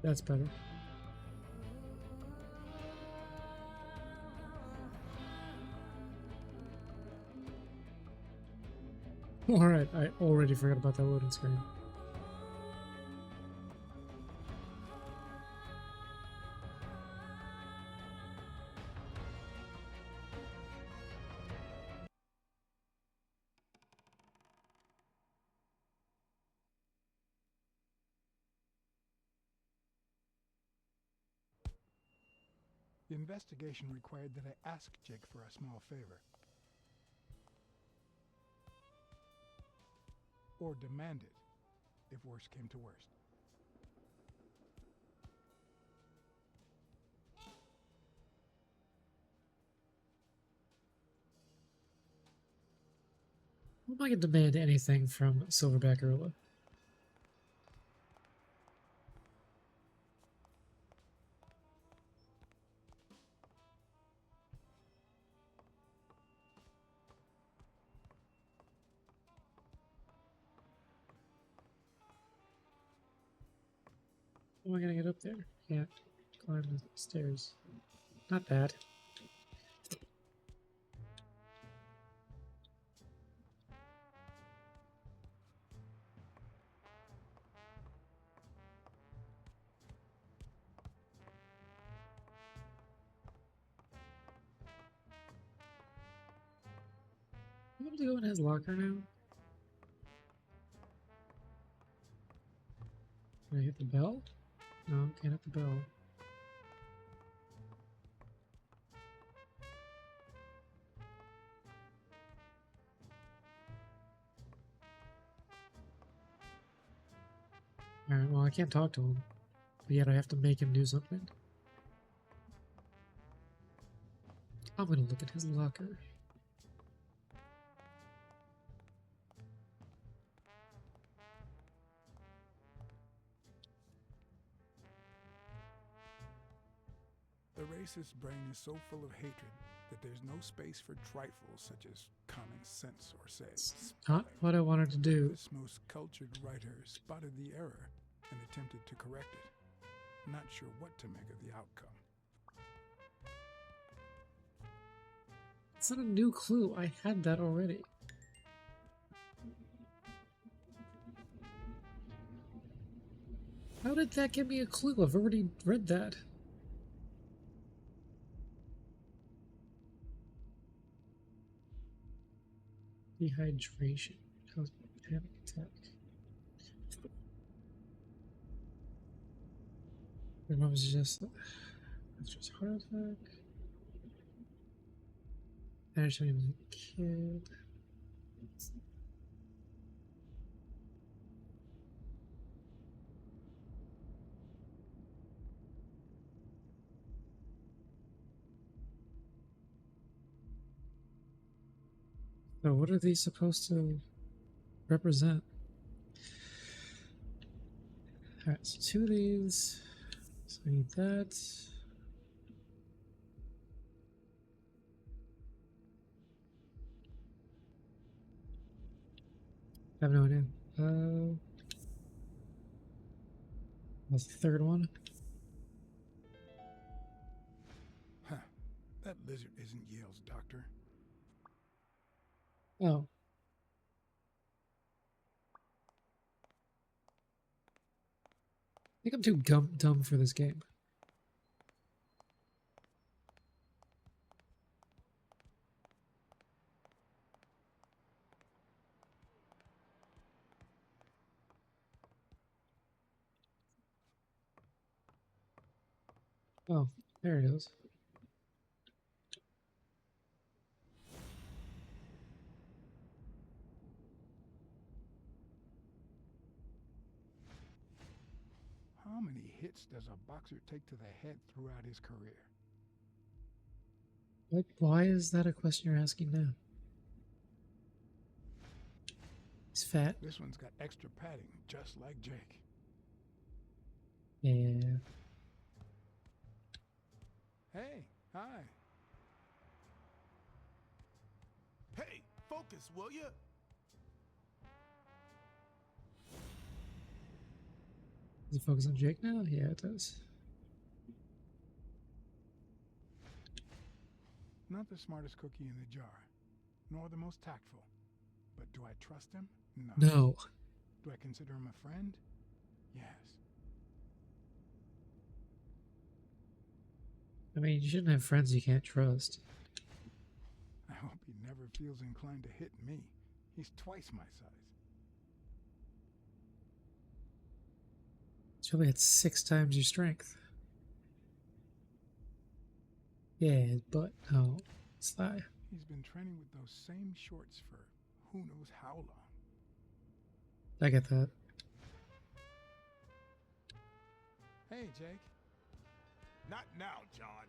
That's better. Alright, I already forgot about that loading screen. The investigation required that I ask Jake for a small favor. Or demand it, if worse came to worst. I'm not gonna demand anything from Silverback Gorilla. How am I gonna get up there? Can't climb the stairs. Not bad. I'm able to go in his locker now. Can I hit the bell? No, can't hit the bell. Alright, well I can't talk to him. But yet I have to make him do something. I'm gonna look at his locker. The racist brain is so full of hatred that there's no space for trifles such as common sense or, say, Not what I wanted to do. This most cultured writer spotted the error and attempted to correct it. Not sure what to make of the outcome. It's not a new clue. I had that already. How did that give me a clue? I've already read that. Dehydration. Caused by panic attack. What was just heart attack. Actually, when he was a kid. So what are these supposed to represent? Alright, so two of these. So I need that. I have no idea. What's the third one? Huh. That lizard isn't Yale's doctor. Oh. I think I'm too dumb for this game. Oh, there it is. How many hits does a boxer take to the head throughout his career? Why is that a question you're asking now? He's fat. This one's got extra padding, just like Jake. Yeah. Hey, hi. Hey, focus, will you? Does it focus on Jake now? Yeah, it does. Not the smartest cookie in the jar, nor the most tactful. But do I trust him? No. No. Do I consider him a friend? Yes. I mean, you shouldn't have friends you can't trust. I hope he never feels inclined to hit me. He's twice my size. It's probably at 6 times your strength. Yeah, his butt. No, his thigh. He's been training with those same shorts for who knows how long. I get that. Hey, Jake. Not now, John.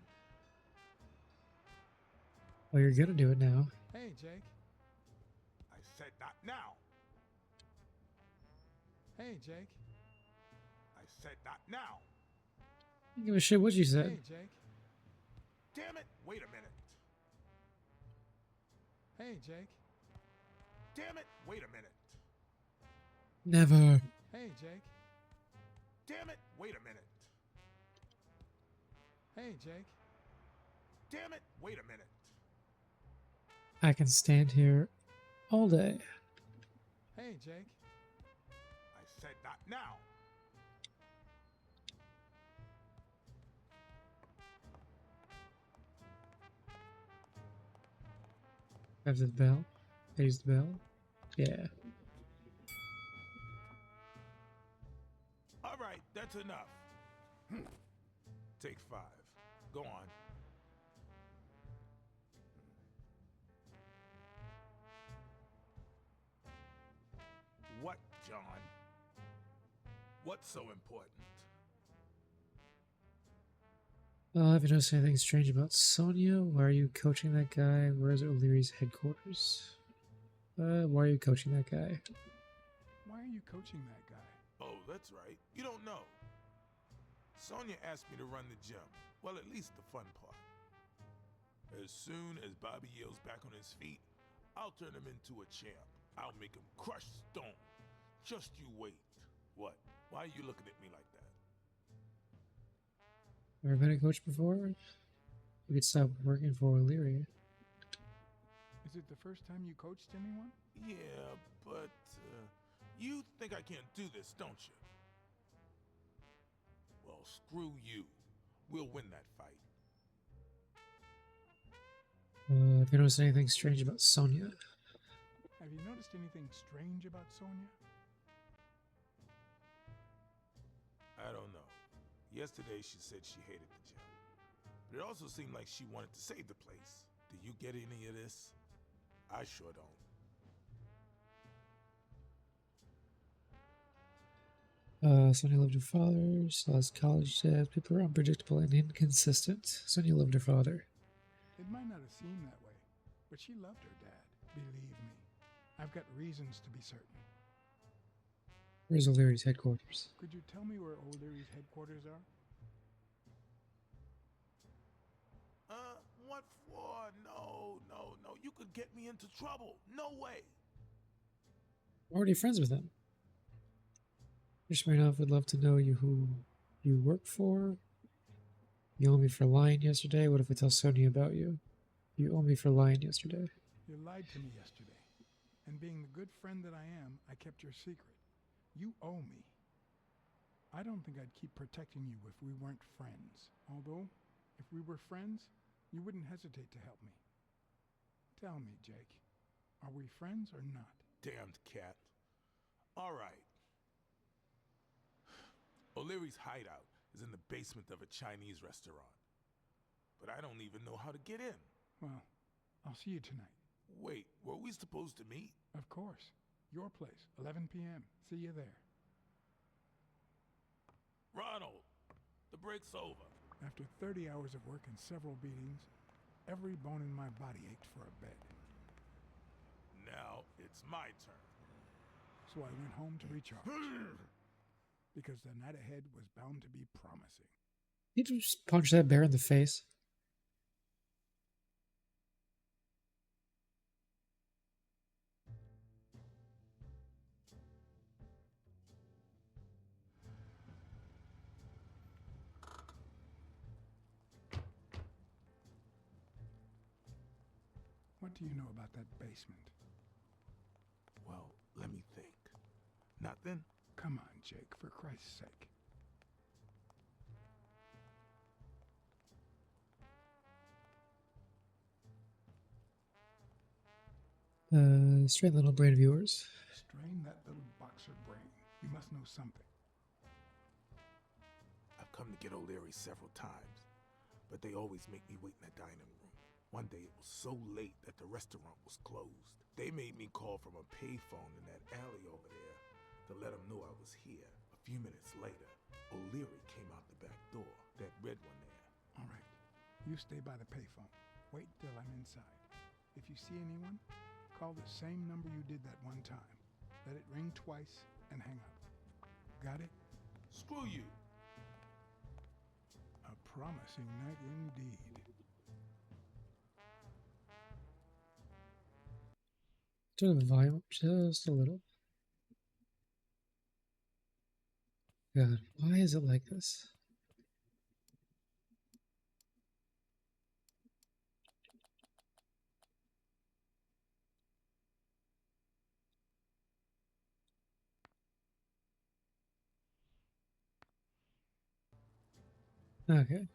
Well, you're gonna do it now. Hey, Jake. I said not now. Hey, Jake. I said not now. I don't give a shit what you said. Hey, Jake. Damn it. Wait a minute. Hey, Jake. Damn it. Wait a minute. Never. Hey, Jake. Damn it. Wait a minute. Hey, Jake. Damn it. Wait a minute. I can stand here all day. Hey, Jake. I said not now. Have the bell. There's the bell. Yeah. All right. That's enough. Take 5. Go on. What, John? What's so important? Well, have you noticed anything strange about Sonya? Why are you coaching that guy? Where's O'Leary's headquarters? Why are you coaching that guy? Why are you coaching that guy? Oh, that's right. You don't know. Sonya asked me to run the gym. Well, at least the fun part. As soon as Bobby Yale's back on his feet, I'll turn him into a champ. I'll make him crush stone. Just you wait. What? Why are you looking at me like that? Ever been a coach before? You could stop working for O'Leary. Is it the first time you coached anyone? Yeah, but you think I can't do this, don't you? Well, screw you. We'll win that fight. Have you noticed anything strange about Sonya? Have you noticed anything strange about Sonya? I don't know. Yesterday she said she hated the gym. But it also seemed like she wanted to save the place. Do you get any of this? I sure don't. Sonya loved her father, saw his college debt. People are unpredictable and inconsistent. Sonya loved her father. It might not have seemed that way, but she loved her dad. Believe me. I've got reasons to be certain. Where's O'Leary's headquarters? Could you tell me where O'Leary's headquarters are? What for? No. You could get me into trouble. No way. I'm already friends with him. Smirnov would love to know who you work for. You owe me for lying yesterday. What if I tell Sonya about you? You owe me for lying yesterday. You lied to me yesterday. And being the good friend that I am, I kept your secret. You owe me. I don't think I'd keep protecting you if we weren't friends. Although, if we were friends, you wouldn't hesitate to help me. Tell me, Jake, are we friends or not? Damned cat. All right. O'Leary's hideout is in the basement of a Chinese restaurant. But I don't even know how to get in. Well, I'll see you tonight. Wait, were we supposed to meet? Of course. Your place, 11 p.m. See you there. Ronald, the break's over. After 30 hours of work and several beatings, every bone in my body ached for a bed. Now it's my turn. So I went home to recharge. Because the night ahead was bound to be promising. You just punch that bear in the face. What do you know about that basement? Well, let me think. Nothing? Come on, Jake, for Christ's sake. Straight little brain of yours. Strain that little boxer brain. You must know something. I've come to get O'Leary several times, but they always make me wait in the dining room. One day it was so late that the restaurant was closed. They made me call from a payphone in that alley over there to let them know I was here. A few minutes later, O'Leary came out the back door, that red one there. All right. You stay by the payphone. Wait till I'm inside. If you see anyone, call the same number you did that one time. Let it ring twice and hang up. Got it? Screw you! A promising night indeed. Turn the volume up just a little. God, why is it like this? Okay.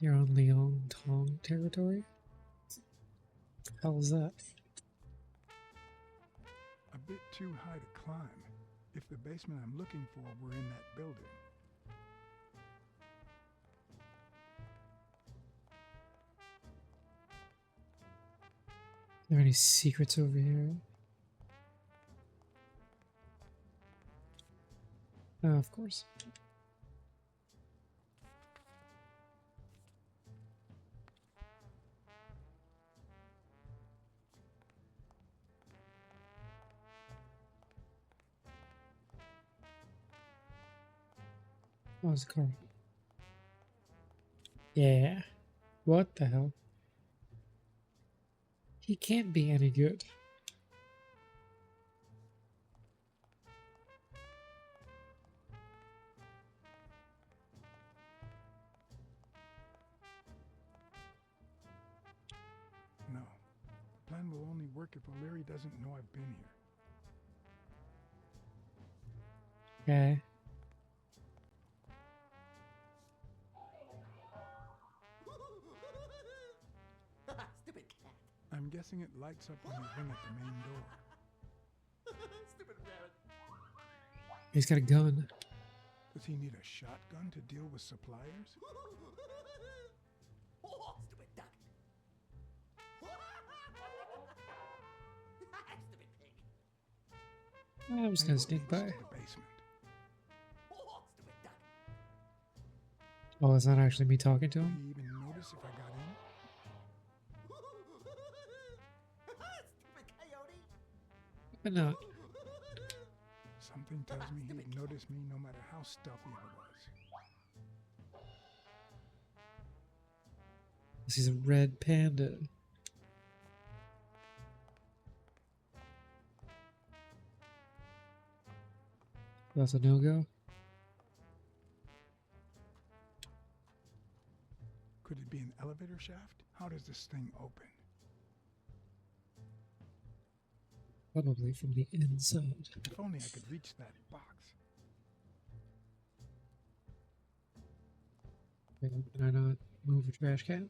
You're on Leon Tong territory? How is that? A bit too high to climb. If the basement I'm looking for were in that building. Are there any secrets over here? Oh, of course. What was it called? Yeah. What the hell? He can't be any good. No. The plan will only work if O'Leary doesn't know I've been here. Okay. Stupid cat. I'm guessing it lights up when you ring at the main door. Stupid rabbit. He's got a gun. Does he need a shotgun to deal with suppliers? Oh, stupid duck. Stupid pig. I'm just Maybe gonna it sneak leads by. to the basement. Oh, stupid duck. Oh, that's not actually me talking to Would him? he even notice if I got in? Stupid coyote. But not. Something tells me he'd notice me no matter how stealthy I was. This is a red panda. That's a no-go? Could it be an elevator shaft? How does this thing open? Probably from the inside. If only I could reach that box. Okay, can I not move a trash can?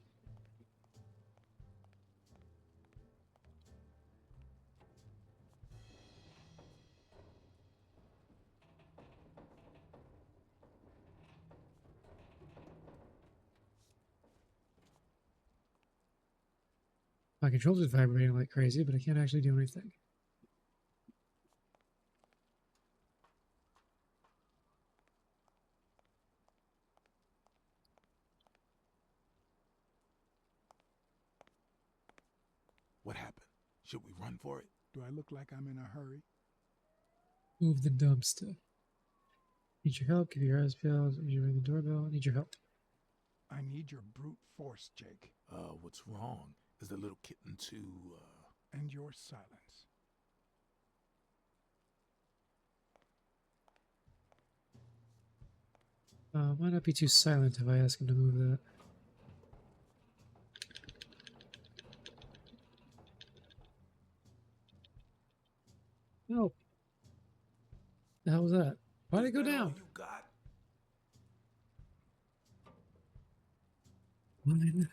My controls are vibrating like crazy, but I can't actually do anything. What happened? Should we run for it? Do I look like I'm in a hurry? Move the dumpster. Need your help? Give your eyes peeled. Need you ring the doorbell? Need your help. I need your brute force, Jake. What's wrong? Is the little kitten too, And your silence. Might not be too silent if I ask him to move that. No. The hell was that? Why'd it go Is that all down? you got? Fine.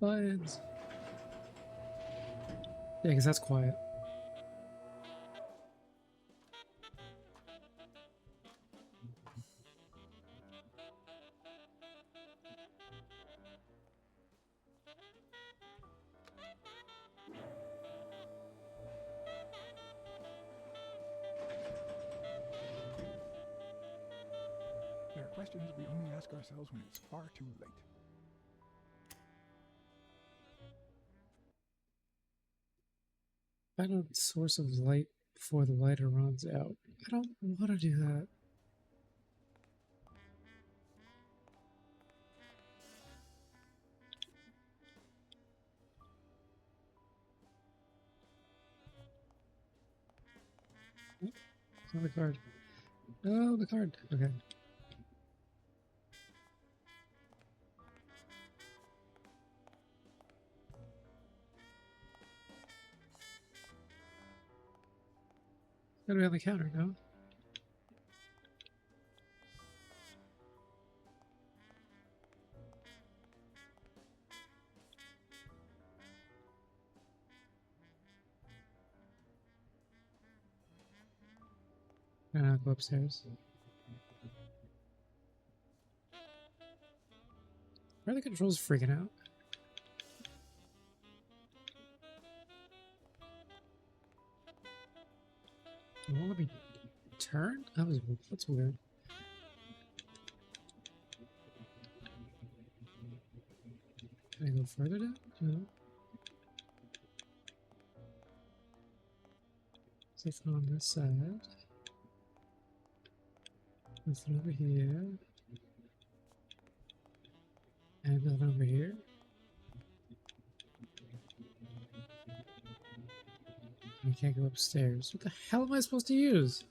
Lions. Yeah, because that's quiet. There are questions we only ask ourselves when it's far too late. Find a source of light before the lighter runs out. I don't want to do that. Oh, the card. Oh, the card. Okay. Gotta be on the counter, no? Go upstairs. Why are the controls freaking out? It won't let me turn? That's weird. Can I go further down? No. Nothing on this side. Nothing over here. And nothing over here. I can't go upstairs. What the hell am I supposed to use?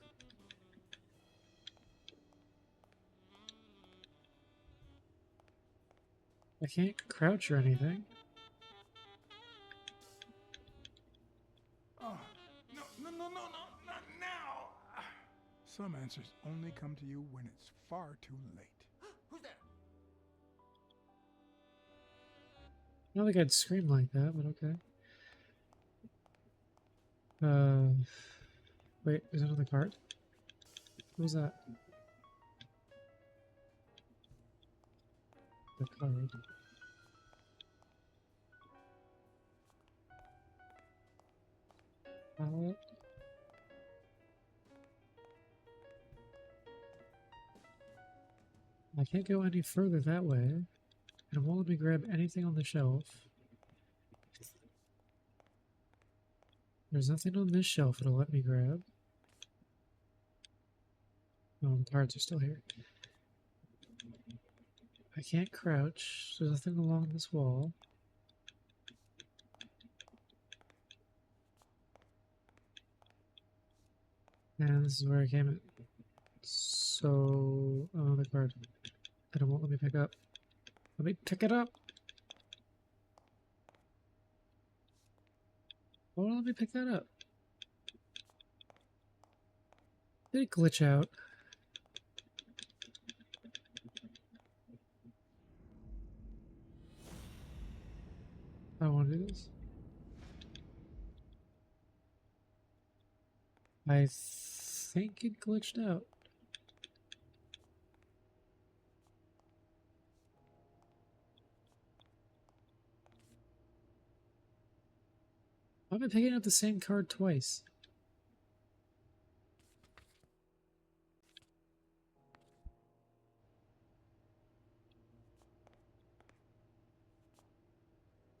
I can't crouch or anything. Oh, no, not now! Some answers only come to you when it's far too late. Who's there? I don't think I'd scream like that, but okay. Wait, is another card? What was that? The card. Palette. I can't go any further that way. And it won't let me grab anything on the shelf. There's nothing on this shelf it'll let me grab. Oh, the cards are still here. I can't crouch. There's nothing along this wall. And this is where I came in. So, another card that it won't let me pick up. Let me pick it up! Why won't it let me pick that up? Did it glitch out? I don't want to do this. I think it glitched out. Why am I picking up the same card twice?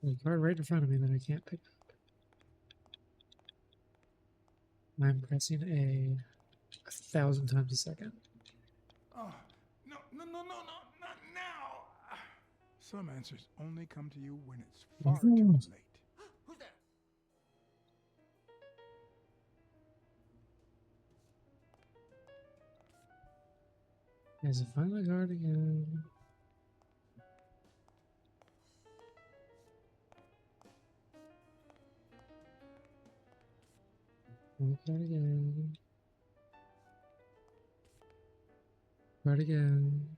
There's a card right in front of me that I can't pick up. I'm pressing A 1,000 times a second. Oh, no, not now. Some answers only come to you when it's far too Mhm. late. Who's there? There's a final card again. Final card again. Card again.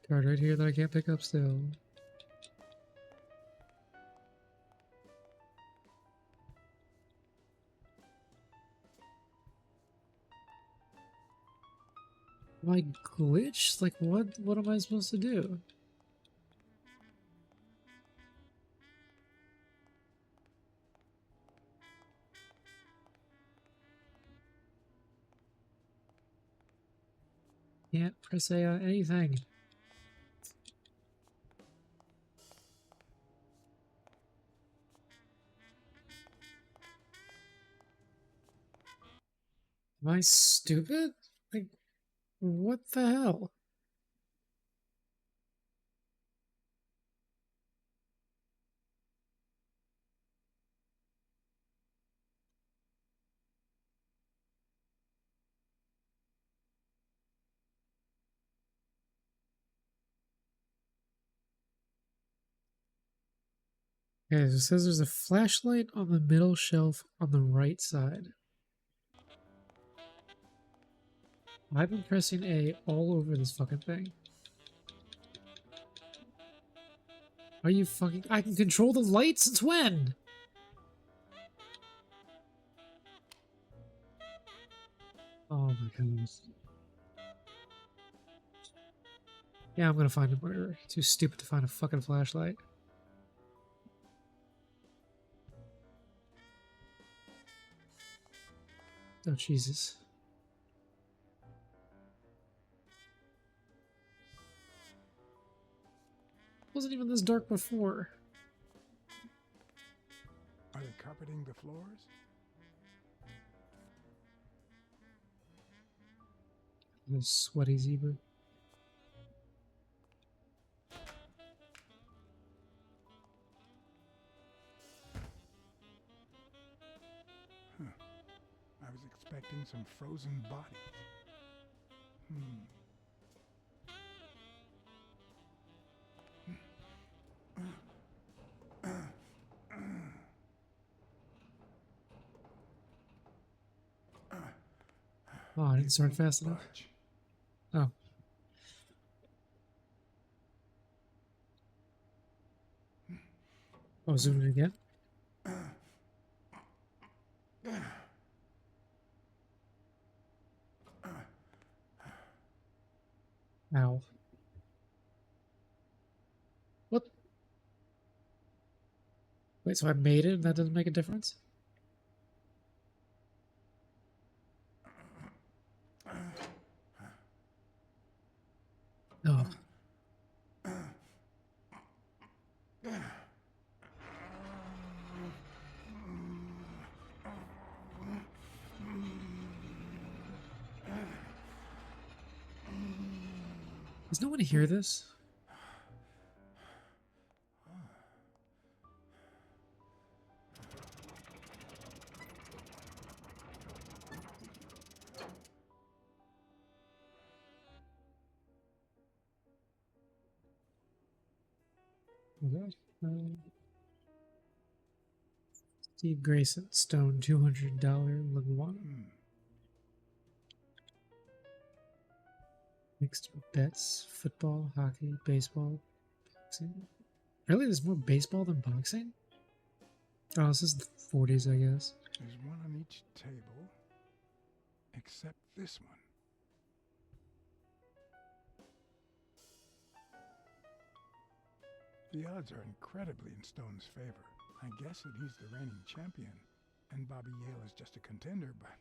Card right here that I can't pick up still. Am I glitched? Like what am I supposed to do? Can't press A on anything. Am I stupid? Like, what the hell? Okay, so it says there's a flashlight on the middle shelf on the right side. I've been pressing A all over this fucking thing. Are you fucking... I can control the lights? Since when? Oh my goodness. Yeah, I'm gonna find a murderer. Too stupid to find a fucking flashlight. Oh, Jesus. Wasn't even this dark before. Are they carpeting the floors? This sweaty zebra. I was expecting some frozen bodies. Oh, I didn't It start won't fast enough. budge. Oh. Oh, zoom in again. Ow. What? Wait, so I made it and that doesn't make a difference? Oh. Does no one hear this? Okay. Steve Grayson, Stone, $200 Leguana. Mixed bets, football, hockey, baseball, boxing. Really, there's more baseball than boxing? Oh, this is the 40s, I guess. There's one on each table, except this one. The odds are incredibly in Stone's favor. I guess that he's the reigning champion, and Bobby Yale is just a contender, but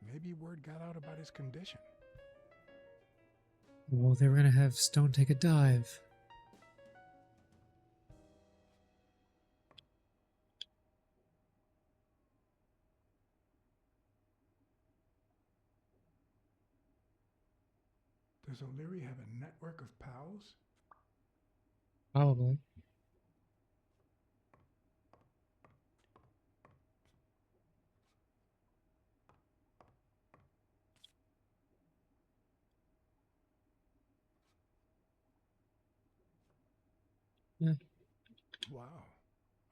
maybe word got out about his condition. Well, they were gonna have Stone take a dive. Does O'Leary have a network of pals? Probably. Yeah. Wow.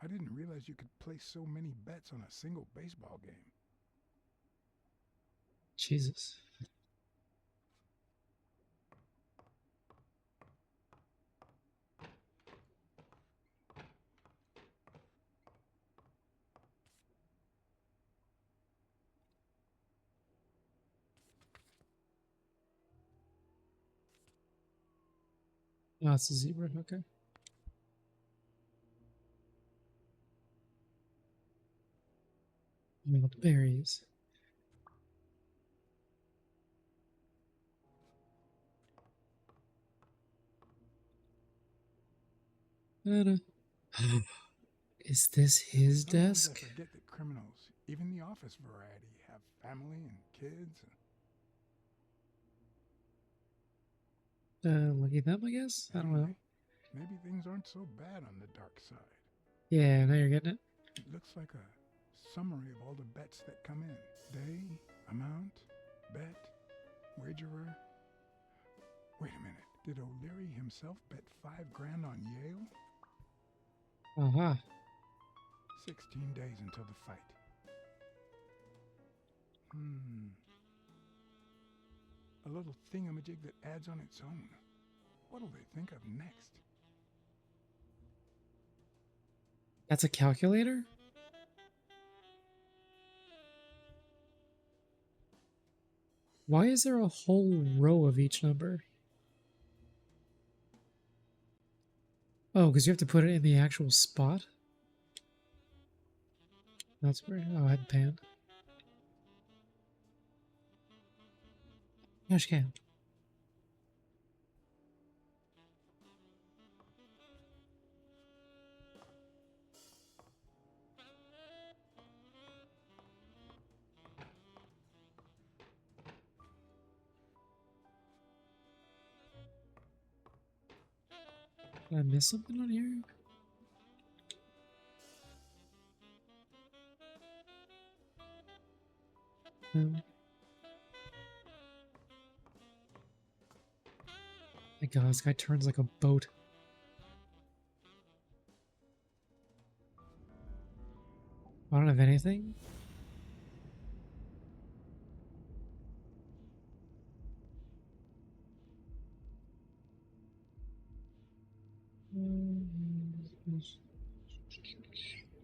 I didn't realize you could place so many bets on a single baseball game. Jesus. Oh, it's a zebra. Okay. Wild berries. Ta-da. Is this his Sometimes desk? I forget that criminals, even the office variety, have family and kids. Lucky them, I guess? I don't know. Anyway, maybe things aren't so bad on the dark side. Yeah, now you're getting it. It looks like a summary of all the bets that come in. Day, amount, bet, wagerer. Wait a minute. Did O'Leary himself bet $5,000 on Yale? Uh-huh. 16 days until the fight. A little thingamajig that adds on its own. What'll they think of next? That's a calculator? Why is there a whole row of each number? Oh, because you have to put it in the actual spot? That's weird. Oh, I had pan. Trash can. Did I miss something on here? No. My God, this guy turns like a boat. I don't have anything.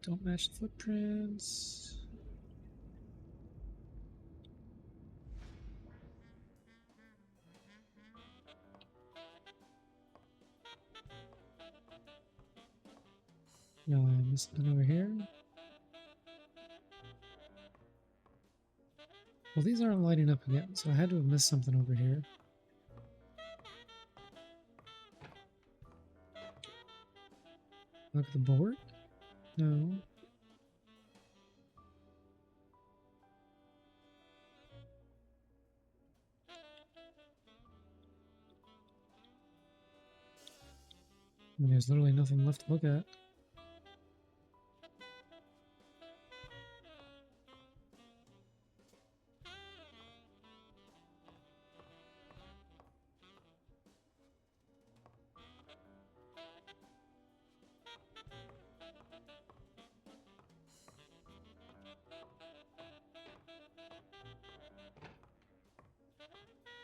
Don't match the footprints. No, I missed something over here. Well, these aren't lighting up again, so I had to have missed something over here. Look at the board? No. I mean, there's literally nothing left to look at.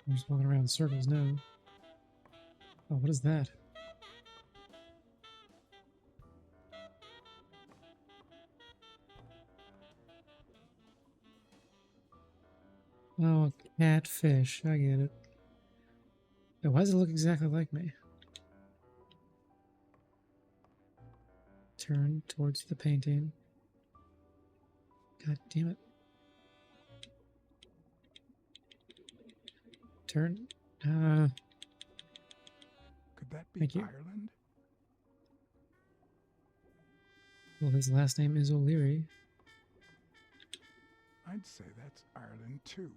I'm just walking around in circles now. Oh, what is that? Oh, a catfish. I get it. Wait, why does it look exactly like me? turn towards the painting. God damn it. Turn. Could that be Thank you. Ireland? Well, his last name is O'Leary. I'd say that's Ireland too.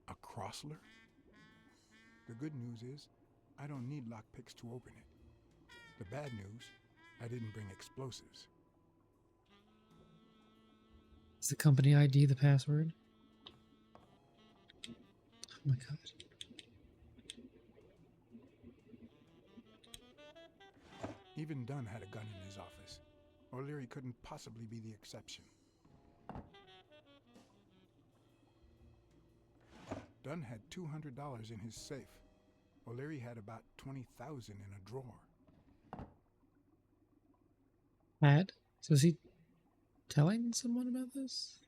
A Crossler? The good news is, I don't need lockpicks to open it. The bad news, I didn't bring explosives. Is the company ID the password? Oh my god. Even Dunn had a gun in his office. O'Leary couldn't possibly be the exception. Dunn had $200 in his safe. O'Leary had about $20,000 in a drawer. Had? So is he telling someone about this?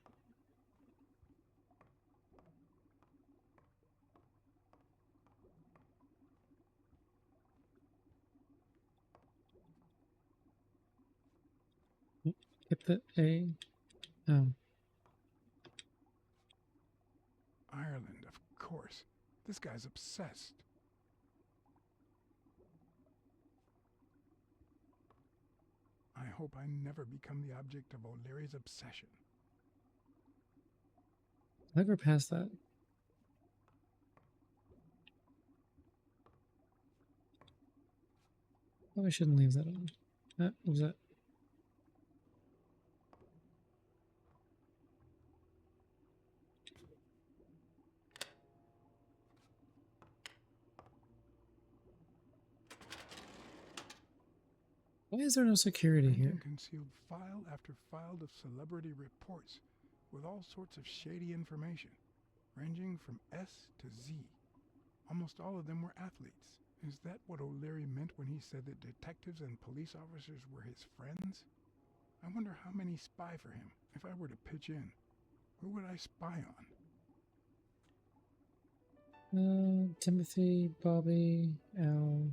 Hit the A. Oh. Ireland, of course. This guy's obsessed. I hope I never become the object of O'Leary's obsession. I'll never pass that. Probably shouldn't leave that on. What was that? Why is there no security Brenton here? concealed file after file of celebrity reports with all sorts of shady information, ranging from S to Z. Almost all of them were athletes. Is that what O'Leary meant when he said that detectives and police officers were his friends? I wonder how many spy for him. If I were to pitch in, who would I spy on? Timothy, Bobby, Al,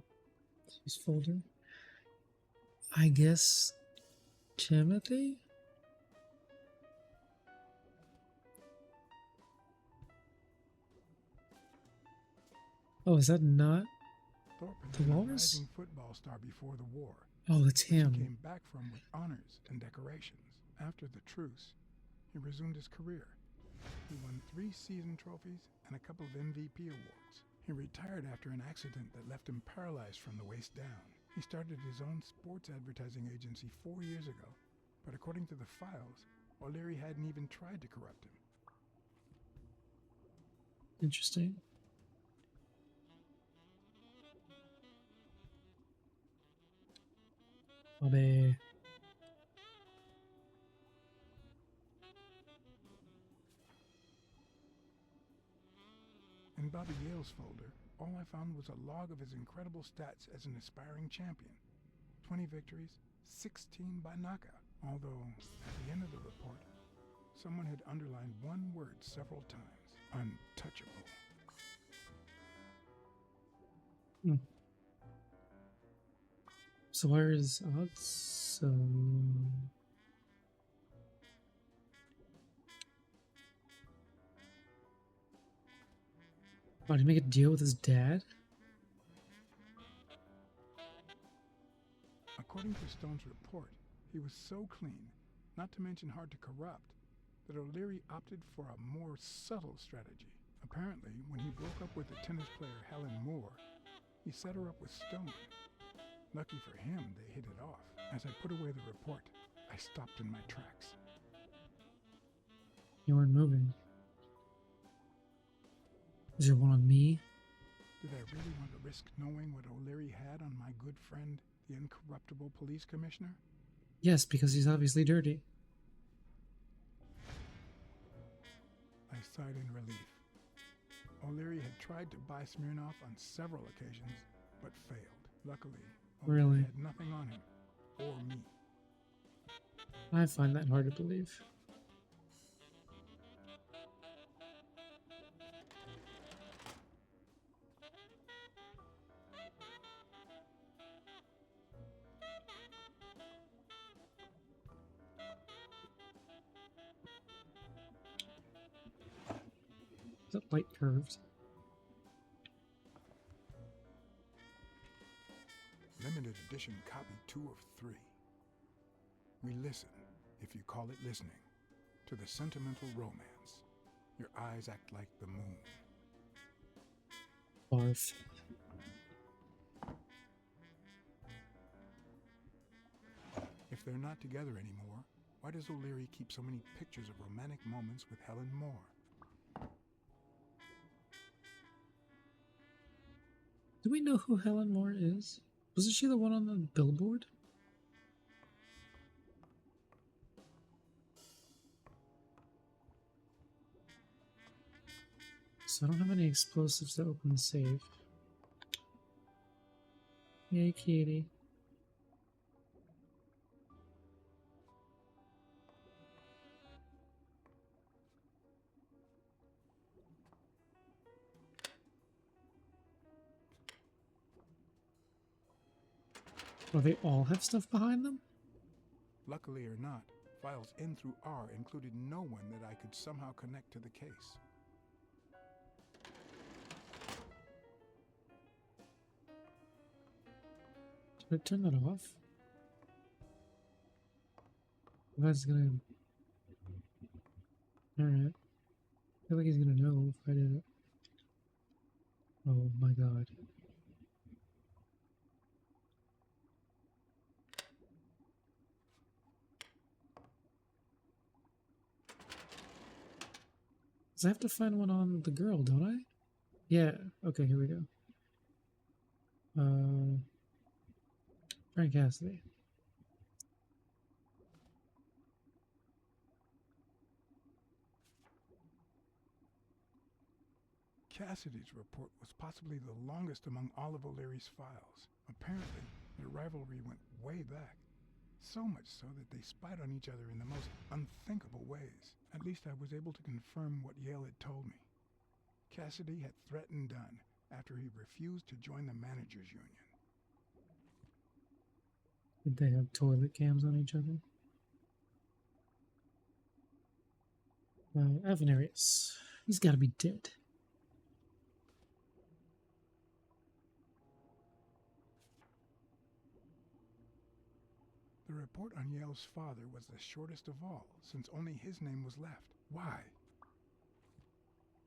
his folder. I guess Timothy? Oh, is that not? Thorpe had The been a Walrus? rising football star before the war, Oh, it's which he him. came back from with honors and decorations. After the truce, he resumed his career. He won 3 season trophies and a couple of MVP awards. He retired after an accident that left him paralyzed from the waist down. He started his own sports advertising agency 4 years ago, but according to the files, O'Leary hadn't even tried to corrupt him. Interesting. Bobby. In Bobby Yale's folder, all I found was a log of his incredible stats as an aspiring champion. 20 victories, 16 by knockout. Although, at the end of the report, someone had underlined one word several times. Untouchable. So where is odds? Oh, did he make a deal with his dad? According to Stone's report, he was so clean, not to mention hard to corrupt, that O'Leary opted for a more subtle strategy. Apparently, when he broke up with the tennis player Helen Moore, he set her up with Stone. Lucky for him, they hit it off. As I put away the report, I stopped in my tracks. You weren't moving. Is there one on me? Did I really want to risk knowing what O'Leary had on my good friend, the incorruptible police commissioner? Yes, because he's obviously dirty. I sighed in relief. O'Leary had tried to buy Smirnoff on several occasions, but failed. Luckily, O'Leary Really? had nothing on him, or me. I find that hard to believe. Is that light curved? Limited edition copy 2 of 3. We listen, if you call it listening, to the sentimental romance. Your eyes act like the moon. Barf. If they're not together anymore, why does O'Leary keep so many pictures of romantic moments with Helen Moore? Do we know who Helen Moore is? Wasn't she the one on the billboard? So I don't have any explosives to open the safe. Yay, kitty. Oh, they all have stuff behind them? Luckily or not, files in through R included no one that I could somehow connect to the case. Did I turn that off? The guy's gonna... Alright. I feel like he's gonna know if I did it. Oh my god. Because I have to find one on the girl, don't I? Yeah. Okay, here we go. Frank Cassidy. Cassidy's report was possibly the longest among all of O'Leary's files. Apparently, their rivalry went way back. So much so that they spied on each other in the most unthinkable ways. At least I was able to confirm what Yale had told me. Cassidy had threatened Dunn after he refused to join the managers' union. Did they have toilet cams on each other? Avenarius. He's gotta be dead. The report on Yale's father was the shortest of all, since only his name was left. Why?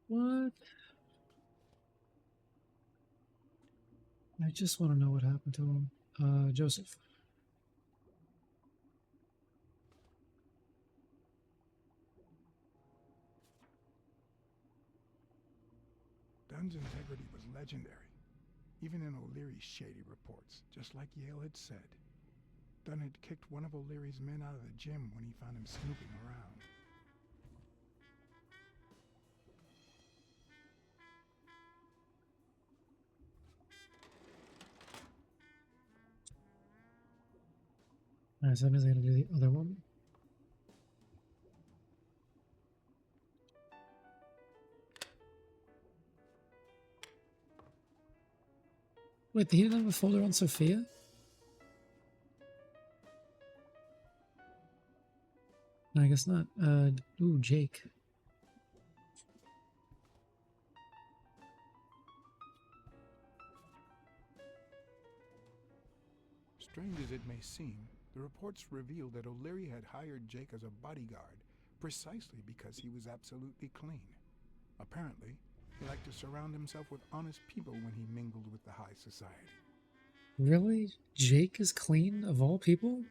What? I just want to know what happened to him. Joseph. Dunn's integrity was legendary, even in O'Leary's shady reports, just like Yale had said. Dunn had kicked one of O'Leary's men out of the gym when he found him snooping around. Alright, so that means I gotta do the other one. Wait, he didn't have a folder on Sophia? No, I guess not. Ooh, Jake. Strange as it may seem, the reports revealed that O'Leary had hired Jake as a bodyguard precisely because he was absolutely clean. Apparently, he liked to surround himself with honest people when he mingled with the high society. Really? Jake is clean, of all people?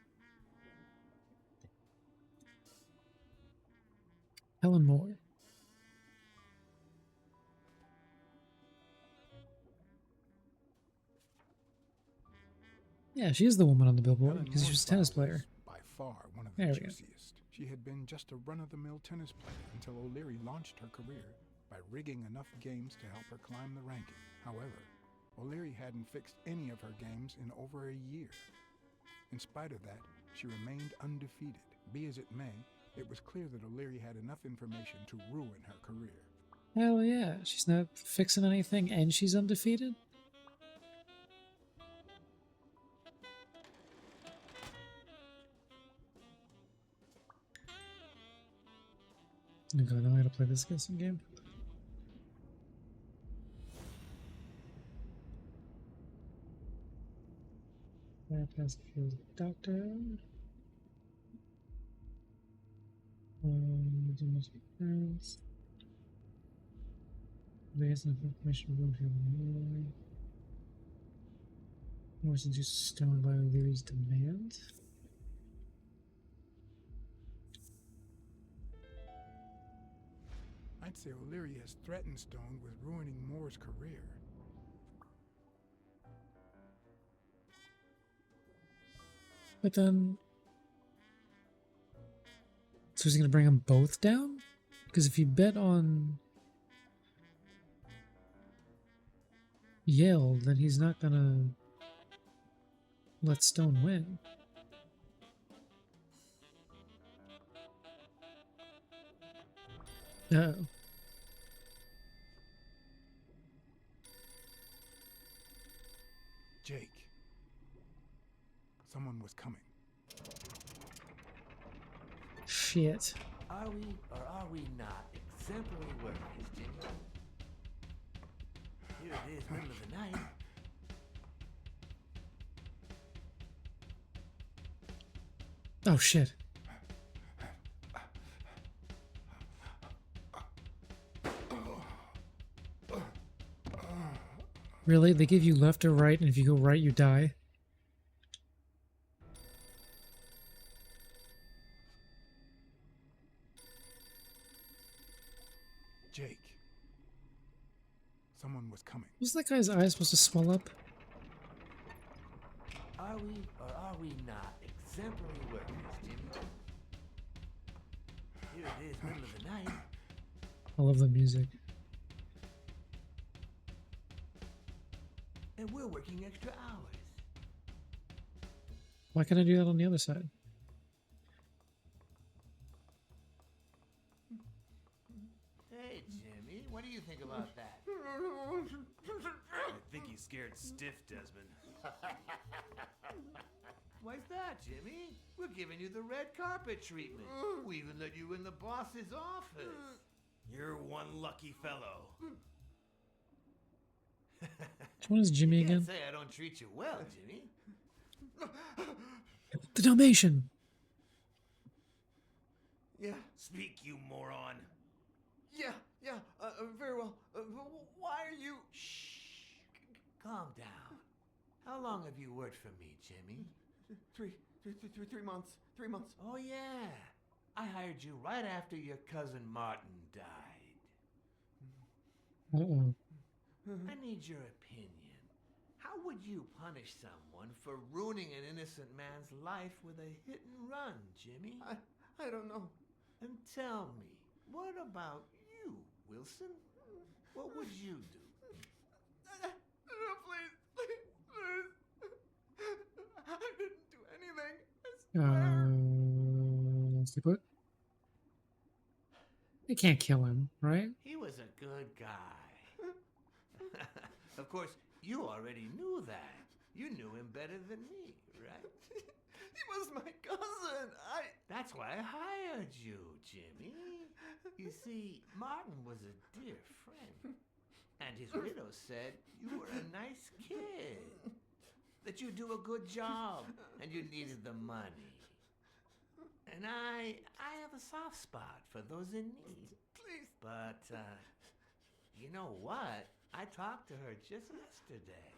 Helen Moore. Yeah, she's the woman on the billboard Helen because she was Moore's a tennis file player. was by far one of the There we go. juiciest. She had been just a run-of-the-mill tennis player until O'Leary launched her career by rigging enough games to help her climb the ranking. However, O'Leary hadn't fixed any of her games in over a year. In spite of that, she remained undefeated. Be as it may, it was clear that O'Leary had enough information to ruin her career. Hell yeah, she's not fixing anything and she's undefeated? Okay, now I gotta play this guessing game. Ask if you're a doctor. Do most parents. There's enough information room to was induced stone by O'Leary's demand. I'd say O'Leary has threatened Stone with ruining Moore's career. But then, so is he gonna bring them both down? Because if you bet on Yale, then he's not gonna let Stone win. Uh-oh. Jake. Someone was coming. Shit. Are we or are we not exemplary workers, Jimmy? Here it is, middle of the night. Oh shit. Really? They give you left or right, and if you go right, you die? Jake. Someone was coming. Wasn't that guy's eyes supposed to swell up? Are we or are we not exemplary workers, Jimmy? Here it is, middle of the night. I love the music. And we're working extra hours. Why can't I do that on the other side? Hey, Jimmy, what do you think about that? I think he's scared stiff, Desmond. Why's that, Jimmy? We're giving you the red carpet treatment. We even let you in the boss's office. You're one lucky fellow. Which one is Jimmy You can't again? say I don't treat you well, Jimmy. The Dalmatian! Yeah, Speak, you moron. yeah, very well. Why are you... Shh. Calm down. How long have you worked for me, Jimmy? 3 months. 3 months. Oh, yeah. I hired you right after your cousin Martin died. Uh-oh. I need your opinion. How would you punish someone for ruining an innocent man's life with a hit and run, Jimmy? I don't know. And tell me, what about you, Wilson? What would you do? No, please. I didn't do anything. I swear. Let's see put. They can't kill him, right? He was a good guy. Of course, you already knew that. You knew him better than me, right? He was my cousin. That's why I hired you, Jimmy. You see, Martin was a dear friend. And his widow said you were a nice kid. That you do a good job and you needed the money. And I have a soft spot for those in need. Please. But, you know what? I talked to her just yesterday.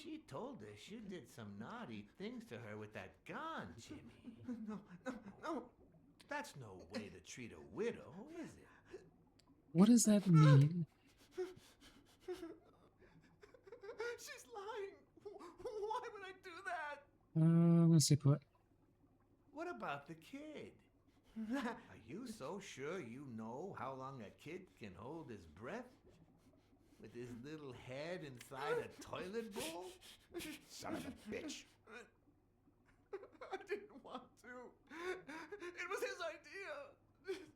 She told us you did some naughty things to her with that gun, Jimmy. No. That's no way to treat a widow, is it? What does that mean? She's lying. Why would I do that? Let's see put. What about the kid? Are you so sure you know how long a kid can hold his breath? With his little head inside a toilet bowl? Son of a bitch. I didn't want to. It was his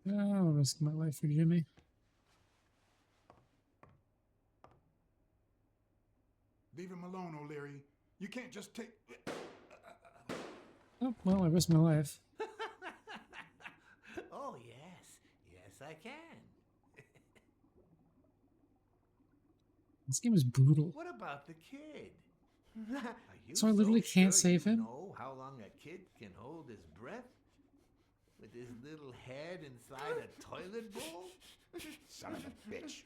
idea. I'll risk my life for Jimmy. Leave him alone, O'Leary. You can't just take... Oh, well, I risked my life. Oh, yes. Yes, I can. This game is brutal. What about the kid? Are you So I literally can't sure save you him? know how long a kid can hold his breath? With his little head inside a toilet bowl? Son of a bitch.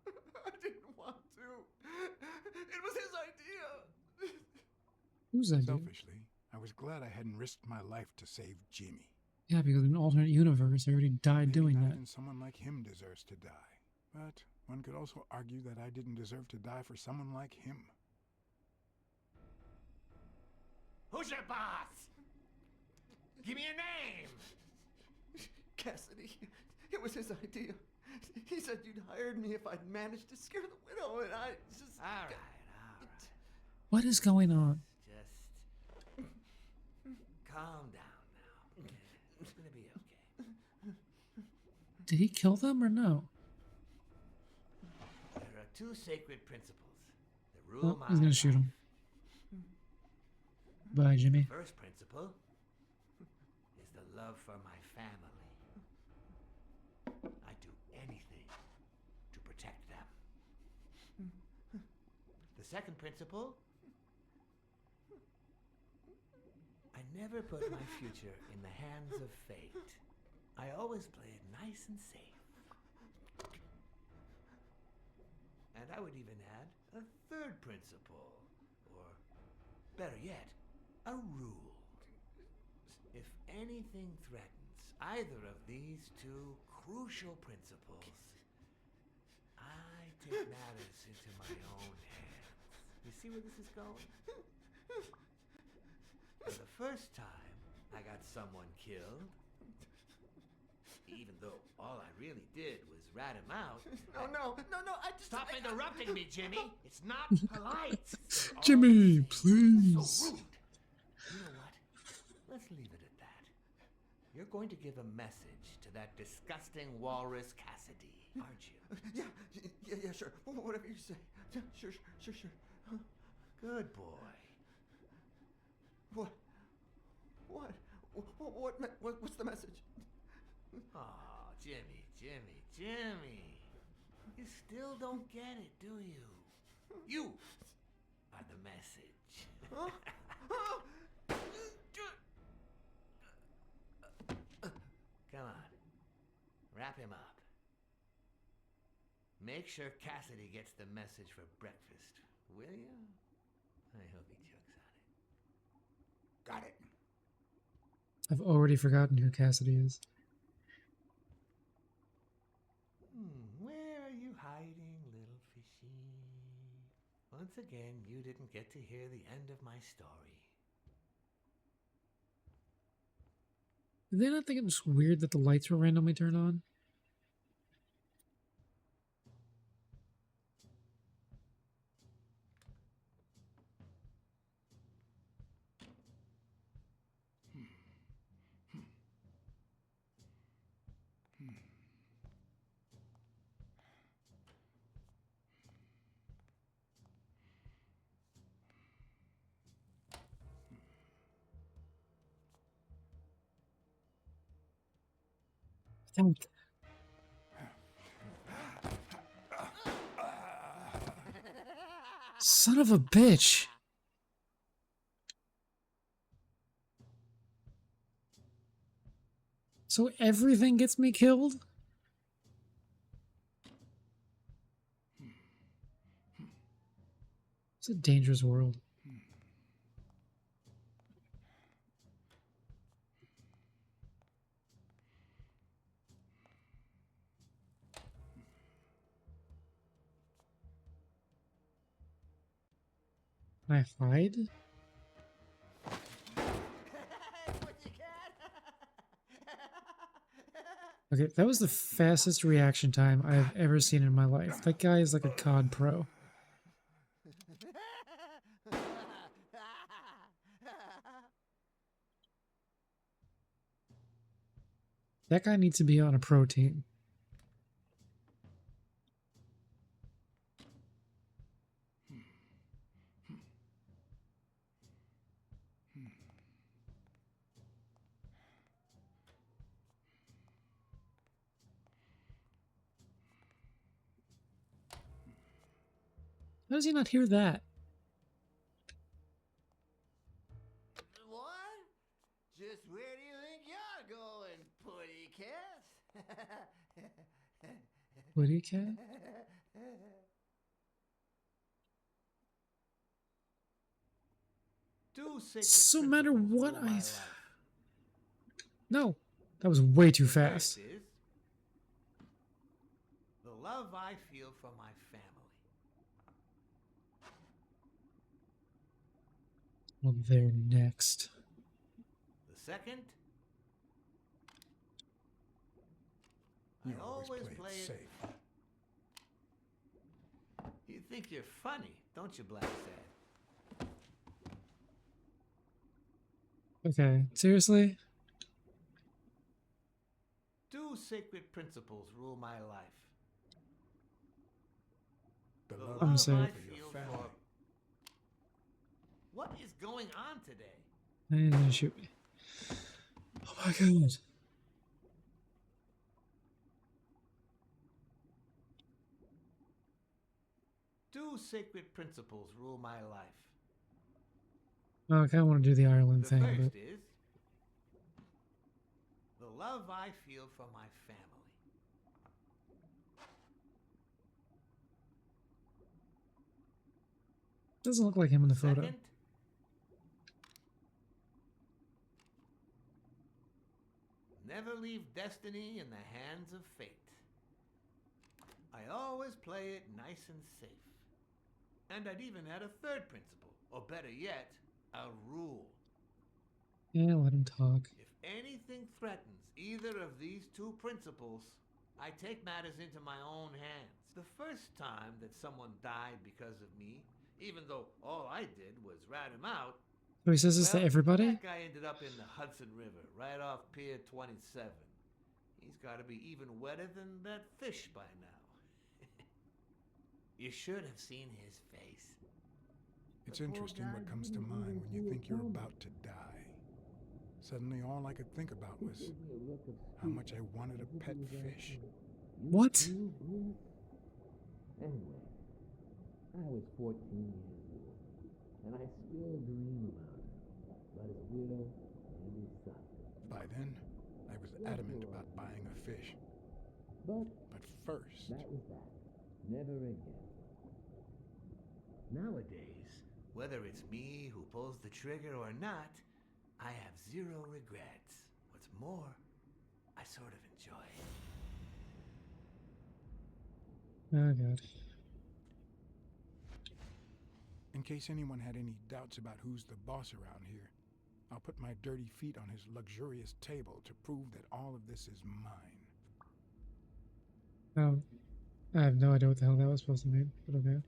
I didn't want to. It was his idea. Who's that dude? Selfishly, I was glad I hadn't risked my life to save Jimmy. Yeah, because in an alternate universe, I already died Maybe doing not that. even someone like him deserves to die. But one could also argue that I didn't deserve to die for someone like him. Who's your boss? Give me a name! Cassidy, it was his idea. He said you'd hired me if I'd managed to scare the widow, and I just... All right. What is going on? Just calm down now. It's gonna be okay. Did he kill them or no? There are two sacred principles that rule Oh, my he's gonna shoot him. Bye, Jimmy. First principle is the love for my family. I do anything to protect them. The second principle, I never put my future in the hands of fate. I always play it nice and safe. And I would even add a third principle, or better yet, a rule. If anything threatens either of these two crucial principles, I take matters into my own hands. You see where this is going? For the first time, I got someone killed. Even though all I really did was rat him out. No, I just... Stop interrupting me, Jimmy! It's not polite! Jimmy, So please. rude! You know what? Let's leave it at that. You're going to give a message to that disgusting walrus Cassidy, aren't you? Yeah, sure. Whatever you say. Yeah, sure. Good boy. What's the message? Oh, Jimmy. You still don't get it, do you? You are the message. Huh? Come on. Wrap him up. Make sure Cassidy gets the message for breakfast, will you? I hope he chugs on it. Got it. I've already forgotten who Cassidy is. Where are you hiding, little fishy? Once again, you didn't get to hear the end of my story. Did they not think it was weird that the lights were randomly turned on? Think. Son of a bitch. So everything gets me killed? It's a dangerous world. Can I hide? Okay, that was the fastest reaction time I've ever seen in my life. That guy is like a COD pro. That guy needs to be on a pro team. How does he not hear that? Woody cat? Two sacred So no matter principles what rule my I... life. No, that was way too The fast. first is the love I feel for my family. Well, they're next. The second, You I always always play play it it. safe. You think you're funny, don't you, Black Sad? Okay, seriously? Two sacred principles rule my life. The The love I'm you sorry. feel for your family. What is going on today? I didn't shoot me. Oh my god. Two sacred principles rule my life. Oh, I kind of want to do the Ireland The thing, first but is the love I feel for my family. doesn't look like him in the photo. Second, never leave destiny in the hands of fate. I always play it nice and safe. And I'd even add a third principle, or better yet, a rule. Yeah, let him talk. If anything threatens either of these two principles, I take matters into my own hands. The first time that someone died because of me, even though all I did was rat him out, So he says this to everybody? that guy ended up in the Hudson River, right off Pier 27. He's got to be even wetter than that fish by now. You should have seen his face. It's interesting what comes to mind when you think you're about to die. Suddenly, all I could think about was how much I wanted a pet fish. What? Anyway, I was 14 years old, and I still dream about his widow and his son. By then, I was adamant about buying a fish. But But first, that was that. Never again. Nowadays, whether it's me who pulls the trigger or not, I have zero regrets. What's more, I sort of enjoy it. Oh god. in case anyone had any doubts about who's the boss around here, I'll put my dirty feet on his luxurious table to prove that all of this is mine. I have no idea what the hell that was supposed to mean, but okay.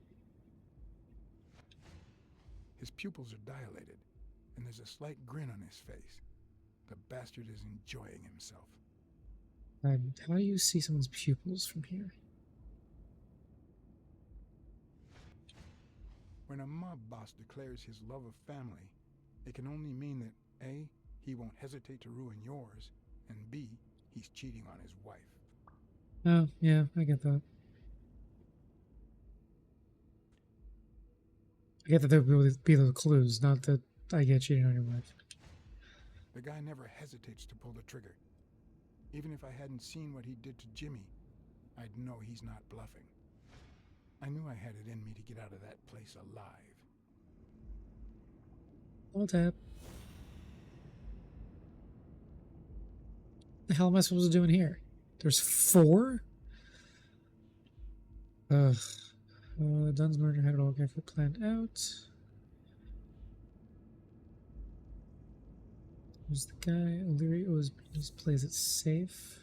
His pupils are dilated, and there's a slight grin on his face. The bastard is enjoying himself. How do you see someone's pupils from here? When a mob boss declares his love of family, it can only mean that A, he won't hesitate to ruin yours, and B, he's cheating on his wife. Oh, yeah, I get that. I get that there will be those clues, not that I get cheating on your wife. The guy never hesitates to pull the trigger. Even if I hadn't seen what he did to Jimmy, I'd know he's not bluffing. I knew I had it in me to get out of that place alive. I'll tap. The hell am I supposed to do in here? There's 4? Ugh. Dunn's murder had it all carefully planned out. There's the guy. O'Leary always plays it safe.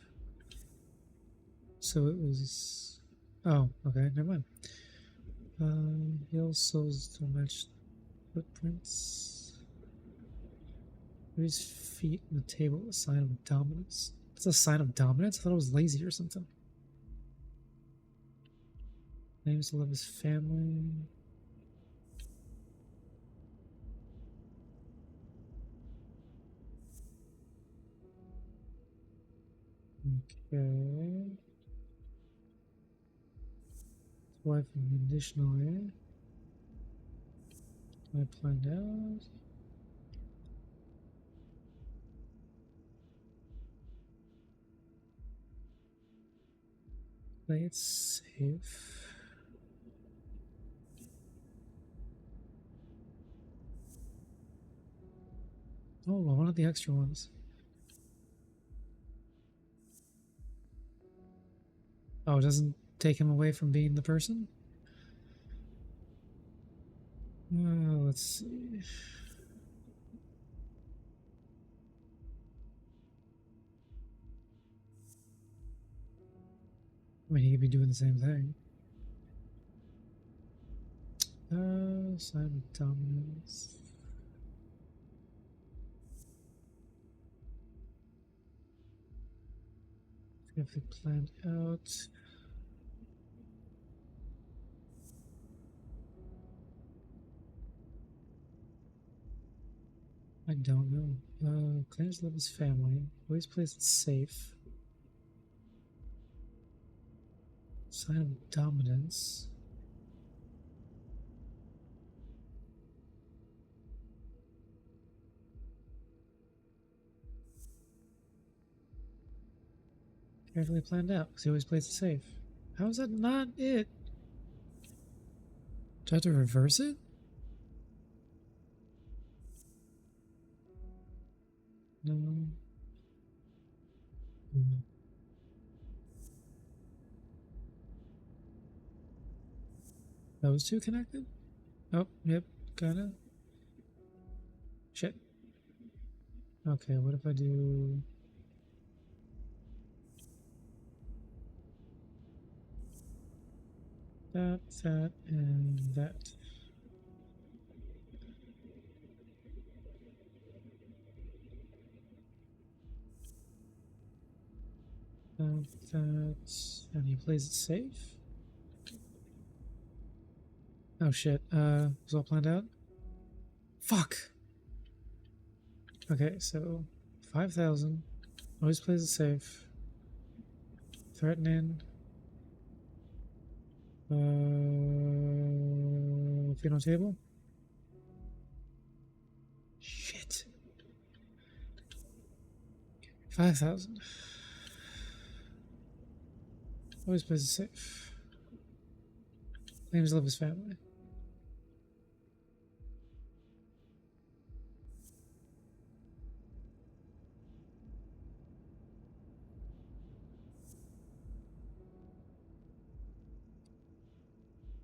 So it was... Oh, okay, never mind. Heel soles don't match footprints. His feet on the table, a sign of dominance. It's a sign of dominance? I thought it was lazy or something. Claims to love his family. Okay. His wife conditionally. I planned out. Play it safe. Oh, well, one of the extra ones. Oh, it doesn't take him away from being the person? Let's see. I mean, he could be doing the same thing. Sign of dominance. If we planned out. I don't know. Clarence loves his family. Always plays it safe. Sign of dominance. Carefully planned out, because he always plays it safe. How is that not it? Do I have to reverse it? No. Those two connected? Oh, yep, kinda. Shit. Okay, what if I do... that, and that. That, and he plays it safe. Oh shit, was all planned out? Fuck! Okay, so 5,000. Always plays it safe. Threatening. Feet on table? Shit. 5,000. Always plays it safe. Claims to love his family.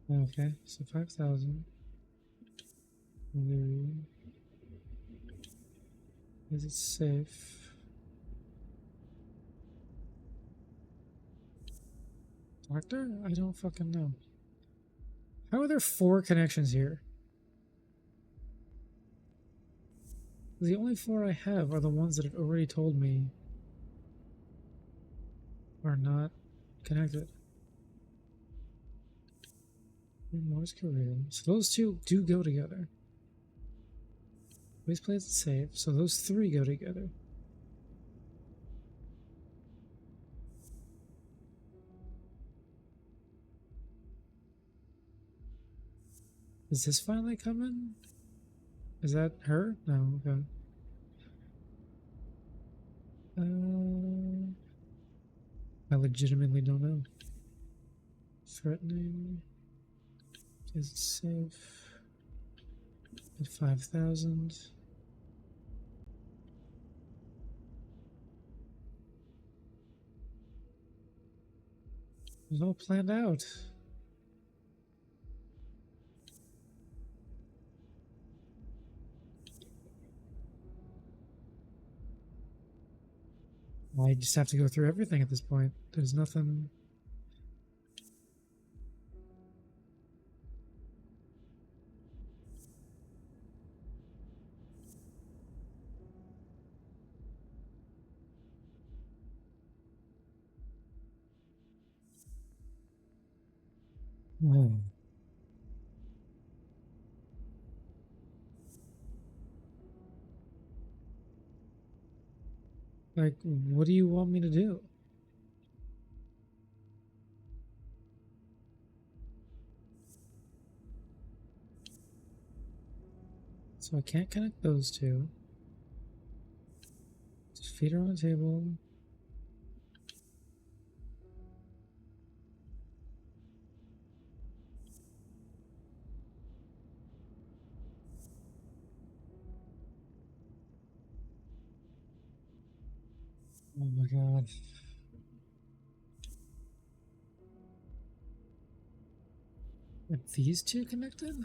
Okay, so 5,000. Is it safe? Doctor? I don't fucking know. How are there 4 connections here? The only 4 I have are the ones that it already told me are not connected. Moore's career. So those 2 do go together. Always plays it safe, so those 3 go together. Is this finally coming? Is that her? No, okay. I legitimately don't know. Threatening. Is it safe? At 5,000. It was all planned out. I just have to go through everything at this point. There's nothing... Oh. Like, what do you want me to do? So I can't connect those 2. Just feet are on the table. Oh my god. Are these two connected?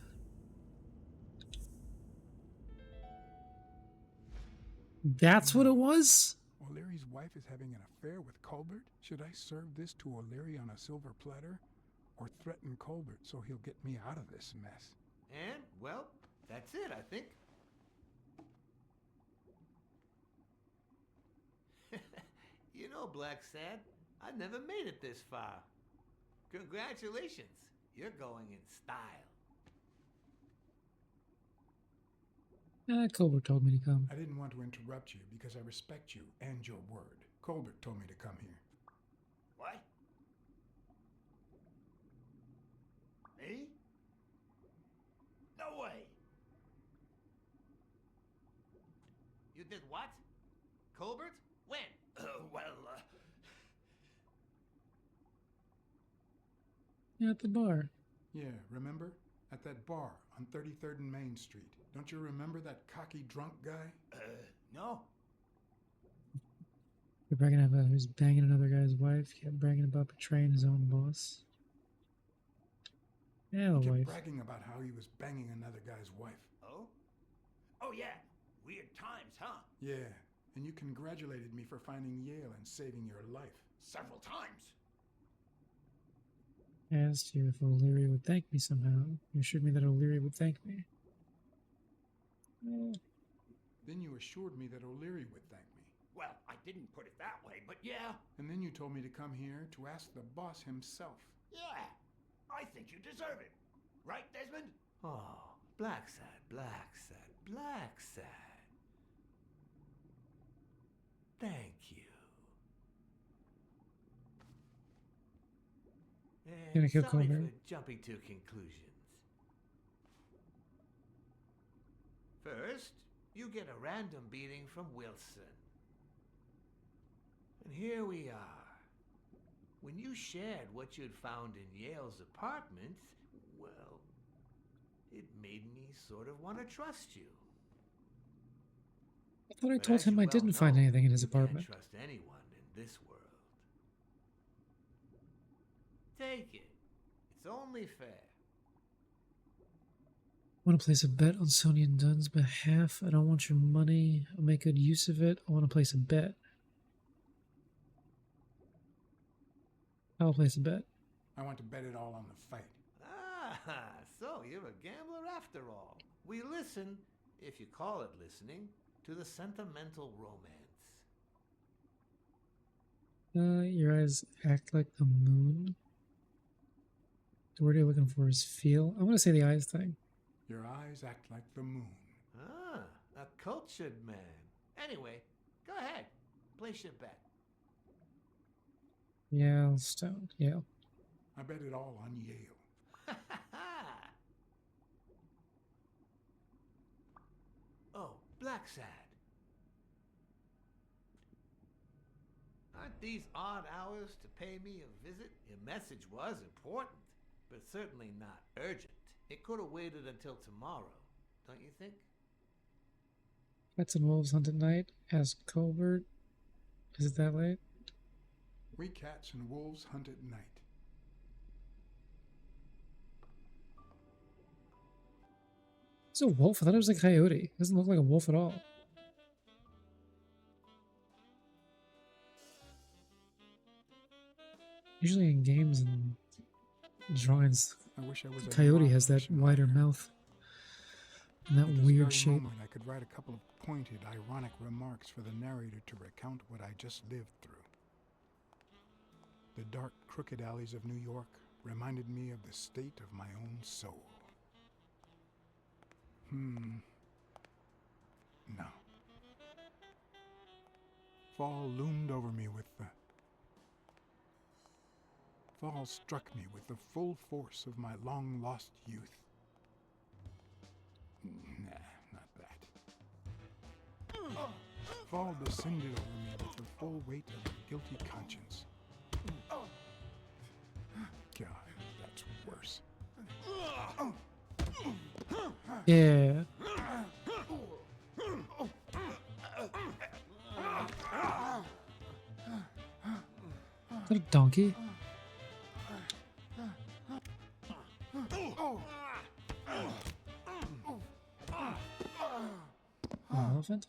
That's what it was? O'Leary's wife is having an affair with Colbert? Should I serve this to O'Leary on a silver platter? Or threaten Colbert so he'll get me out of this mess? And, well, that's it, I think. You know, Black Sad, I never made it this far. Congratulations. You're going in style. Colbert told me to come. I didn't want to interrupt you because I respect you and your word. Colbert told me to come here. What? Me? No way. You did what? Colbert? When? At the bar. Yeah, remember? At that bar on 33rd and Main Street. Don't you remember that cocky drunk guy? No. You're bragging about who's banging another guy's wife. Kept bragging about betraying his own boss. Yeah, the He kept wife. bragging about how he was banging another guy's wife. Oh? Oh, yeah. Weird times, huh? Yeah, and you congratulated me for finding Yale and saving your life. Several times. I asked you if O'Leary would thank me somehow. You assured me that O'Leary would thank me. Then you assured me that O'Leary would thank me. Well, I didn't put it that way, but yeah. And then you told me to come here to ask the boss himself. Yeah. I think you deserve it. Right, Desmond? Oh, Black Sad, Black Sad, Black Sad. Thank you. Gonna And kill sorry Colbert. for jumping to conclusions. First, you get a random beating from Wilson. And here we are. When you shared what you'd found in Yale's apartment, well, it made me sort of want to trust you. I thought I But told as him you I well didn't find know, anything in his you apartment. can't trust anyone in this world. Take it. It's only fair. Want to place a bet on Sonia and Dunn's behalf? I don't want your money. I'll make good use of it. I want to place a bet. I'll place a bet. I want to bet it all on the fight. Ah, so you're a gambler after all. We listen, if you call it listening, to the sentimental romance. Your eyes act like the moon. The word you're looking for is feel. I'm going to say the eyes thing. Your eyes act like the moon. Ah, a cultured man. Anyway, go ahead. Place your bet. Yale Stone. Yale. I bet it all on Yale. Oh, Black Sad. Aren't these odd hours to pay me a visit? Your message was important, but certainly not urgent. It could have waited until tomorrow, don't you think? Cats and wolves hunt at night. Ask Colbert. Is it that late? We cats and wolves hunt at night. It's a wolf. I thought it was a coyote. It doesn't look like a wolf at all. Usually in games and drawings, I wish I was a coyote has that non-fiction wider writer. mouth and that At this weird very shape. moment, I could write a couple of pointed, ironic remarks for the narrator to recount what I just lived through. The dark, crooked alleys of New York reminded me of the state of my own soul. No. Fall loomed over me with the... Fall struck me with the full force of my long-lost youth. Nah, not that. Fall descended over me with the full weight of a guilty conscience. God, that's worse. Yeah. that a donkey? An elephant?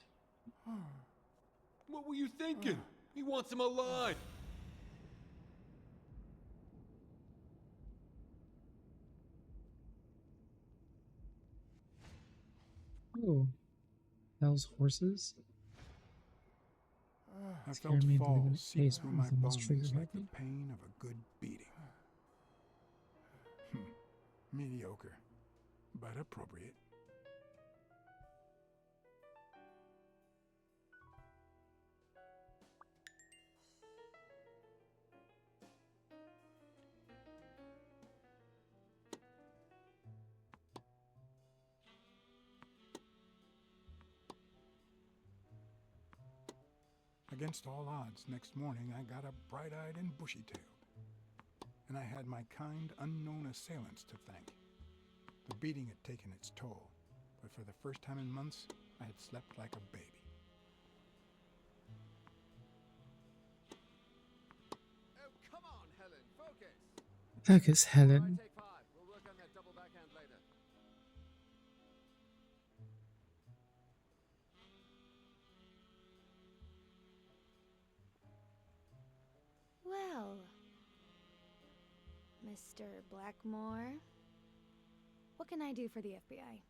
What were you thinking? He wants him alive. Oh, those horses? I Scare felt me into leaving falls it seep face through my with almost bones trigger like the happy. pain of a good beating. Mediocre, but appropriate. Against all odds, next morning I got up bright-eyed and bushy-tailed. And I had my kind, unknown assailants to thank. The beating had taken its toll, but for the first time in months, I had slept like a baby. Oh, come on, Helen, focus. Focus, All right, Helen. take 5. We'll work on that double backhand later. Well, Mr. Blackmore, what can I do for the FBI?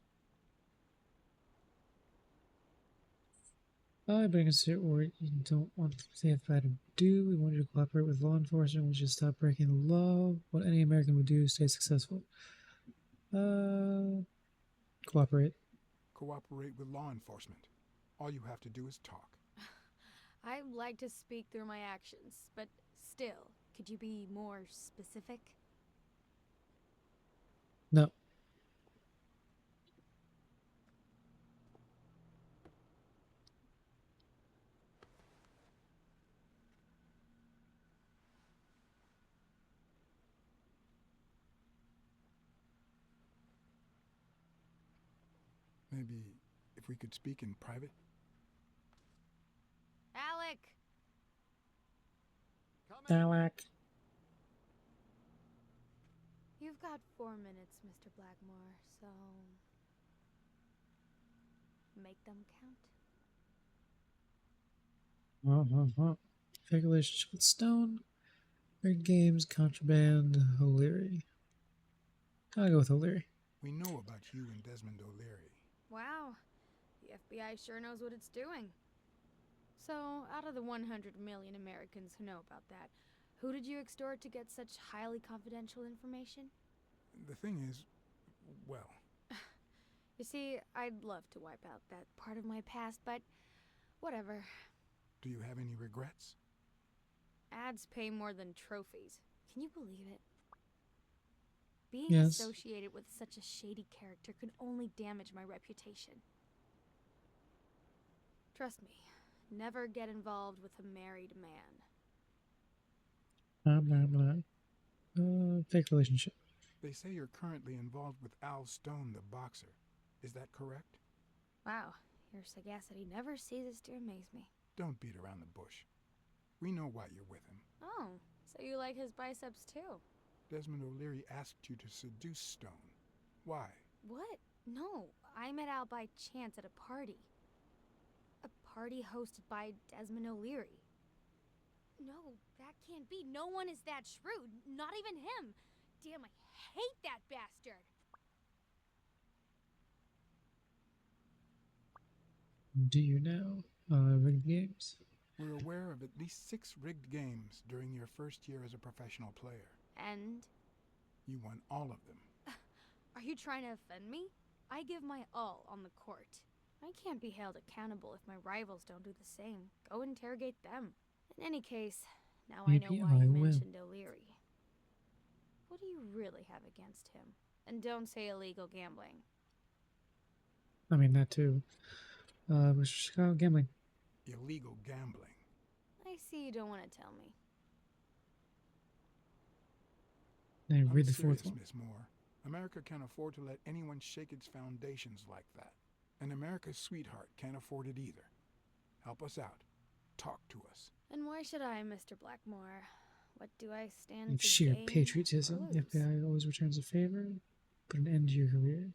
I bring us here what you don't want the FBI to do. We want you to cooperate with law enforcement. We should stop breaking the law. What any American would do to stay successful. Cooperate. Cooperate with law enforcement. All you have to do is talk. I like to speak through my actions, but still, could you be more specific? No. Maybe if we could speak in private? Alec! Come in. Alec. You've got 4 minutes, Mr. Blackmore, so make them count. Fake relationship with Stone. Rigged games, contraband, O'Leary. I'll go with O'Leary. We know about you and Desmond O'Leary. Wow, the FBI sure knows what it's doing. So, out of the 100 million Americans who know about that, who did you extort to get such highly confidential information? The thing is, well, You see, I'd love to wipe out that part of my past, but whatever. do you have any regrets? Ads pay more than trophies. Can you believe it? Being Yes. associated with such a shady character could only damage my reputation. Trust me, never get involved with a married man. Blah, blah, blah. Fake relationship. They say you're currently involved with Al Stone, the boxer. Is that correct? Wow, your sagacity never ceases to amaze me. Don't beat around the bush. We know why you're with him. Oh, so you like his biceps too? Desmond O'Leary asked you to seduce Stone. Why? What? No, I met Al by chance at a party. A party hosted by Desmond O'Leary. No, that can't be. No one is that shrewd. Not even him. Damn, I hate that bastard. Do you know? Rigged games. We're aware of at least 6 rigged games during your first year as a professional player. And You won all of them. are you trying to offend me? I give my all on the court. I can't be held accountable if my rivals don't do the same. Go interrogate them. In any case, now I know Maybe why I you will. mentioned O'Leary. What do you really have against him? And don't say illegal gambling. I mean, that too. Chicago gambling. Illegal gambling. I see you don't want to tell me. And I'm read the serious, fourth one. Miss Moore. America can't afford to let anyone shake its foundations like that. And America's sweetheart can't afford it either. Help us out. Talk to us. And why should I, Mr. Blackmore? What do I stand In to sheer gain patriotism, or the lose? FBI always returns a favor. Put an end to your career.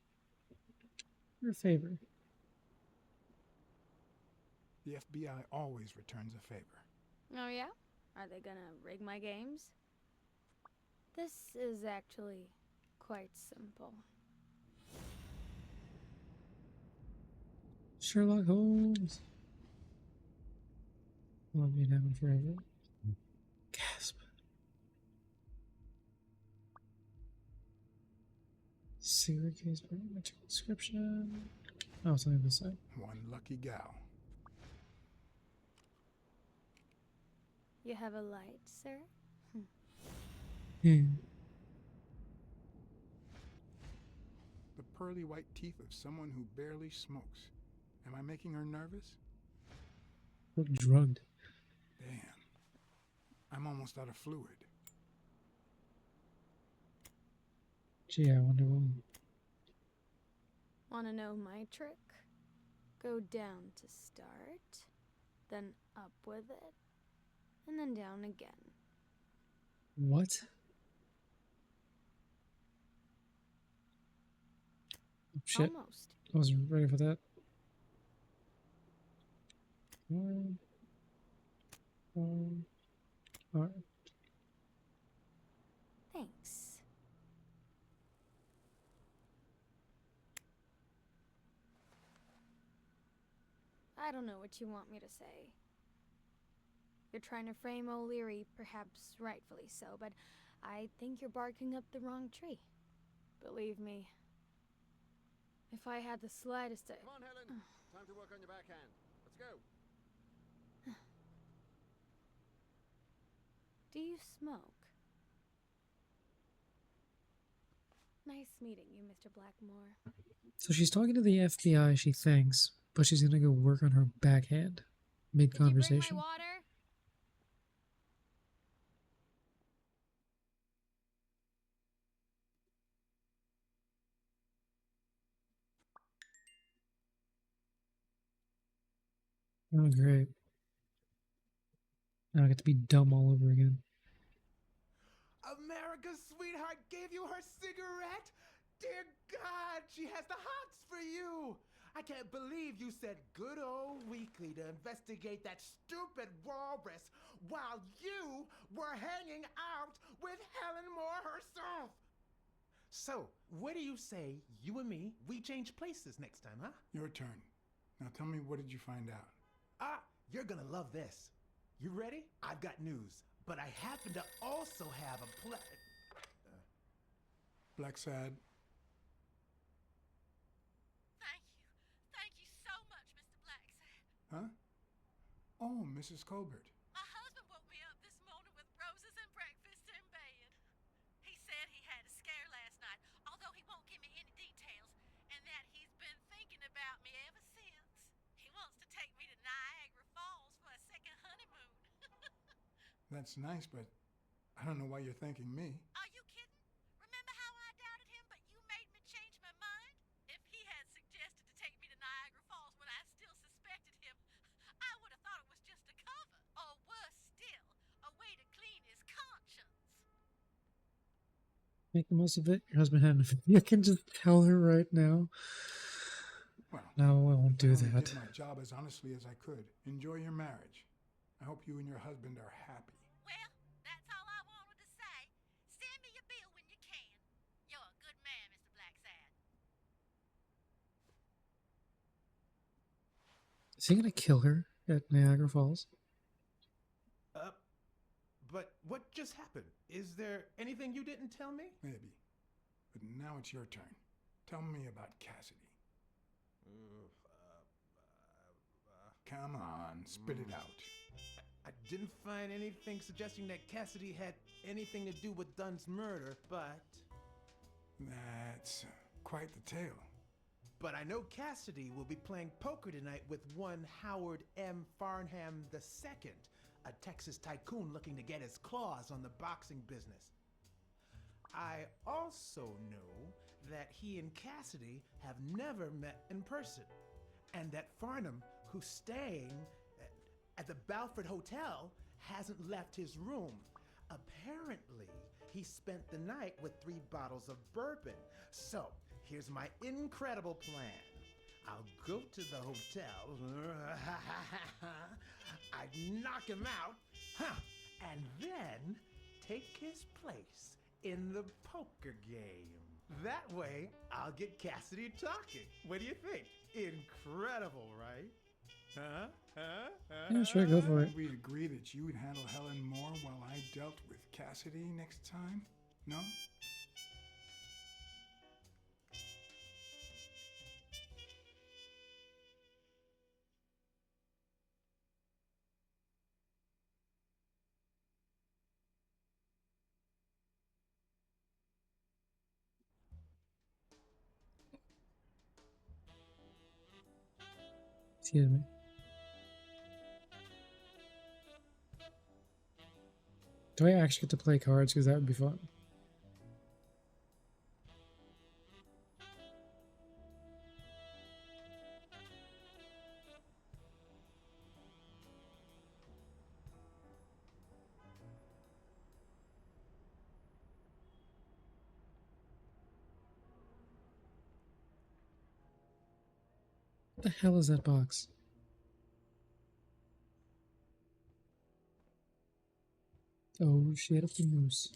Or a favor. The FBI always returns a favor. Oh yeah? Are they gonna rig my games? This is actually quite simple. Sherlock Holmes. Love you now and forever. Gasp. Cigarette case, description. Oh, it's on the side. One lucky gal. You have a light, sir? Yeah. The pearly white teeth of someone who barely smokes. Am I making her nervous? Look drugged. Damn. I'm almost out of fluid. Gee, I wonder why. Wanna know my trick? Go down to start, then up with it, and then down again. What? Oh, shit. Almost. I wasn't ready for that. Alright. Thanks. I don't know what you want me to say. You're trying to frame O'Leary, perhaps rightfully so, but I think you're barking up the wrong tree. Believe me, if I had the slightest... Come on, Helen. Time to work on your backhand. Let's go. Do you smoke? Nice meeting you, Mr. Blackmore. So she's talking to the FBI, she thinks, but she's gonna go work on her backhand mid-conversation. Did you bring my water? Oh, great. Now I get to be dumb all over again. America's sweetheart gave you her cigarette? Dear God, she has the hots for you. I can't believe you said good old Weekly to investigate that stupid walrus while you were hanging out with Helen Moore herself. So, what do you say, you and me, we change places next time, huh? Your turn. Now tell me, what did you find out? Ah, you're gonna love this. You ready? I've got news, but I happen to also have a Black Sad. Thank you so much, Mr. Blacksad. Huh? Oh, Mrs. Colbert. My husband woke me up this morning with roses and breakfast in bed. He said he had a scare last night, although he won't give me any details, and that he's been thinking about me ever since. He wants to take me to Niagara Falls for a second honeymoon. That's nice, but I don't know why you're thanking me. Are you kidding? Remember how I doubted him, but you made me change my mind? If he had suggested to take me to Niagara Falls when I still suspected him, I would have thought it was just a cover. Or worse still, a way to clean his conscience. Make the most of it. Your husband had enough. You can just tell her right now. Well, No, I won't do I only that. did my job as honestly as I could. Enjoy your marriage. I hope you and your husband are happy. Well, that's all I wanted to say. Send me your bill when you can. You're a good man, Mr. Blacksad. Is he gonna kill her at Niagara Falls? But what just happened? Is there anything you didn't tell me? Maybe. But now it's your turn. Tell me about Cassidy. Come on, spit it out. I didn't find anything suggesting that Cassidy had anything to do with Dunn's murder, but That's quite the tale. I know Cassidy will be playing poker tonight with one Howard M. Farnham II, a Texas tycoon looking to get his claws on the boxing business. I also know that he and Cassidy have never met in person, and that Farnham, who's staying at the Balford Hotel, hasn't left his room. Apparently, he spent the night with 3 bottles of bourbon. So, here's my incredible plan. I'll go to the hotel. I'd knock him out. And then take his place in the poker game. That way, I'll get Cassidy talking. What do you think? Incredible, right? Yeah, sure, go for it. We agree that you would handle Helen more while I dealt with Cassidy next time? No? Excuse me. Do I actually get to play cards? Because that would be fun. What the hell is that box? Oh, shit of the moose.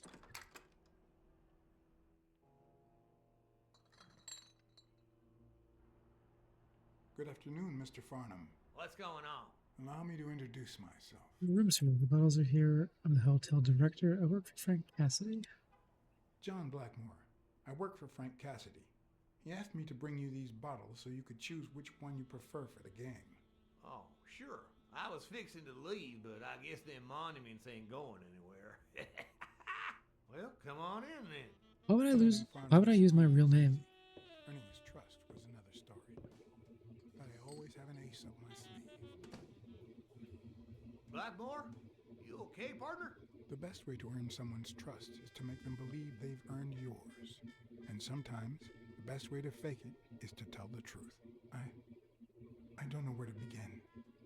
Good afternoon, Mr. Farnham. What's going on? Allow me to introduce myself. Room service. The bottles are here. I'm the hotel director. I work for Frank Cassidy. John Blackmore. I work for Frank Cassidy. He asked me to bring you these bottles so you could choose which one you prefer for the game. Oh, sure. I was fixing to leave, but I guess them monuments ain't going anywhere. Well, come on in then. Why would I lose? Why would I use my real name? Earning his trust was another story. But I always have an ace up my sleeve. Blackmore, you okay, partner? The best way to earn someone's trust is to make them believe they've earned yours. And sometimes, the best way to fake it is to tell the truth. I don't know where to begin.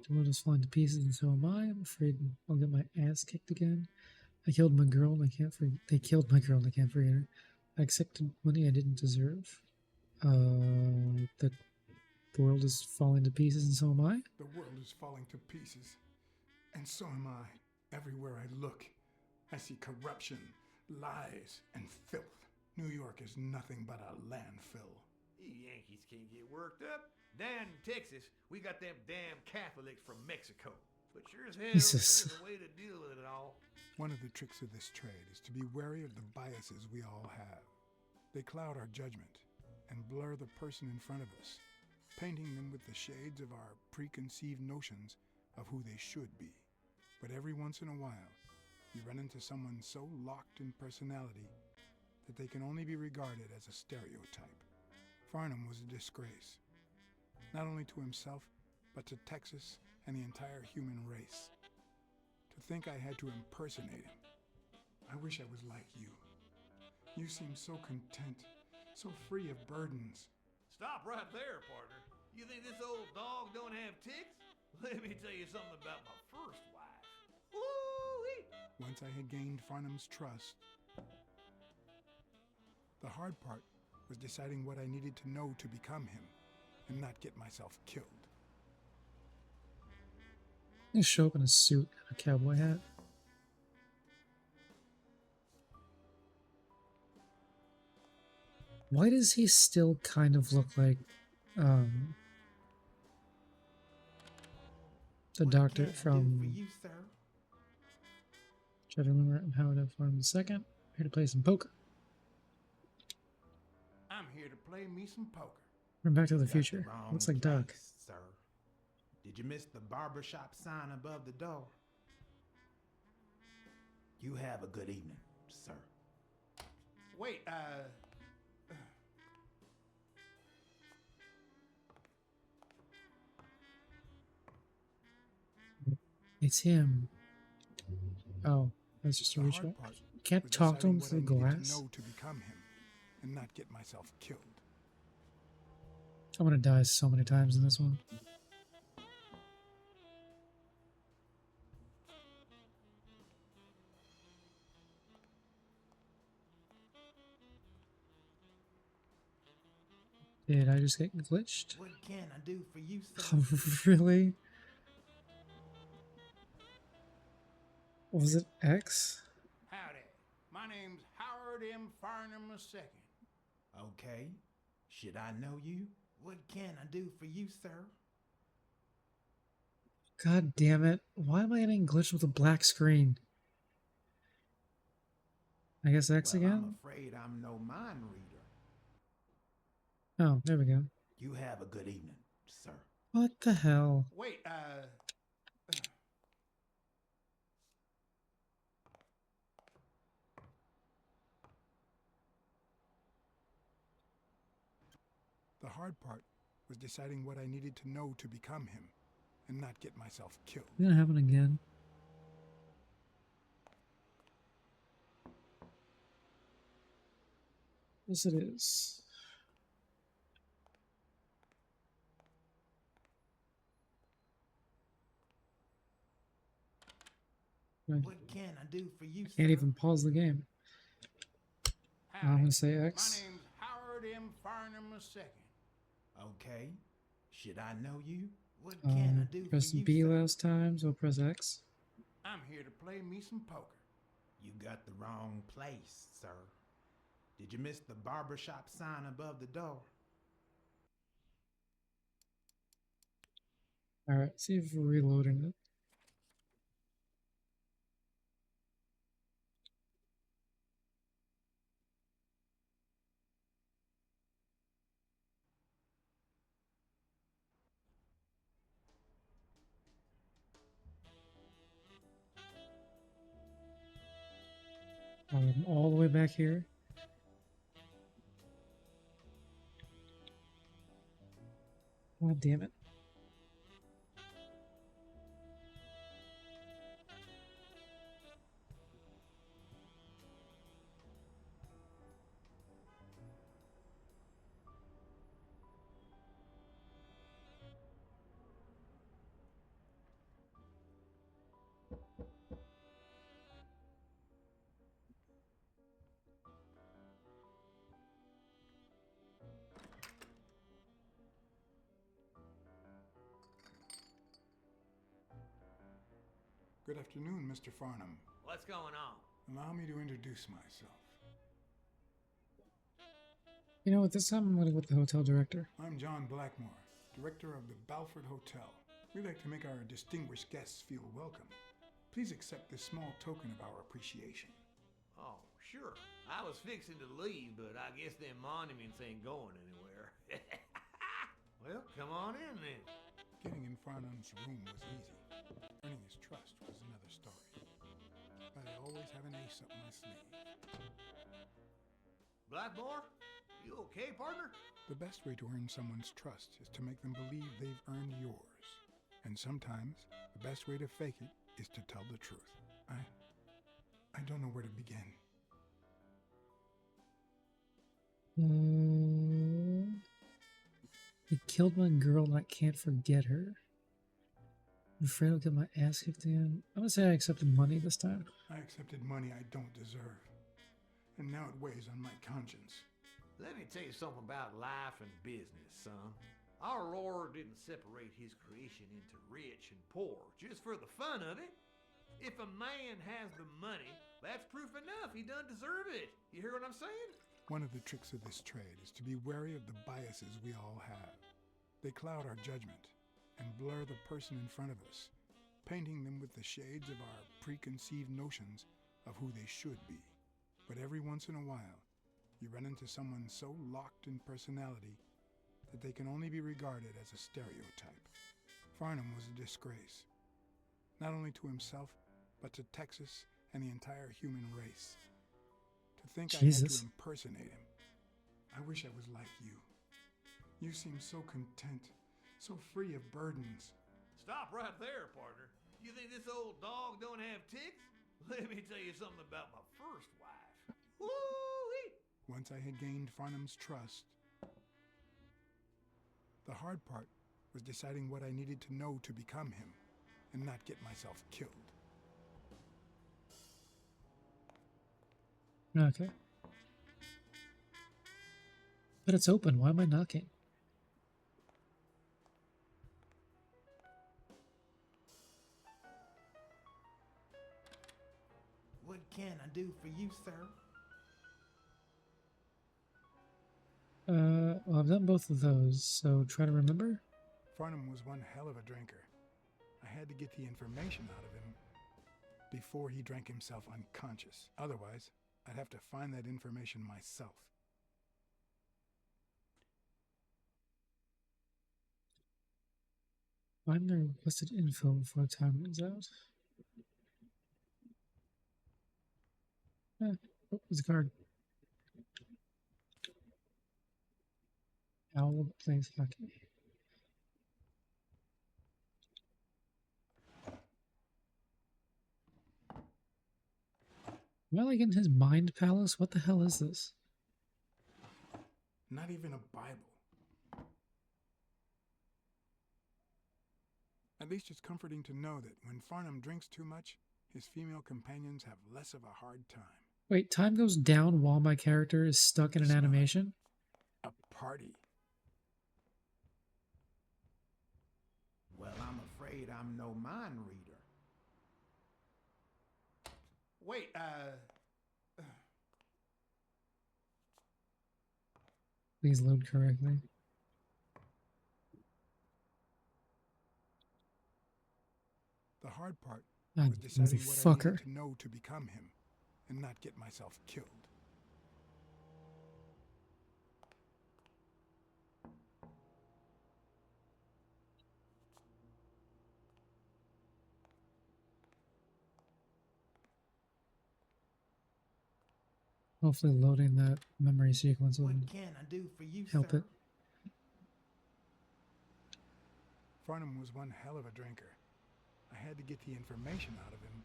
The world is falling to pieces, and so am I. I'm afraid I'll get my ass kicked again. I killed my girl, and I can't forget. They killed my girl, and I can't forget her. I accepted money I didn't deserve. The world is falling to pieces, and so am I. The world is falling to pieces, and so am I. Everywhere I look, I see corruption, lies, and filth. New York is nothing but a landfill. You Yankees can't get worked up. Down in Texas, we got them damn Catholics from Mexico. But sure as hell, Jesus. there's a way to deal with it all. One of the tricks of this trade is to be wary of the biases we all have. They cloud our judgment and blur the person in front of us, painting them with the shades of our preconceived notions of who they should be. But every once in a while, you run into someone so locked in personality that they can only be regarded as a stereotype. Farnham was a disgrace, not only to himself, but to Texas and the entire human race. To think I had to impersonate him. I wish I was like you. You seem so content, so free of burdens. Stop right there, partner. You think this old dog don't have ticks? Let me tell you something about my first wife. Woo-wee! Once I had gained Farnham's trust, the hard part was deciding what I needed to know to become him and not get myself killed. You show up in a suit and a cowboy hat. Why does he still kind of look like the doctor from try to remember how to farm the second. Here to play some poker. I'm here to play me some poker. We're Back to the Got Future. wrong Looks like Doc. place, sir. Did you miss the barbershop sign above the door? You have a good evening, sir. Wait, It's him. Oh, that's just a The reach hard back. part Can't was talk to him deciding through what I needed glass. to know to become him and not get myself killed. I'm gonna die so many times in this one. Did I just get glitched? What can I do for you, sir? Really? Was it X? Howdy. My name's Howard M. Farnham II. Okay. Should I know you? What can I do for you, sir? God damn it. Why am I getting glitched with a black screen? I guess X Well, again? I'm afraid I'm no mind reader. Oh, there we go. You have a good evening, sir. What the hell? Wait, The hard part was deciding what I needed to know to become him and not get myself killed. It's gonna happen again. Yes, it is. What can I do for you, Can't sir? even pause the game. Howdy. I'm gonna say My X. name's Howard M. Farnham II. Okay. Should I know you? What can I do for Press you, B sir? last time, so press X. I'm here to play me some poker. You got the wrong place, sir. Did you miss the barbershop sign above the door? Alright, see if we're reloading it. All the way back here. God damn it. Good afternoon, Mr. Farnham. What's going on? Allow me to introduce myself. You know what, this time I'm gonna go with the hotel director. I'm John Blackmore, director of the Balford Hotel. We'd like to make our distinguished guests feel welcome. Please accept this small token of our appreciation. Oh, sure. I was fixing to leave, but I guess them monuments ain't going anywhere. Well, come on in then. Getting in Farnham's room was easy. Earning his trust was another story. But I always have an ace up my sleeve. Blackmore? You okay, partner? The best way to earn someone's trust is to make them believe they've earned yours. And sometimes, the best way to fake it is to tell the truth. I don't know where to begin. He killed my girl and I can't forget her. I'm afraid I'll get my ass kicked again. I'm gonna say I accepted money this time. I accepted money I don't deserve. And now it weighs on my conscience. Let me tell you something about life and business, son. Our Lord didn't separate his creation into rich and poor just for the fun of it. If a man has the money, that's proof enough he doesn't deserve it. You hear what I'm saying? One of the tricks of this trade is to be wary of the biases we all have. They cloud our judgment and blur the person in front of us, painting them with the shades of our preconceived notions of who they should be. But every once in a while, you run into someone so locked in personality that they can only be regarded as a stereotype. Farnham was a disgrace, not only to himself, but to Texas and the entire human race. To think I had to impersonate him. I wish I was like you. You seem so content, so free of burdens. Stop right there, partner. You think this old dog don't have ticks? Let me tell you something about my first wife. Woo-wee! Once I had gained Farnham's trust, the hard part was deciding what I needed to know to become him and not get myself killed. Okay. But it's open. Why am I knocking? can I do for you, sir? Well, I've done both of those, so try to remember. Farnham was one hell of a drinker. I had to get the information out of him before he drank himself unconscious. Otherwise, I'd have to find that information myself. Find the requested info before time runs out. Oh, there's a card. Owl plays hockey. Am I like in his mind palace? What the hell is this? Not even a Bible. At least it's comforting to know that when Farnham drinks too much, his female companions have less of a hard time. Wait, time goes down while my character is stuck in an animation? A party. Well, I'm afraid I'm no mind reader. Wait, Please load correctly. The hard part Ah, was deciding what I motherfucker. needed to know to become him and not get myself killed. Hopefully loading that memory sequence will what can I do for you, help sir? it. Farnham was one hell of a drinker. I had to get the information out of him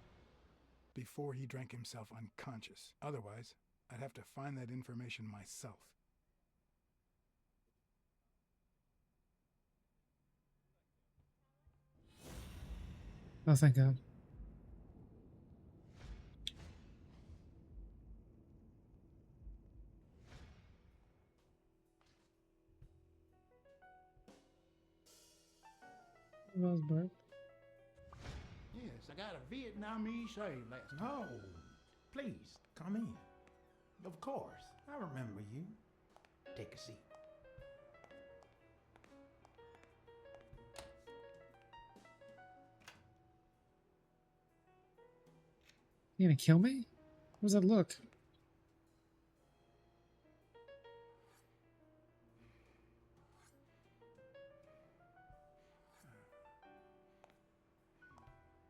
before he drank himself unconscious. Otherwise, I'd have to find that information myself. Oh, thank God. Rosberg. Yes, I got a Vietnamese shave last night. No, please, come in. Of course, I remember you. Take a seat. You gonna kill me? What does that look?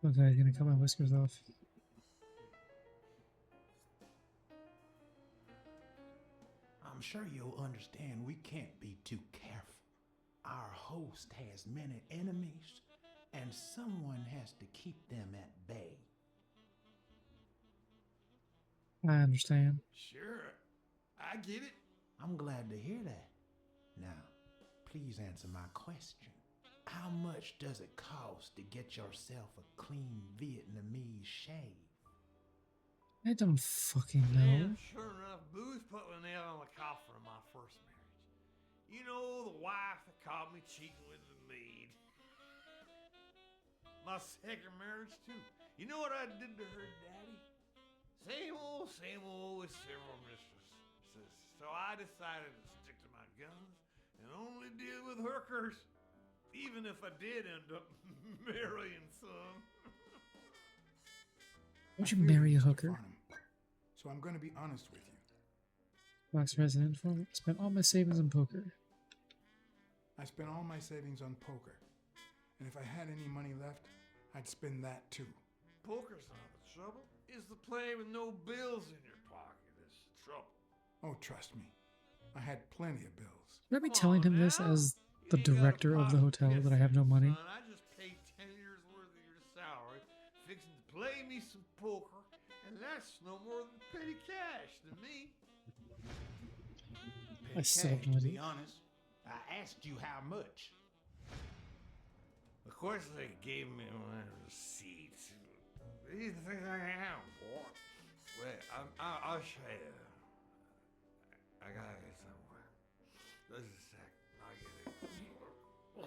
Okay, I'm gonna cut my whiskers off. I'm sure you'll understand we can't be too careful. Our host has many enemies, and someone has to keep them at bay. I understand. Sure, I get it. I'm glad to hear that. Now, please answer my question. How much does it cost to get yourself a clean Vietnamese shave? I don't fucking Man, know. sure enough, booze put the nail on the coffin of my first marriage. You know, the wife that caught me cheating with the maid. My second marriage, too. You know what I did to her daddy? Same old with several mistresses. So I decided to stick to my guns and only deal with hookers. Even if I did end up marrying some. Why'd you marry a hooker? Farnham, so I'm going to be honest with you. Wax resident for spent all my savings on poker. I spent all my savings on poker. And if I had any money left, I'd spend that too. Poker's not the trouble. It's the play with no bills in your pocket that's the trouble. Oh, trust me. I had plenty of bills. Should I be telling him this as the director of the hotel that I have no money? Son, I just paid 10 years worth of your salary, fixing to play me some poker, and that's no more than petty cash to me. I still have Cash, no to be idea. honest. I asked you how much. Of course, they gave me my receipt. What do you think I am, boy? Wait, I'll show you. I gotta get somewhere. Just a sec. I'll get it.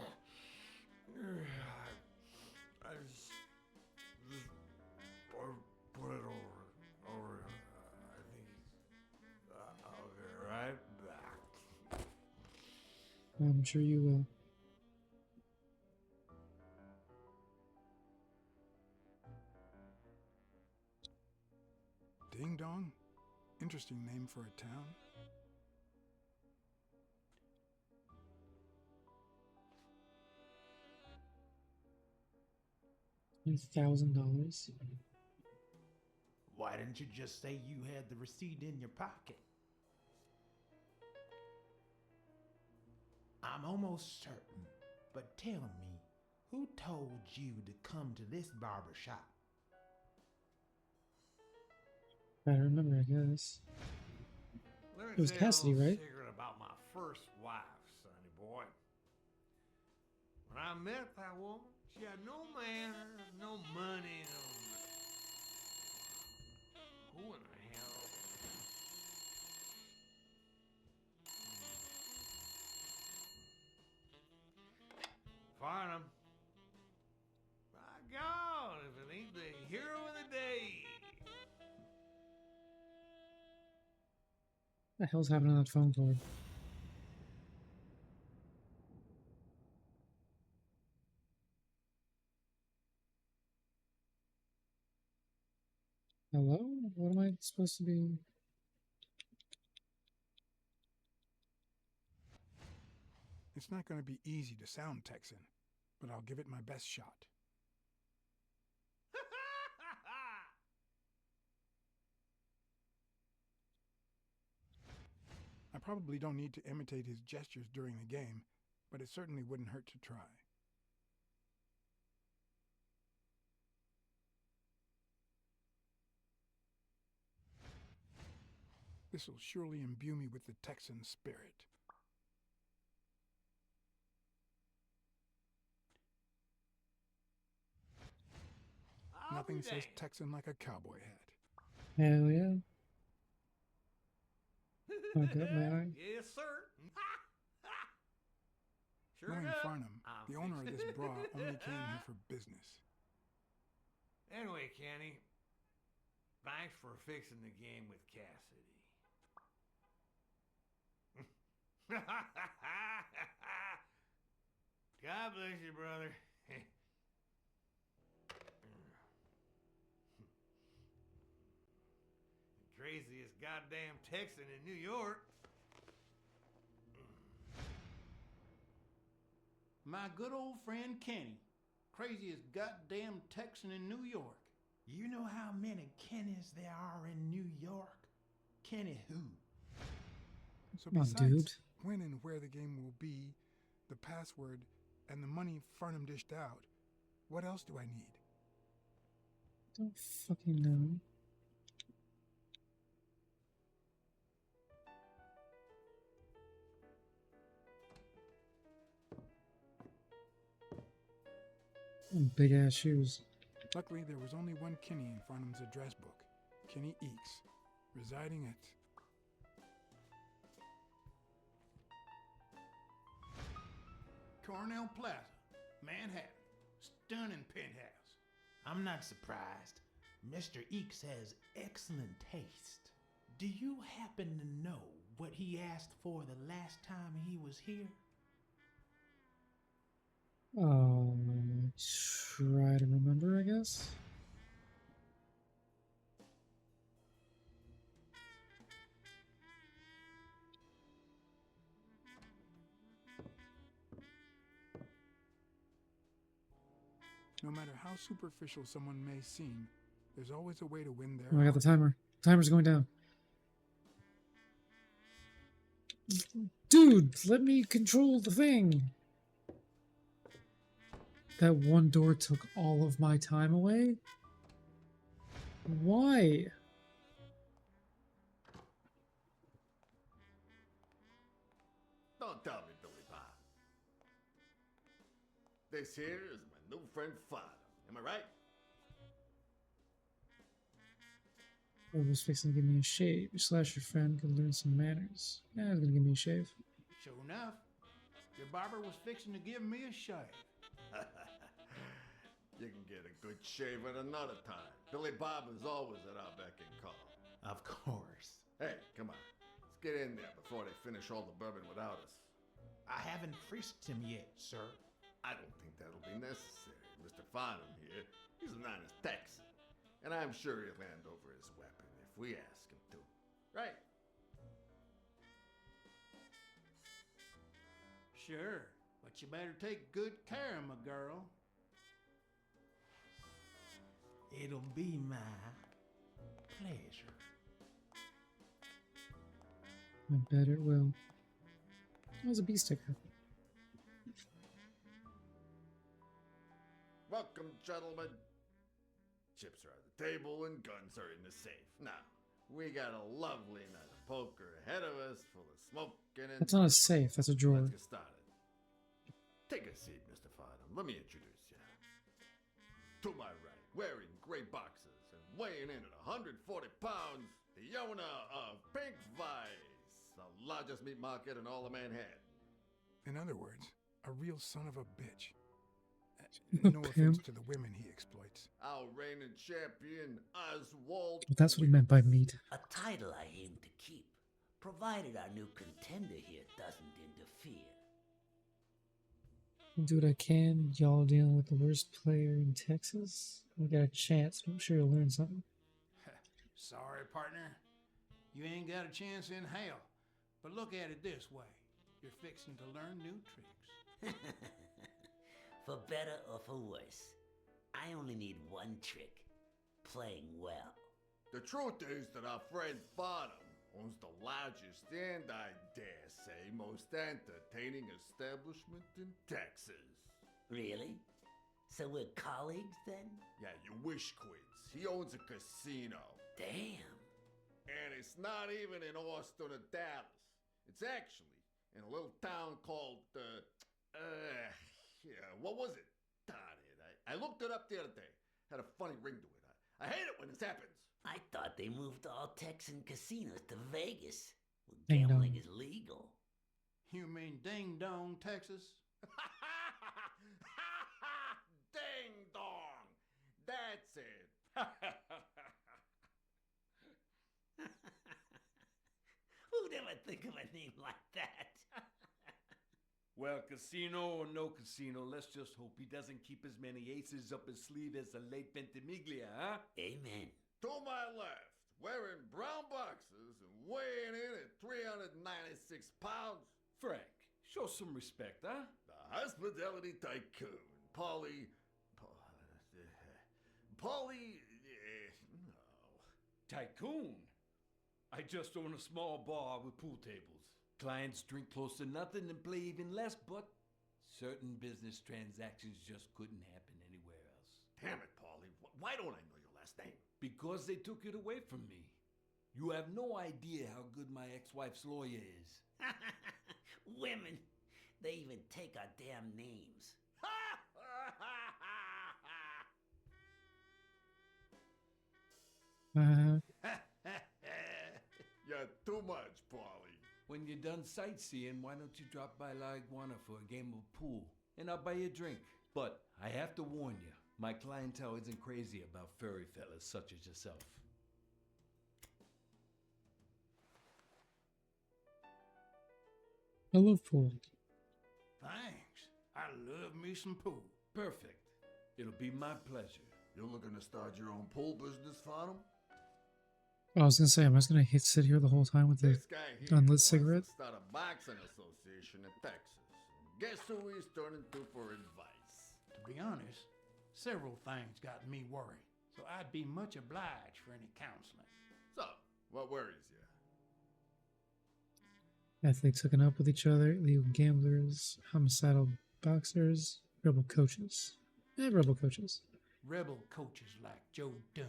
I just put it over I'm sure you will. Ding Dong? Interesting name for a town. $1,000. Why didn't you just say you had the receipt in your pocket? I'm almost certain, but tell me, who told you to come to this barber shop? I remember, I guess. Let me It was tell you a Cassidy, little right? secret about my first wife, sonny boy. When I met that woman, she had no manners, no money, no nothing. Who in the hell? Farnham. My God, if it ain't the hero of the day. What the hell's happening on that phone cord? Hello? What am I supposed to be? It's not going to be easy to sound Texan, but I'll give it my best shot. I probably don't need to imitate his gestures during the game, but it certainly wouldn't hurt to try. This will surely imbue me with the Texan spirit. Nothing says Texan like a cowboy hat. Hell yeah. Okay, may I? Yes, sir. Sure Knowing enough, Farnham, the owner of this bra only came here for business. Anyway, Kenny, thanks for fixing the game with Cassidy. God bless you, brother. Craziest goddamn Texan in New York. My good old friend Kenny, craziest goddamn Texan in New York. You know how many Kennys there are in New York? Kenny who? So Come on, besides dude. when and where the game will be, the password, and the money Farnham dished out, what else do I need? Don't fucking know. Big ass shoes. Luckily, there was only one Kenny in Farnham's address book, Kenny Eeks, residing at... Cornell Plaza, Manhattan. Stunning penthouse. I'm not surprised. Mr. Eeks has excellent taste. Do you happen to know what he asked for the last time he was here? Try to remember, I guess. No matter how superficial someone may seem, there's always a way to win their Oh, I got the heart. timer. Timer's going down. Dude, let me control the thing. That one door took all of my time away? Why? Don't tell me, Billy Bob. This here is my new friend Farnham. Am I right? I was fixing to give me a shave. Slash your friend could learn some manners. Yeah, he's gonna give me a shave. Sure enough, your barber was fixing to give me a shave. You can get a good shave at another time. Billy Bob is always at our beck and call. Of course. Hey, come on. Let's get in there before they finish all the bourbon without us. I haven't frisked him yet, sir. I don't think that'll be necessary. Mr. Farnham here, he's an honest Texan. And I'm sure he'll hand over his weapon if we ask him to. Right? Sure, but you better take good care of my girl. It'll be my pleasure. I bet it will. That was a B sticker. Welcome, gentlemen. Chips are on the table and guns are in the safe. Now, we got a lovely night of poker ahead of us, full of smoking and... That's not a safe, that's a drawer. Let's get started. Take a seat, Mr. Farnham. Let me introduce you. To my right, wearing gray boxers and weighing in at 140 pounds, the owner of Pink Vice, the largest meat market in all of Manhattan. In other words, a real son of a bitch. No offense to the women he exploits. Our reigning champion, Oswald. That's what he meant by meat. A title I aim to keep, provided our new contender here doesn't interfere. I'll do what I can. Y'all dealing with the worst player in Texas? We got a chance. I'm sure you'll learn something. Sorry, partner. You ain't got a chance in hell. But look at it this way. You're fixing to learn new tricks. For better or for worse, I only need one trick. Playing well. The truth is that our friend Farnham owns the largest and, I dare say, most entertaining establishment in Texas. Really? So we're colleagues then? Yeah, you wish, Quids. He owns a casino. Damn. And it's not even in Austin or Dallas. It's actually in a little town called, what was it? Darn it. I looked it up the other day. Had a funny ring to it. I hate it when this happens. I thought they moved all Texan casinos to Vegas. Well, Ding gambling dong. is legal. You mean Ding Dong, Texas? Ding dong. That's it. Who'd ever think of a name like that? Well, casino or no casino, let's just hope he doesn't keep as many aces up his sleeve as the late Ventimiglia, huh? Amen. To my left, wearing brown boxers and weighing in at 396 pounds, Frank, show some respect, huh? the hospitality tycoon, Paulie, no. Tycoon. I just own a small bar with pool tables. Clients drink close to nothing and play even less, but certain business transactions just couldn't happen anywhere else. Damn it, Paulie. Why don't I know your last name? Because they took it away from me. You have no idea how good my ex-wife's lawyer is. Women, they even take our damn names. You're too much, Paulie. When you're done sightseeing, why don't you drop by La Iguana for a game of pool? And I'll buy you a drink. But I have to warn you, my clientele isn't crazy about furry fellas such as yourself. I love pool. Thanks. I love me some pool. Perfect. It'll be my pleasure. You're looking to start your own pool business, Farnham? I was gonna say, I'm just gonna sit here the whole time with the This guy here unlit wants cigarette. to start a boxing association in Texas. And guess who he's turning to for advice? To be honest, several things got me worried, so I'd be much obliged for any counseling. So, what worries you? Athletes hooking up with each other, illegal gamblers, homicidal boxers, rebel coaches. Rebel coaches. Rebel coaches like Joe Dunn.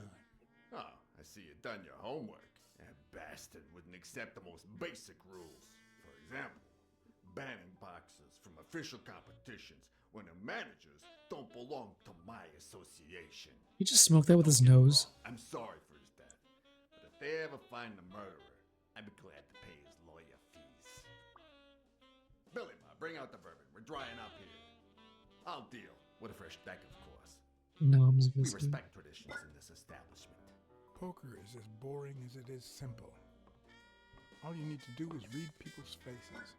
Oh, I see you've done your homework. That bastard wouldn't accept the most basic rules. For example, banning boxers from official competitions when the managers don't belong to my association. He just smoked that with his nose. I'm sorry for his death, but if they ever find the murderer, I'd be glad to pay his lawyer fees. Billy Ma, bring out the bourbon. We're drying up here. I'll deal with a fresh deck, of course. Noms We whiskey. respect traditions in this establishment. Poker is as boring as it is simple. All you need to do is read people's faces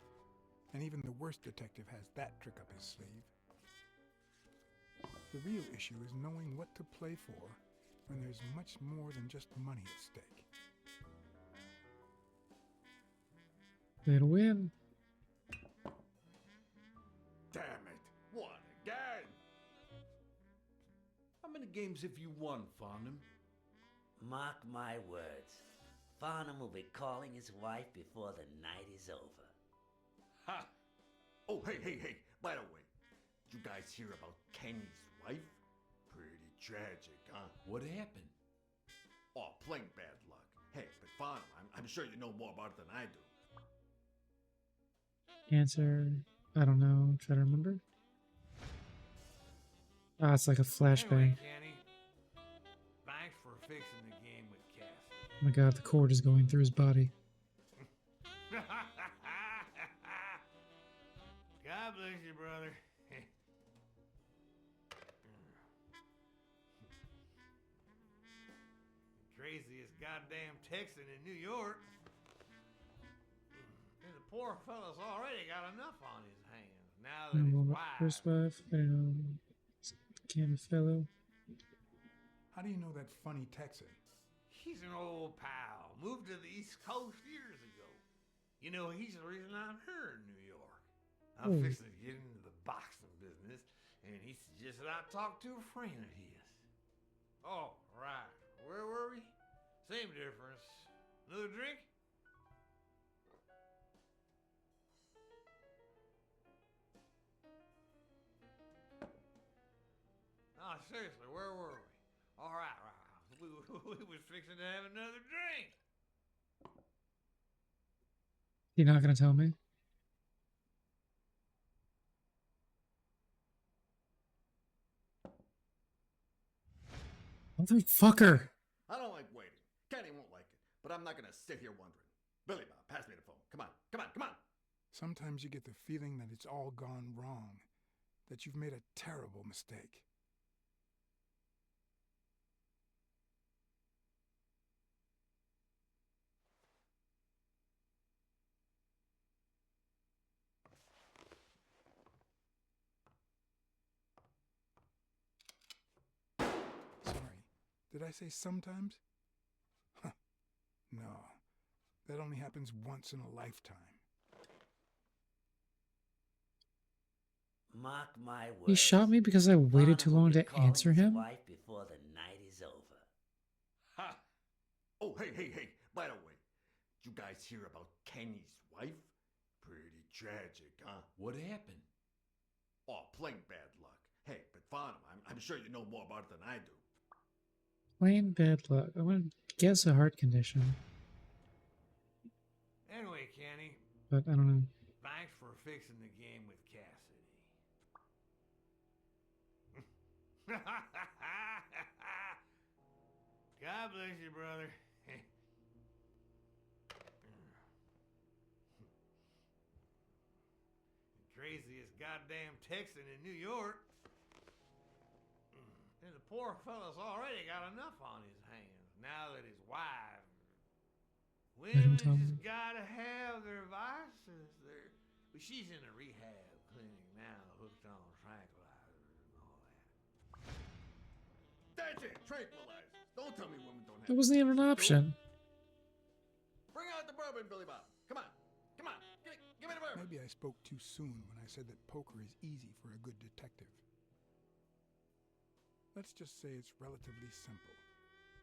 And even the worst detective has that trick up his sleeve. The real issue is knowing what to play for when there's much more than just money at stake. Way to win. Damn it! What again? How many games have you won, Farnham? Mark my words. Farnham will be calling his wife before the night is over. Ha! Oh, hey. By the way, did you guys hear about Kenny's wife? Pretty tragic, huh? What happened? Oh, plain bad luck. Hey, but Farnham, I'm sure you know more about it than I do. Answer. I don't know. Try to remember. Ah, it's like a flashbang. Anyway, Kenny, thanks for fixing the game with Cassidy. Oh my god, the cord is going through his body. God bless you, brother. Craziest goddamn Texan in New York. And the poor fella's already got enough on his hands now that his wife. First wife, I don't know. Candy fellow. How do you know that funny Texan? He's an old pal. Moved to the East Coast years ago. You know, he's the reason I'm here in New York. I'm fixing to get into the boxing business, and he suggested I talk to a friend of his. Oh, right. Where were we? Same difference. Another drink? No, seriously, where were we? All right. We was fixing to have another drink. You're not gonna tell me? Motherfucker! I don't like waiting. Kenny won't like it, but I'm not gonna sit here wondering. Billy Bob, pass me the phone. Come on. Sometimes you get the feeling that it's all gone wrong, that you've made a terrible mistake. Sorry, did I say sometimes? Huh. No, that only happens once in a lifetime. Mark my words. He shot me because I waited too long to answer him? Wife before the night is over. Ha! Oh, hey. By the way, did you guys hear about Kenny's wife? Pretty tragic, huh? What happened? Oh, plain bad luck. Hey, but Farnham, I'm sure you know more about it than I do. Plain bad luck. I want to guess a heart condition. Anyway, Kenny, But I don't know. thanks for fixing the game with Cassidy. God bless you, brother. Craziest goddamn Texan in New York. And the poor fella's already got enough on his hands now that his wife. Women just gotta have their vices. But she's in a rehab clinic now, hooked on tranquilizers and all that. That's it, tranquilizers. Don't tell me women don't have. That wasn't even an option. Bring out the bourbon, Billy Bob. Come on. Give me the bourbon. Maybe I spoke too soon when I said that poker is easy for a good detective. Let's just say it's relatively simple.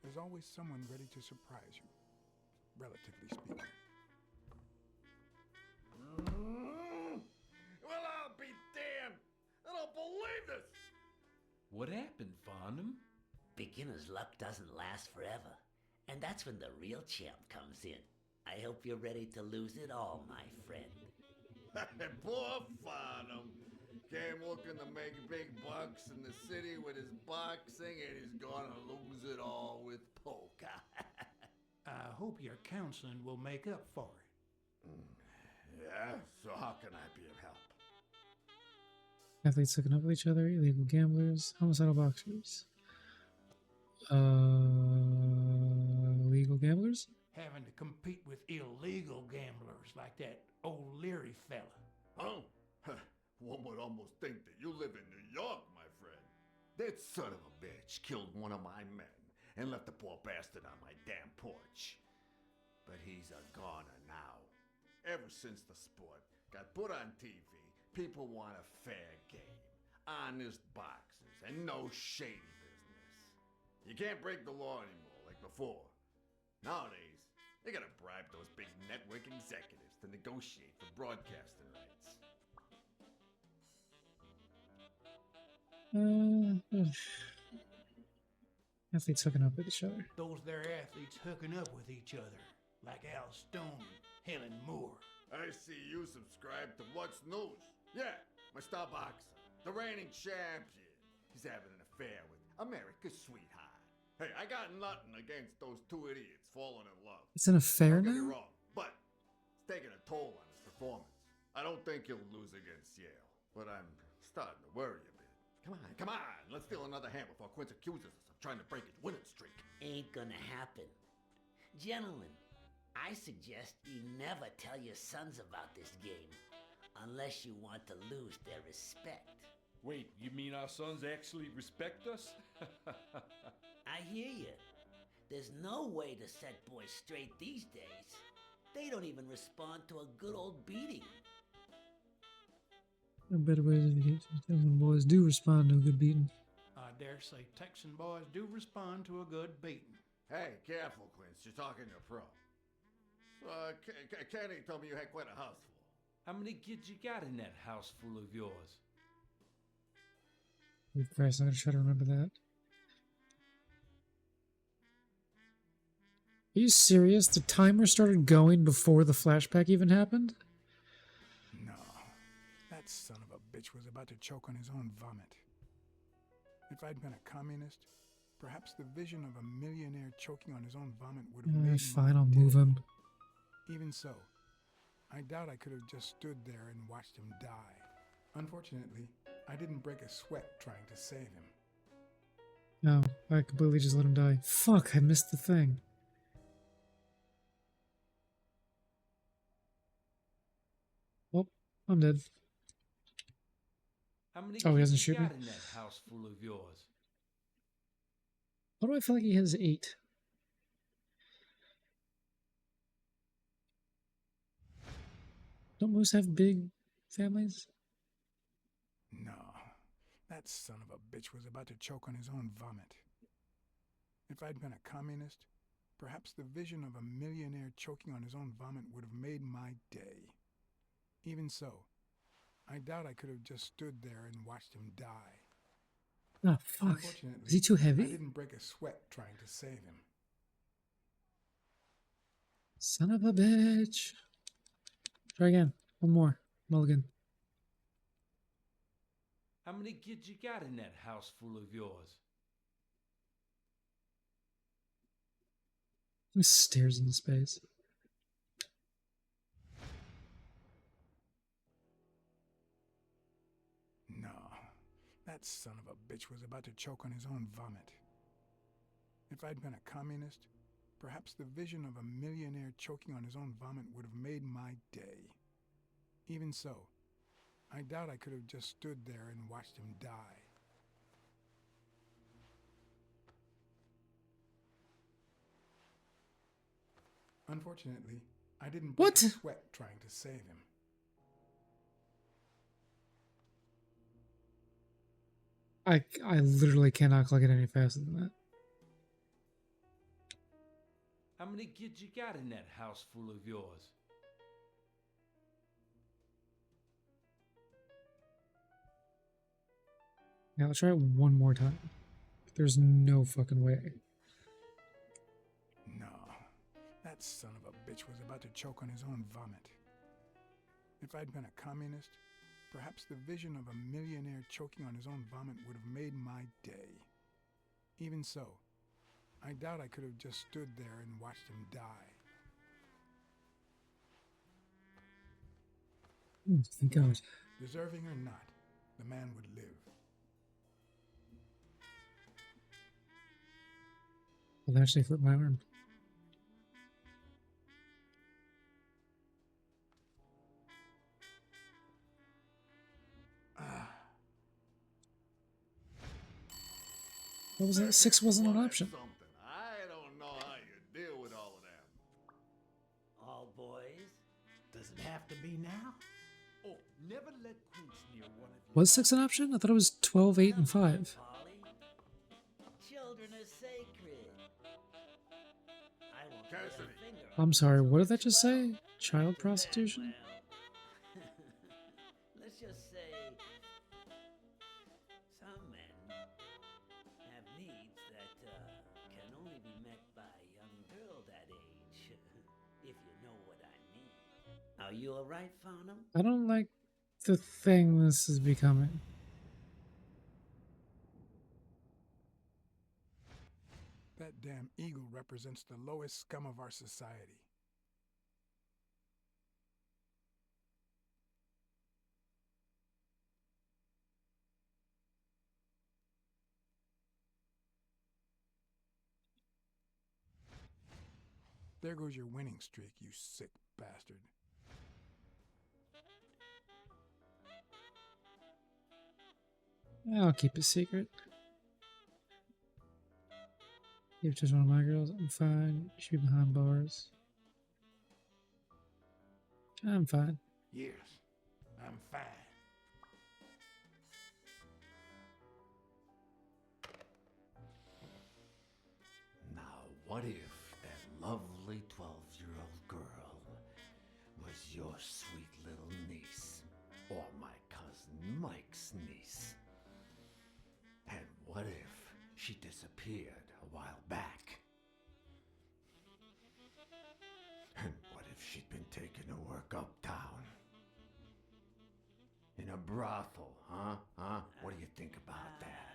There's always someone ready to surprise you, relatively speaking. Well, I'll be damned. I don't believe this. What happened, Farnham? Beginner's luck doesn't last forever. And that's when the real champ comes in. I hope you're ready to lose it all, my friend. Poor Farnham. Came looking to make big bucks in the city with his boxing, and he's gonna lose it all with poker. I hope your counseling will make up for it. Yeah, so how can I be of help? Athletes hooking up with each other, illegal gamblers, homicidal boxers. Legal gamblers? Having to compete with illegal gamblers like that old Leary fella. Huh? One would almost think that you live in New York, my friend. That son of a bitch killed one of my men and left the poor bastard on my damn porch. But he's a goner now. Ever since the sport got put on TV, people want a fair game, honest boxers, and no shady business. You can't break the law anymore like before. Nowadays, they gotta bribe those big network executives to negotiate for broadcasting rights. Athletes hooking up with each other. Those there athletes hooking up with each other, like Al Stone and Helen Moore. I see you subscribe to What's News. Yeah, my star boxer, the reigning champion. He's having an affair with America's sweetheart. Hey, I got nothing against those two idiots falling in love. It's an affair Don't get me now? wrong, but it's taking a toll on his performance. I don't think he'll lose against Yale, but I'm starting to worry a bit. Come on, let's steal another hand before Quince accuses us of trying to break his winning streak. Ain't gonna happen. Gentlemen, I suggest you never tell your sons about this game, unless you want to lose their respect. Wait, you mean our sons actually respect us? I hear you. There's no way to set boys straight these days. They don't even respond to a good old beating. No better way to boys do respond to a good beating. I dare say Texan boys do respond to a good beating. Hey, careful, Quince. You're talking to a pro. Kenny told me you had quite a house full. How many kids you got in that house full of yours? Good Christ, I'm gonna try to remember that. Are you serious? The timer started going before the flashback even happened? No. That son of a bitch was about to choke on his own vomit. If I'd been a communist, perhaps the vision of a millionaire choking on his own vomit would have made Fine, my I'll day. move him. Even so, I doubt I could have just stood there and watched him die. Unfortunately, I didn't break a sweat trying to save him. No, I completely just let him die. Fuck, I missed the thing. Well, I'm dead. How many Oh, he kids doesn't you shoot me? got in that house full of yours? Why do I feel like he has 8? Don't moose have big families? No. That son of a bitch was about to choke on his own vomit. If I'd been a communist, perhaps the vision of a millionaire choking on his own vomit would have made my day. Even so, I doubt I could have just stood there and watched him die. Oh, fuck. Unfortunately, Is he too heavy? I didn't break a sweat trying to save him. Son of a bitch. Try again. One more. Mulligan. How many kids you got in that house full of yours? He stares into space. No. That son of a bitch was about to choke on his own vomit. If I'd been a communist, perhaps the vision of a millionaire choking on his own vomit would have made my day. Even so, I doubt I could have just stood there and watched him die. Unfortunately, I didn't break a sweat trying to save him. I literally cannot click it any faster than that. How many kids you got in that house full of yours? Yeah, I'll try it one more time. There's no fucking way. No. That son of a bitch was about to choke on his own vomit. If I'd been a communist, perhaps the vision of a millionaire choking on his own vomit would have made my day. Even so, I doubt I could have just stood there and watched him die. Thank God. Deserving or not, the man would live. I'll actually flip my arm. What was that? 6 wasn't an Well, option. that's something. I don't know how you deal with all of them. All boys? Does it have to be now? Oh, never let Quince near one of you. Was 6 an option? I thought it was 12, 8, and 5. Polly. Children are sacred. I won't lay a Cassidy. finger on I'm sorry, what did that until just they're say? 12. Child After that, prostitution? well, let's just say some men have needs that can only be met by a young girl that age, if you know what I mean. Are you all right, Farnham? I don't like the thing this is becoming. That damn eagle represents the lowest scum of our society. There goes your winning streak, you sick bastard. I'll keep it secret. You've just one of my girls. I'm fine. You should be behind bars. I'm fine. Yes, I'm fine. Now, what if that lovely 12-year-old girl was your sweet little niece, or my cousin Mike's niece? And what if she disappeared a while back? And what if she'd been taken to work uptown? In a brothel, huh? What do you think about that?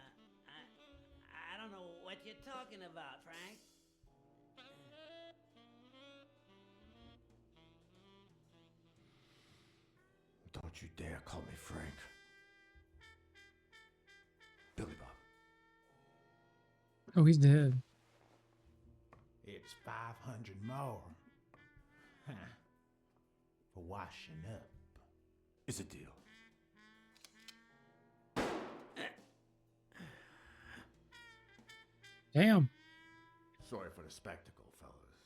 I don't know what you're talking about, Frank. Don't you dare call me Frank. Billy Bob. Oh, he's dead. It's 500 more. Huh. For washing up. It's a deal. Damn. Sorry for the spectacle, fellas.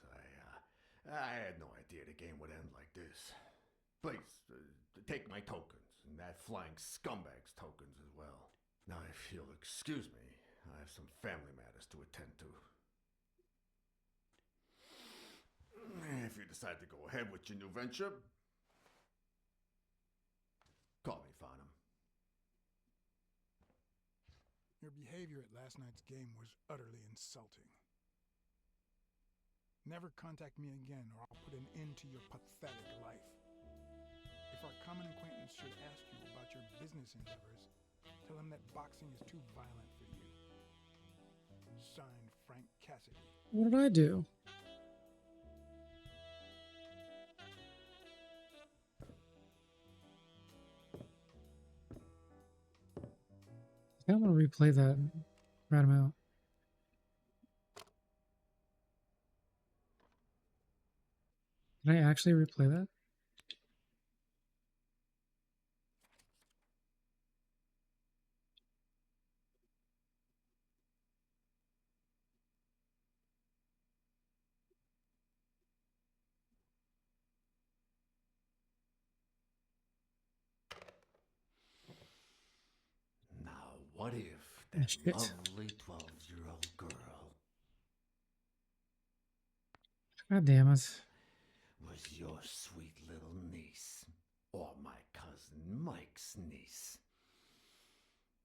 I had no idea the game would end like this. Please, take my tokens, and that flying scumbag's tokens as well. Now, if you'll excuse me, I have some family matters to attend to. If you decide to go ahead with your new venture, call me Farnham. Your behavior at last night's game was utterly insulting. Never contact me again, or I'll put an end to your pathetic life. If our common acquaintance should ask you about your business endeavors, tell him that boxing is too violent for you. Signed, Frank Cassidy. What did I do? I want to replay that and rat him out. Can I actually replay that? Now, what if that Shit. lovely 12-year-old girl God damn it. was your sweet little niece, or my cousin Mike's niece?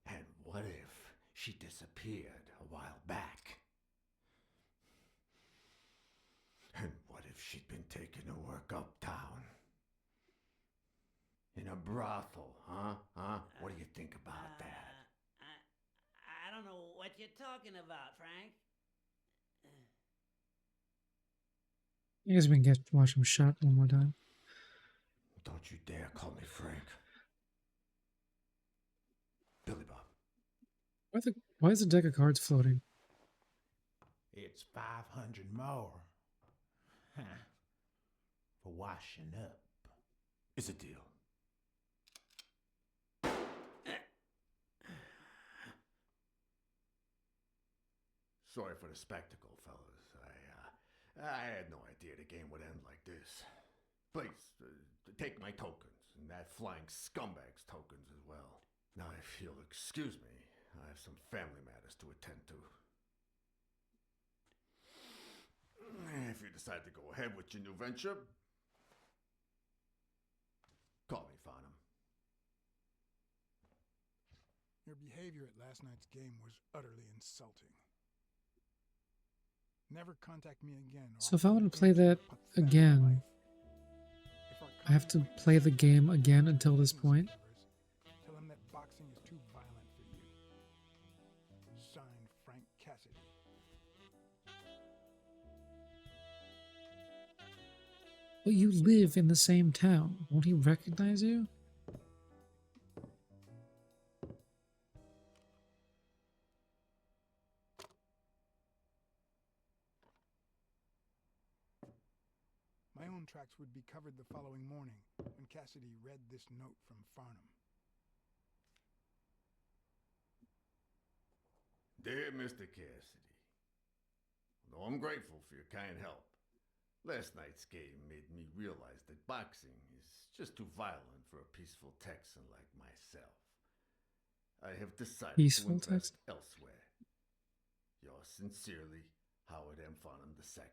And what if she disappeared a while back? And what if she'd been taken to work uptown? In a brothel, huh? What do you think about that? I don't know what you're talking about, Frank. You guys can get watch him shot one more time. Don't you dare call me Frank. Billy Bob. Why is the deck of cards floating? It's 500 more. Huh. For washing up. It's a deal. sorry for the spectacle, fellas. I had no idea the game would end like this. Please, take my tokens, and that flying scumbag's tokens as well. Now, if you'll excuse me, I have some family matters to attend to. If you decide to go ahead with your new venture, call me, Farnham. Your behavior at last night's game was utterly insulting. Never contact me again. So if I want to play that again, I have to play the game again until this point. Tell him that boxing is too violent for you. Signed, Frank Cassidy. But you live in the same town. Won't he recognize you? My own tracks would be covered the following morning when Cassidy read this note from Farnham. Dear Mr. Cassidy, though I'm grateful for your kind help, last night's game made me realize that boxing is just too violent for a peaceful Texan like myself. I have decided to invest elsewhere. Yours sincerely, Howard M. Farnham II.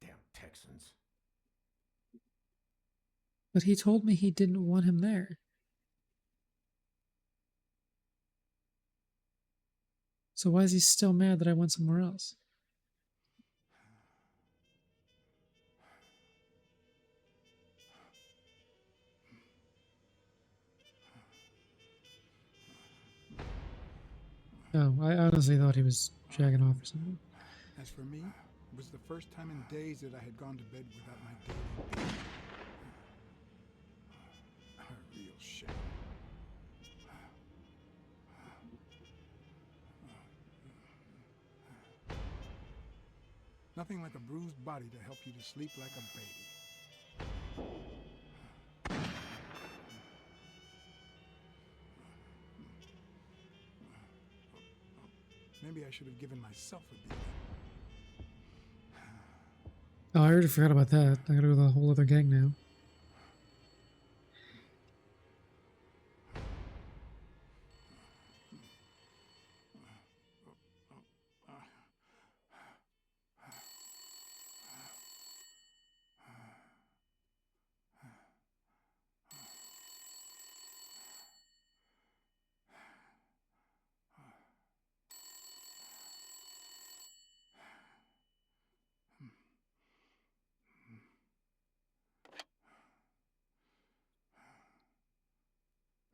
Damn Texans. But he told me he didn't want him there. So why is he still mad that I went somewhere else? Oh, I honestly thought he was jacking off or something. As for me, it was the first time in days that I had gone to bed without my daily baby. A real shame. Nothing like a bruised body to help you to sleep like a baby. Maybe I should have given myself a beating. Oh, I already forgot about that. I gotta go to the whole other gang now.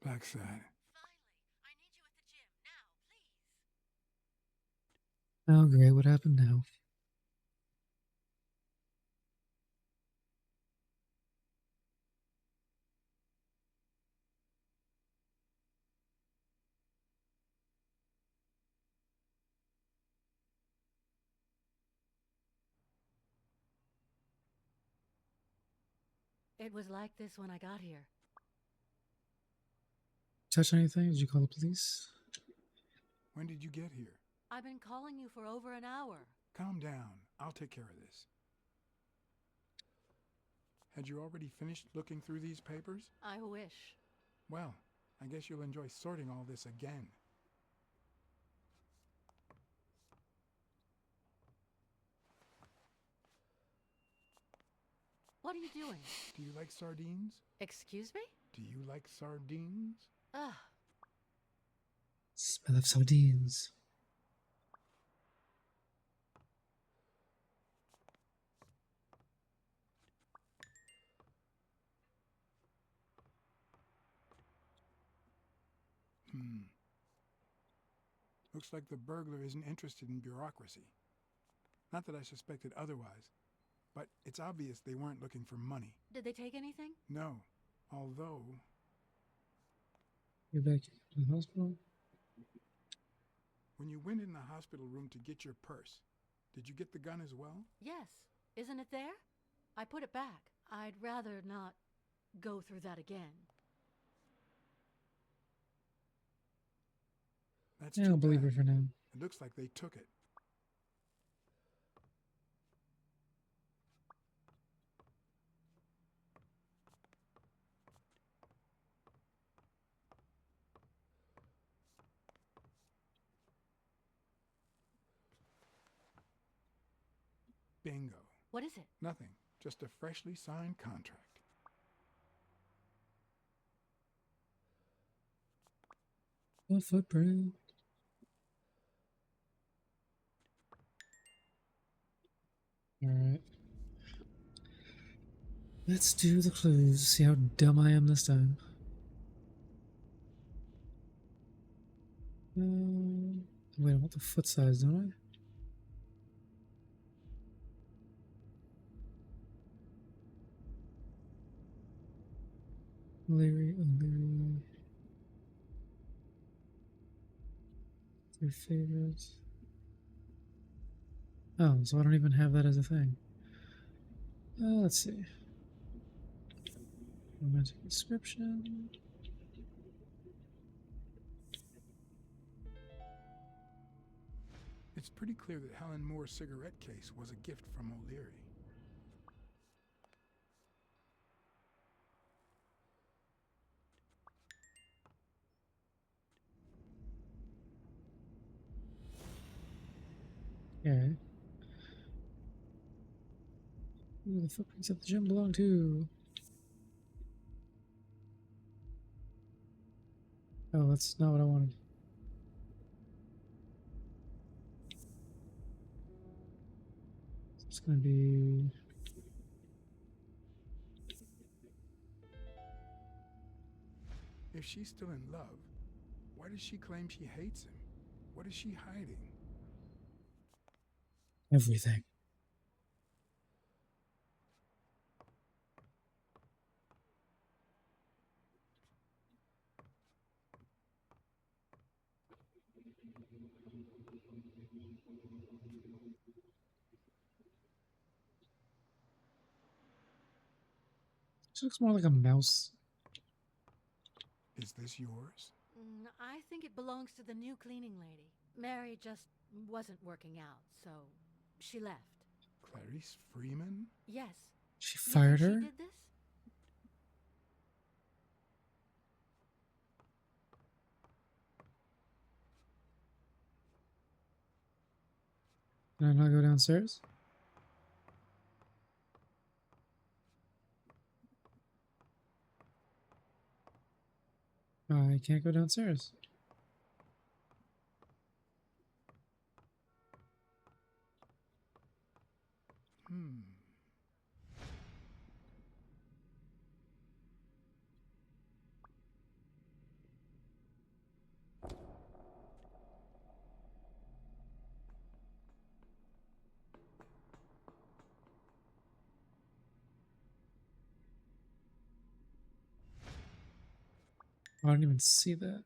Backside. Oh, great. What happened now? It was like this when I got here. Touch anything? Did you call the police? When did you get here? I've been calling you for over an hour. Calm down. I'll take care of this. Had you already finished looking through these papers? I wish. Well, I guess you'll enjoy sorting all this again. What are you doing? Do you like sardines? Excuse me? Do you like sardines? Ugh. Smell of sardines. Looks like the burglar isn't interested in bureaucracy. Not that I suspected otherwise, but it's obvious they weren't looking for money. Did they take anything? No, although... You're back to the hospital? When you went in the hospital room to get your purse, did you get the gun as well? Yes. Isn't it there? I put it back. I'd rather not go through that again. That's Yeah, too I'll believe bad. her for now. It looks like they took it. Bingo. What is it? Nothing. Just a freshly signed contract. A footprint. Alright. Let's do the clues. See how dumb I am this time. Wait, I want the foot size, don't I? O'Leary. Your favorites. Oh, so I don't even have that as a thing. Let's see. Romantic description. It's pretty clear that Helen Moore's cigarette case was a gift from O'Leary. Okay. Who the footprints at the gym belong to? Oh, that's not what I wanted. It's gonna be... If she's still in love, why does she claim she hates him? What is she hiding? Everything. This looks more like a mouse. Is this yours? I think it belongs to the new cleaning lady. Mary just wasn't working out, so she left. Clarice Freeman? Yes. She fired You her? think she did this? Can I not go downstairs? I can't go downstairs. I didn't even see that.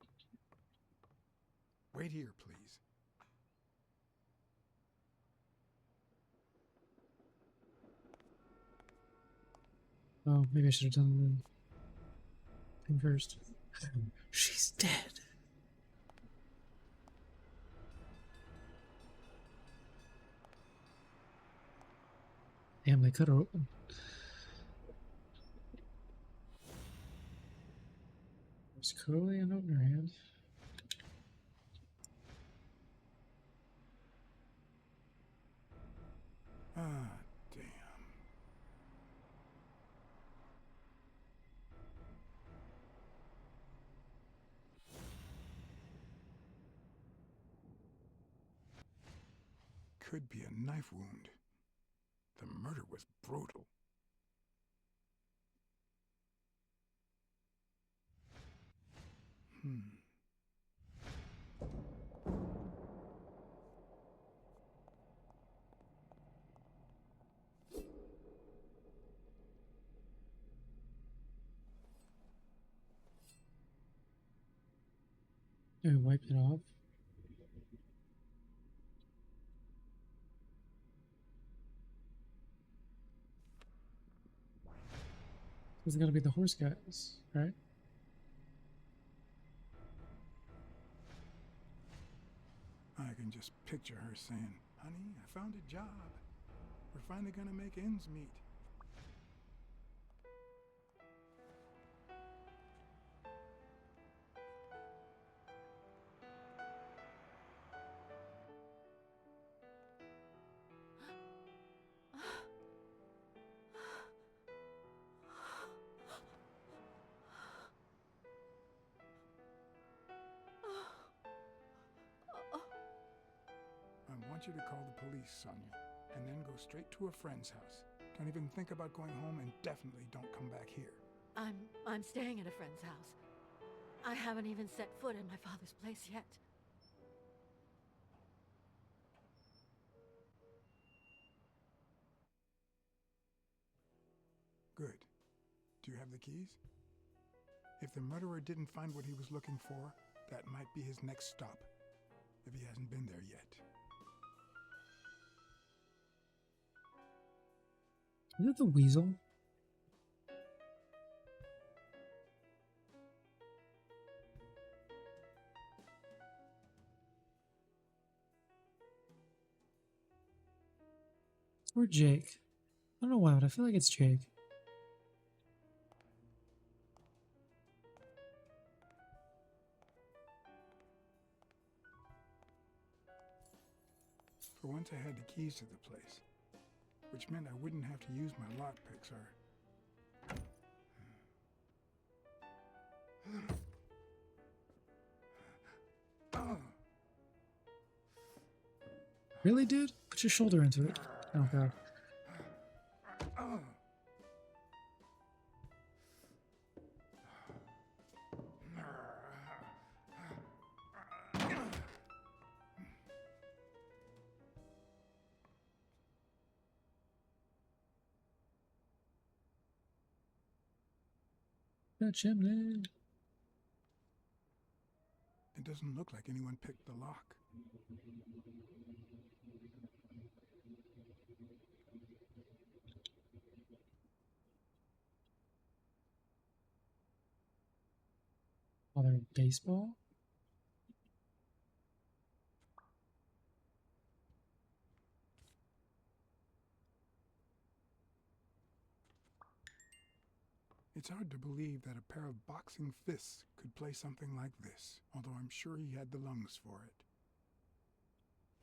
Wait here, please. Oh, maybe I should have done the thing first. She's dead. Damn, they cut her open. There's clearly a note in her hand. Ah, damn. Could be a knife wound. The murder was brutal. I wiped it off. It's gotta be the horse guys, right? can just picture her saying, "Honey, I found a job. We're finally gonna make ends meet." I want you to call the police, Sonia, and then go straight to a friend's house. Don't even think about going home, and definitely don't come back here. I'm staying at a friend's house. I haven't even set foot in my father's place yet. Good. Do you have the keys? If the murderer didn't find what he was looking for, that might be his next stop, if he hasn't been there yet. Is it the weasel? Or Jake? I don't know why, but I feel like it's Jake. For once I had the keys to the place, which meant I wouldn't have to use my lockpicks or... Really, dude? Put your shoulder into it. Oh, God. The chimney. It doesn't look like anyone picked the lock. Father baseball? It's hard to believe that a pair of boxing fists could play something like this, although I'm sure he had the lungs for it.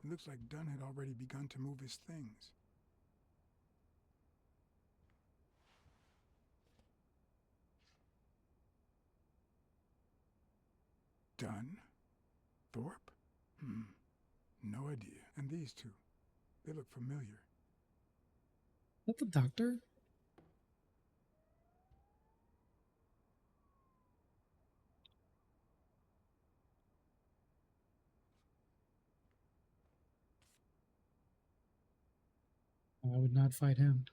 It looks like Dunn had already begun to move his things. Dunn? Thorpe? No idea. And these two, they look familiar. Is that the doctor? I would not fight him.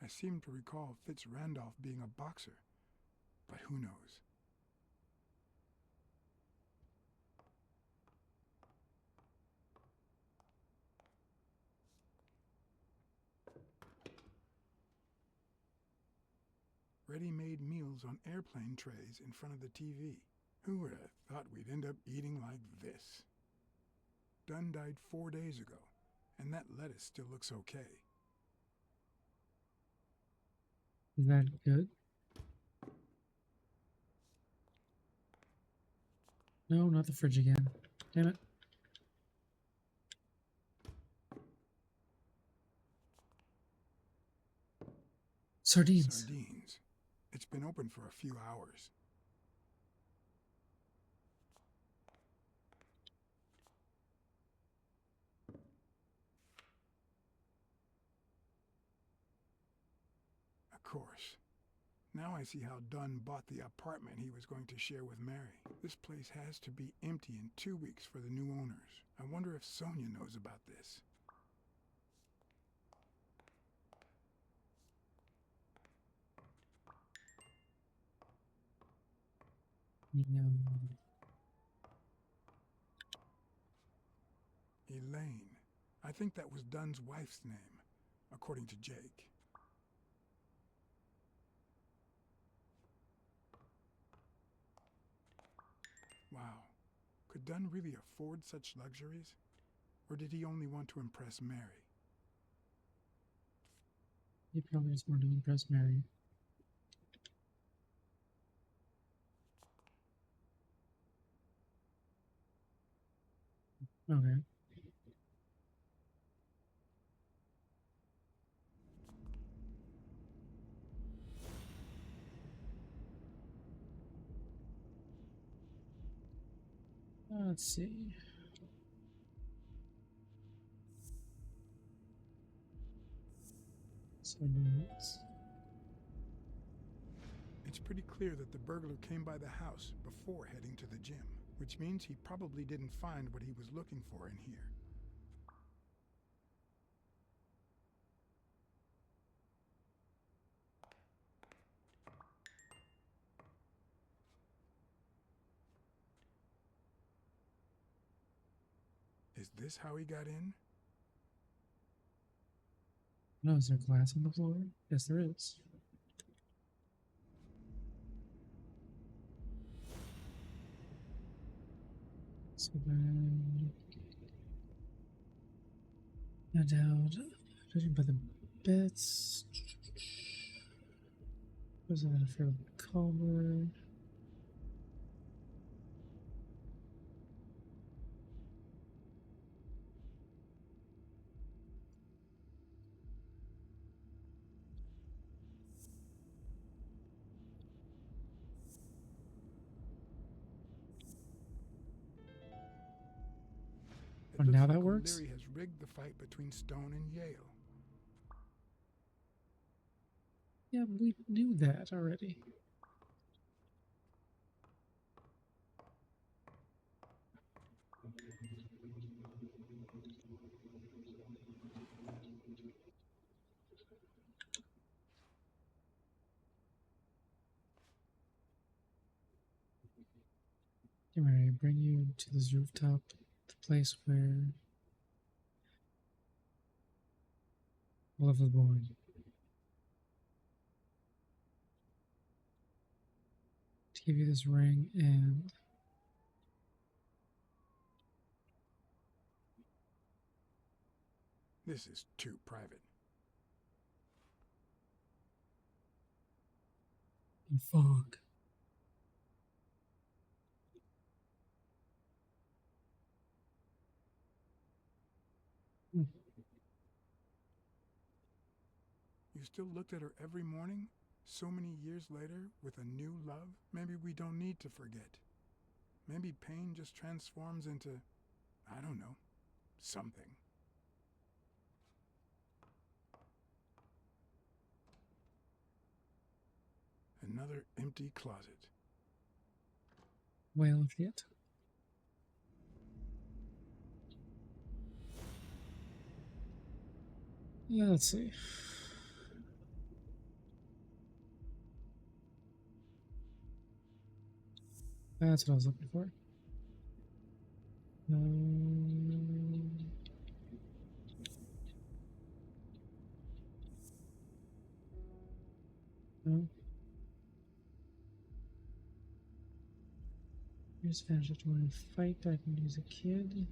I seem to recall Fitz Randolph being a boxer, but who knows? Ready-made meals on airplane trays in front of the TV. Who would have thought we'd end up eating like this? Dunn died 4 days ago, and that lettuce still looks okay. Is that good? No, not the fridge again. Damn it. Sardines. Sardines. It's been open for a few hours. Of course. Now I see how Dunn bought the apartment he was going to share with Mary. This place has to be empty in 2 weeks for the new owners. I wonder if Sonia knows about this. think that was Dunn's wife's name, according to Jake. Wow. Could Dunn really afford such luxuries? Or did he only want to impress Mary? He probably just wanted to impress Mary. Okay. Let's see. It's pretty clear that the burglar came by the house before heading to the gym, which means he probably didn't find what he was looking for in here. Is this how he got in? No, is there glass on the floor? Yes, there is. So then, no doubt, judging by the bets, was that a fairly calmer? It now looks that like works? O'Leary has rigged the fight between Stone and Yale. Yeah, we knew that already. Come here, I bring you to this rooftop, the place where love was born. To give you this ring and This is too private. fog. You still looked at her every morning, so many years later, with a new love? Maybe we don't need to forget. Maybe pain just transforms into, I don't know, something. Another empty closet. Whale of shit. Yeah, let's see. That's what I was looking for. No. Here's Spanish after one fight. I can use a kid.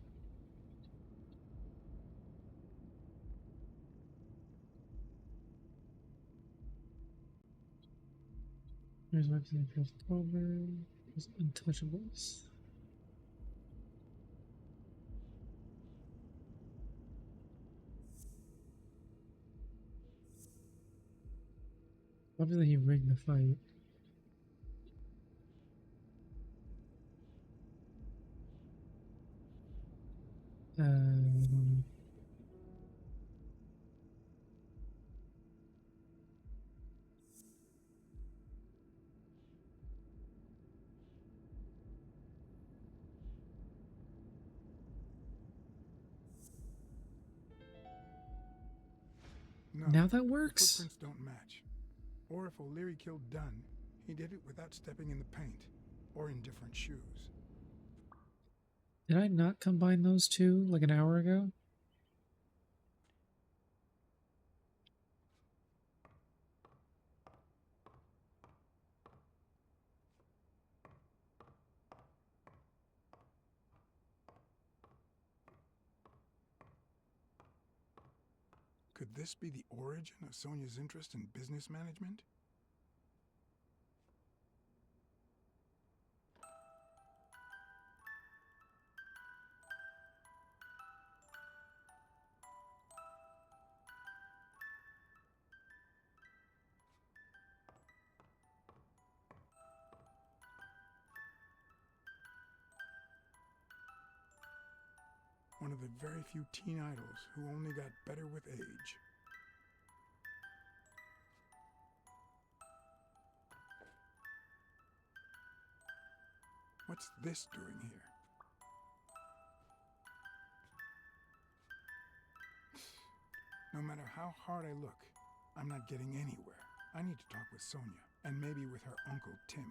Here's website for October. There's Untouchables. Obviously, he rigged the fight. I don't know. No, Now that works. Footprints don't match. Or if O'Leary killed Dunn, he did it without stepping in the paint, or in different shoes. Did I not combine those two like an hour ago? Could this be the origin of Sonia's interest in business management? One of the very few teen idols who only got better with age. What's this doing here? No matter how hard I look, I'm not getting anywhere. I need to talk with Sonia, and maybe with her uncle Tim.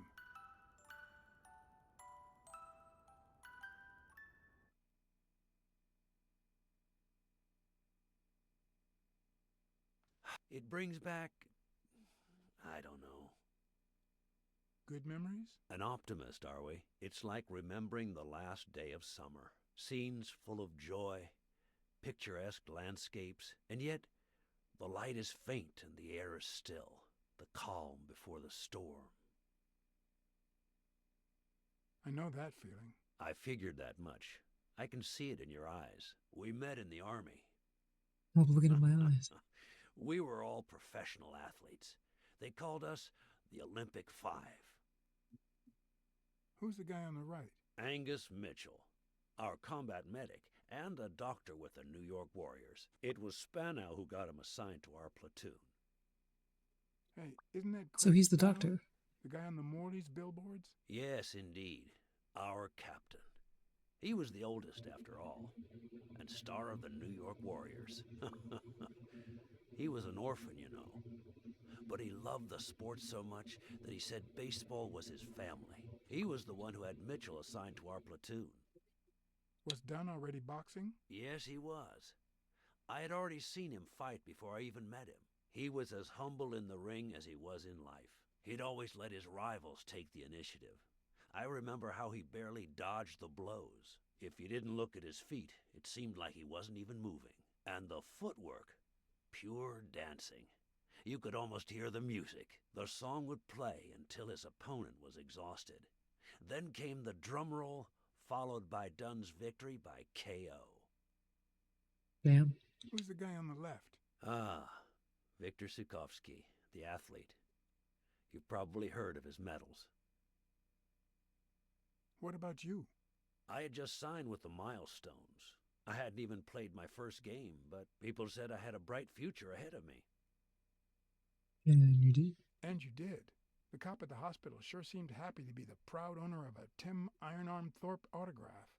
It brings back, I don't know. Good memories? An optimist, are we? It's like remembering the last day of summer. Scenes full of joy, picturesque landscapes, and yet the light is faint and the air is still, the calm before the storm. I know that feeling. I figured that much. I can see it in your eyes. We met in the Army. Oh, looking at my eyes. We were all professional athletes. They called us the Olympic Five. Who's the guy on the right? Angus Mitchell, our combat medic, and a doctor with the New York Warriors. It was Spanow who got him assigned to our platoon. Hey, isn't that So he's the Spano? doctor. The guy on the Morley's billboards? Yes, indeed. Our captain. He was the oldest, after all, and star of the New York Warriors. He was an orphan, you know. But he loved the sport so much that he said baseball was his family. He was the one who had Mitchell assigned to our platoon. Was Dunn already boxing? Yes, he was. I had already seen him fight before I even met him. He was as humble in the ring as he was in life. He'd always let his rivals take the initiative. I remember how he barely dodged the blows. If you didn't look at his feet, it seemed like he wasn't even moving. And the footwork, pure dancing. You could almost hear the music. The song would play until his opponent was exhausted. Then came the drum roll, followed by Dunn's victory by KO. Damn. Who's the guy on the left? Ah, Victor Sukovsky, the athlete. You've probably heard of his medals. What about you? I had just signed with the Milestones. I hadn't even played my first game, but people said I had a bright future ahead of me. And you did? And you did. The cop at the hospital sure seemed happy to be the proud owner of a Tim Ironarm Thorpe autograph.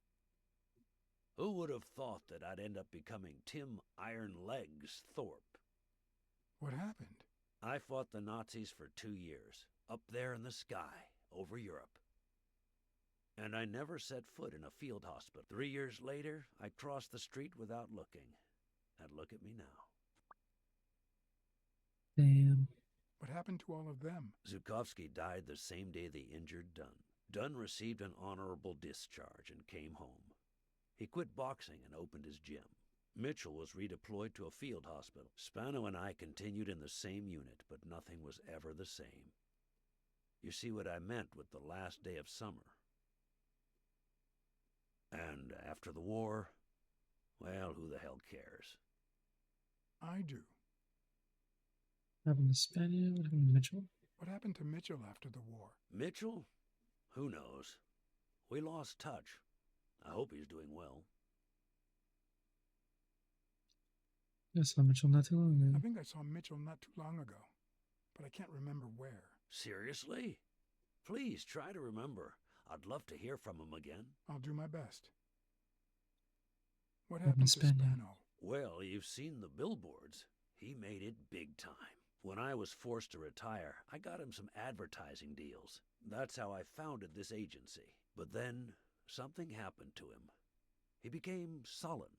Who would have thought that I'd end up becoming Tim Iron Legs Thorpe? What happened? I fought the Nazis for 2 years, up there in the sky, over Europe. And I never set foot in a field hospital. 3 years later, I crossed the street without looking. And look at me now. Damn. What happened to all of them? Zukovsky died the same day they injured Dunn. Dunn received an honorable discharge and came home. He quit boxing and opened his gym. Mitchell was redeployed to a field hospital. Spano and I continued in the same unit, but nothing was ever the same. You see what I meant with the last day of summer. And after the war, well, who the hell cares? I do. What happened to Spaniard? What happened to Mitchell? What happened to Mitchell after the war? Mitchell? Who knows? We lost touch. I hope he's doing well. I saw Mitchell not too long ago. I think I saw Mitchell not too long ago, but I can't remember where. Seriously? Please try to remember. I'd love to hear from him again. I'll do my best. What happened to Spano? Well, you've seen the billboards. He made it big time. When I was forced to retire, I got him some advertising deals. That's how I founded this agency. But then, something happened to him. He became sullen.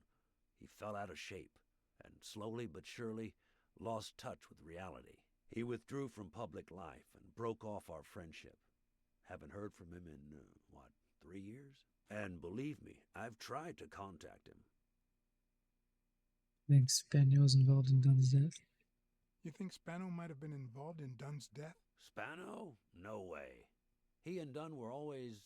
He fell out of shape, and slowly but surely lost touch with reality. He withdrew from public life and broke off our friendship. Haven't heard from him in, 3 years? And believe me, I've tried to contact him. think Spaniel was involved in Dunn's death. You think Spano might have been involved in Dunn's death? Spano? No way. He and Dunn were always...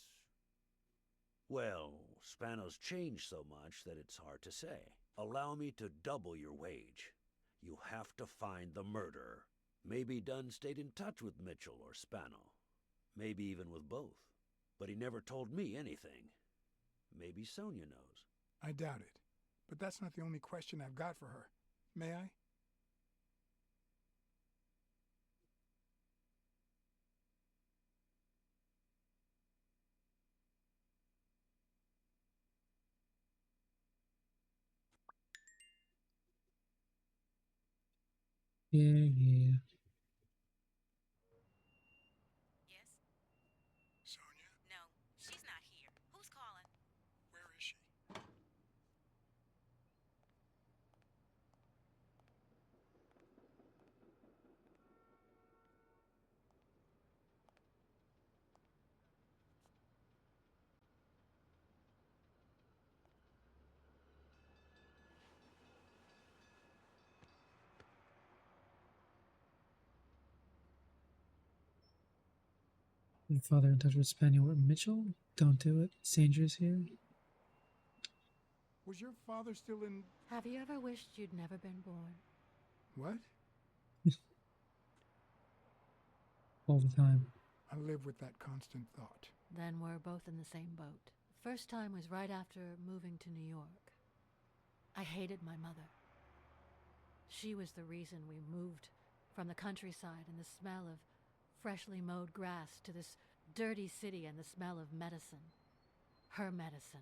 Well, Spano's changed so much that it's hard to say. Allow me to double your wage. You have to find the murderer. Maybe Dunn stayed in touch with Mitchell or Spano. Maybe even with both. But he never told me anything. Maybe Sonia knows. I doubt it. But that's not the only question I've got for her. May I? Yeah. Yes? Sonia? No, she's not here. Who's calling? Where is she? Your father in touch with Spaniel or Mitchell? Don't do it. It's dangerous here. Was your father still in... Have you ever wished you'd never been born? What? All the time. I live with that constant thought. Then we're both in the same boat. First time was right after moving to New York. I hated my mother. She was the reason we moved from the countryside and the smell of freshly mowed grass to this dirty city and the smell of medicine. Her medicine.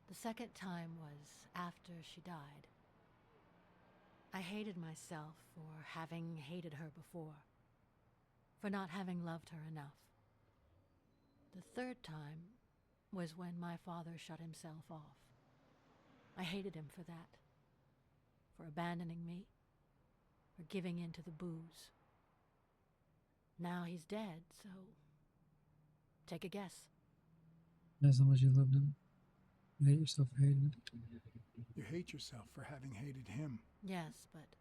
The second time was after she died. I hated myself for having hated her before, for not having loved her enough. The third time was when my father shut himself off. I hated him for that, for abandoning me, for giving in to the booze. Now he's dead, so take a guess. That's how much you loved him. You hate yourself for hating him. You hate yourself for having hated him. Yes, but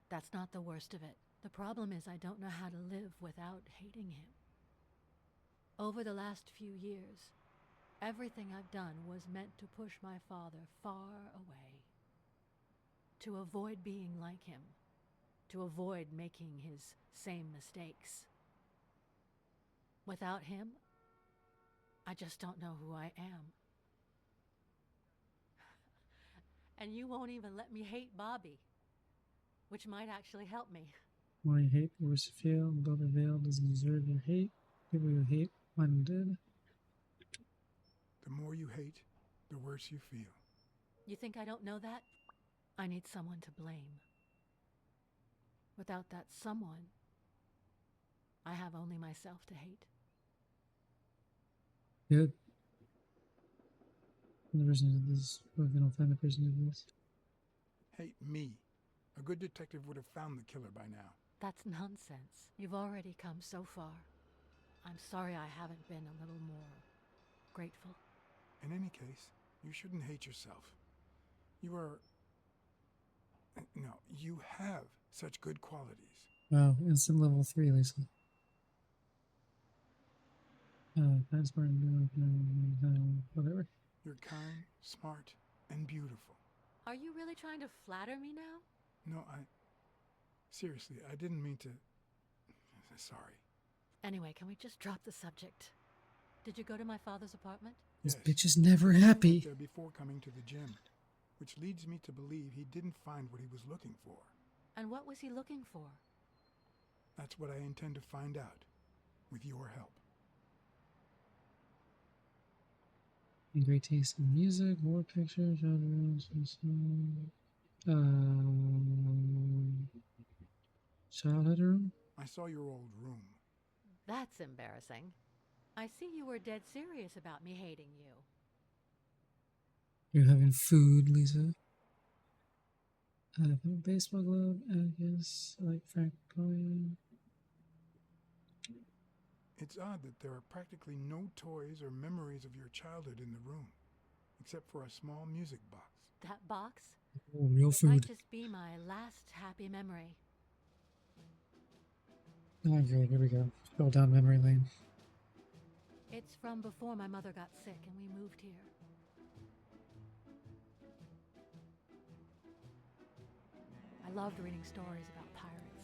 that's not the worst of it. The problem is I don't know how to live without hating him. Over the last few years, everything I've done was meant to push my father far away. To avoid being like him. To avoid making his same mistakes. Without him, I just don't know who I am. And you won't even let me hate Bobby, which might actually help me. Why you hate the worse you feel. Brother Vale doesn't deserve your hate. People you hate find him dead. The more you hate, the worse you feel. You think I don't know that? I need someone to blame. Without that someone, I have only myself to hate. Good. The person did this, or if they don't find the person who did this. Hate me. A good detective would have found the killer by now. That's nonsense. You've already come so far. I'm sorry I haven't been a little more grateful. In any case, you shouldn't hate yourself. You are... No, you have such good qualities. Wow, instant level 3, Lisa. Whatever. You're kind, smart, and beautiful. Are you really trying to flatter me now? No, seriously, I didn't mean to... Sorry. Anyway, can we just drop the subject? Did you go to my father's apartment? This Yes. bitch is never happy. I went there before coming to the gym, which leads me to believe he didn't find what he was looking for. And what was he looking for? That's what I intend to find out, with your help. Great taste in music, war pictures, genres, childhood room. I saw your old room. That's embarrassing. I see you were dead serious about me hating you. You're having food, Lisa. A baseball glove, I guess, like Frank Cohen. It's odd that there are practically no toys or memories of your childhood in the room. except for a small music box. That box? Oh, real It might food. just be my last happy memory. Okay, here we go. Scroll down memory lane. It's from before my mother got sick and we moved here. I loved reading stories about pirates.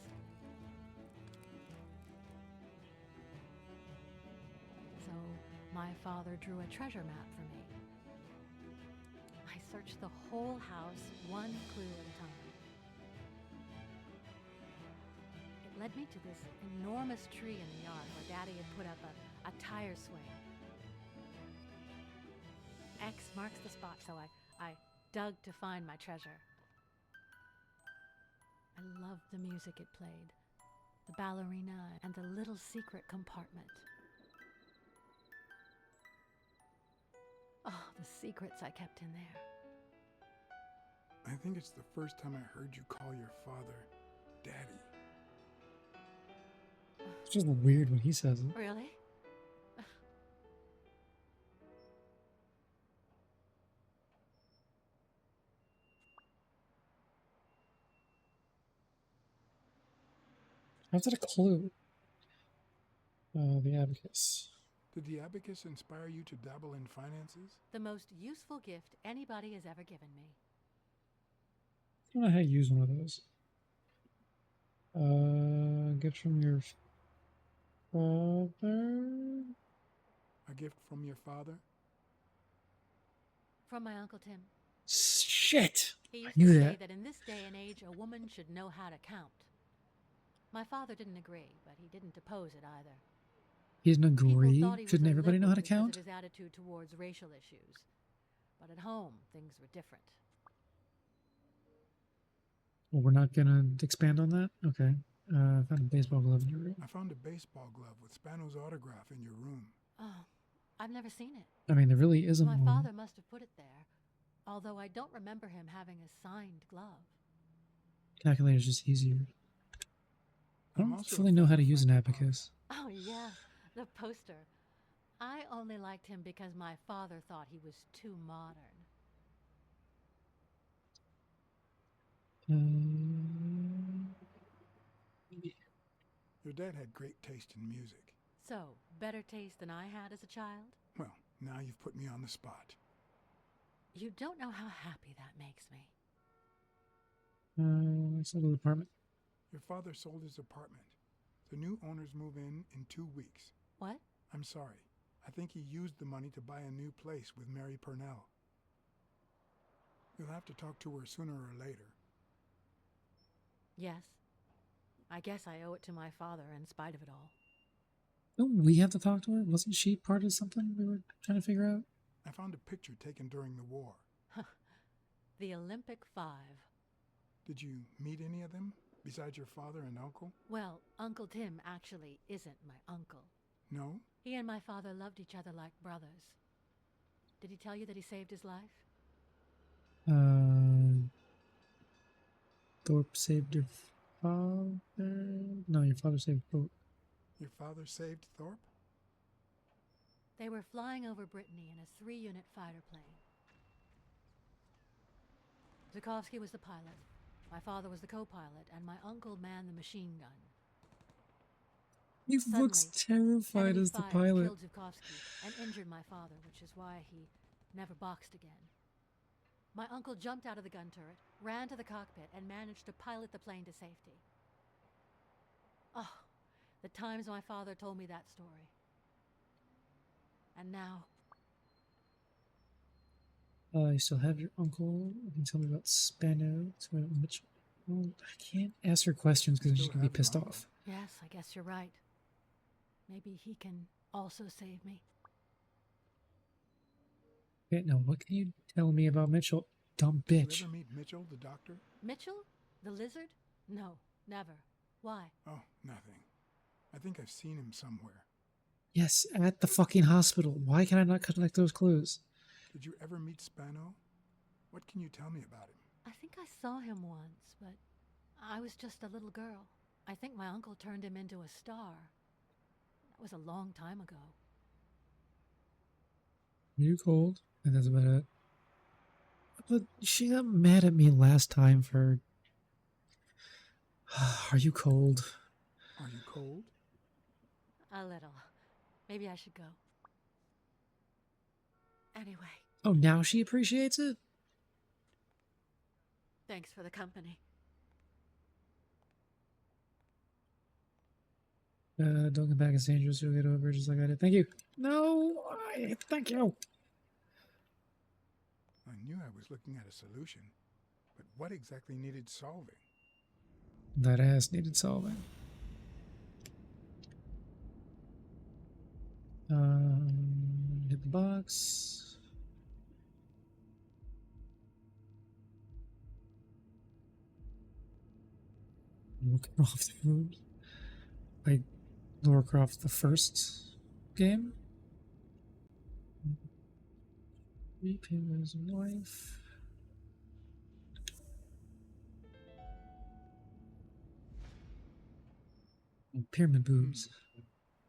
So my father drew a treasure map for me. I searched the whole house, one clue at a time. It led me to this enormous tree in the yard where Daddy had put up a tire swing. X marks the spot, so I dug to find my treasure. I loved the music it played, the ballerina and the little secret compartment. Oh, the secrets I kept in there. I think it's the first time I heard you call your father Daddy. It's just weird when he says it. Really? How's that a clue? The abacus. Did the abacus inspire you to dabble in finances? The most useful gift anybody has ever given me. I don't know how to use one of those. Gift from your father? A gift from your father? From my Uncle Tim. Shit! He I used knew to that. say that in this day and age, a woman should know how to count. My father didn't agree, but he didn't oppose it either. He didn't People agree? thought he was Shouldn't a everybody know how to liberal count? because of his attitude towards racial issues. But at home, things were different. Well, we're not gonna expand on that? Okay. I found a baseball glove in your room. I found a baseball glove with Spano's autograph in your room. Oh, I've never seen it. I mean, there really isn't My one. father must have put it there, although I don't remember him having a signed glove. Calculator's just easier. I I'm don't also fully know how to use an abacus. Oh, yeah, the poster. I only liked him because my father thought he was too modern. Your dad had great taste in music. So, better taste than I had as a child? Well, now you've put me on the spot. You don't know how happy that makes me. Let's go to the apartment. Your father sold his apartment. The new owners move in 2 weeks. What? I'm sorry. I think he used the money to buy a new place with Mary Purnell. You'll have to talk to her sooner or later. Yes. I guess I owe it to my father in spite of it all. Don't we have to talk to her? Wasn't she part of something we were trying to figure out? I found a picture taken during the war. The Olympic 5. Did you meet any of them, besides your father and uncle? Well, Uncle Tim actually isn't my uncle. No? He and my father loved each other like brothers. Did he tell you that he saved his life? Thorpe saved your father? No, your father saved Thorpe. Your father saved Thorpe? They were flying over Brittany in a 3-unit fighter plane. Zukovsky was the pilot. My father was the co-pilot, and my uncle manned the machine gun. He looks terrified enemy as the fire pilot. killed Zukovsky and injured my father, which is why he never boxed again. My uncle jumped out of the gun turret, ran to the cockpit, and managed to pilot the plane to safety. Oh, the times my father told me that story. And now... You still have your uncle. You can tell me about Spano. Mitchell. Well, I can't ask her questions because she's going to be pissed off. Yes, I guess you're right. Maybe he can also save me. Okay, now what can you tell me about Mitchell? Dumb bitch. Did you ever meet Mitchell, the doctor? Mitchell? The lizard? No, never. Why? Oh, nothing. I think I've seen him somewhere. Yes, at the fucking hospital. Why can I not connect those clues? Did you ever meet Spano? What can you tell me about him? I think I saw him once, but I was just a little girl. I think my uncle turned him into a star. That was a long time ago. You cold? And that's about it. But she got mad at me last time for. Are you cold? Are you cold? A little. Maybe I should go. Anyway, Oh, now she appreciates it? thanks for the company. Don't come back. It's dangerous. You'll get over just like I did. Thank you. No, thank you. I knew I was looking at a solution, but what exactly needed solving? That ass needed solving. Hit the box. Lara Croft food. Like Lara Croft the first game. Repairs and life. Pyramid boobs.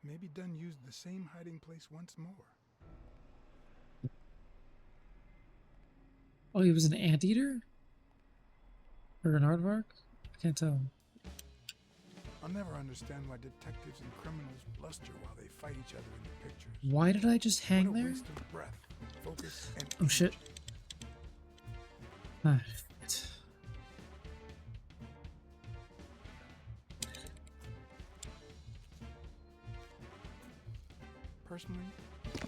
Maybe Dunn used the same hiding place once more. Oh, he was an anteater? Or an aardvark? I can't tell. I'll never understand why detectives and criminals bluster while they fight each other in the pictures. Why did I just hang What a there? waste of breath, focus, and Oh shit. Ah, shit. Personally,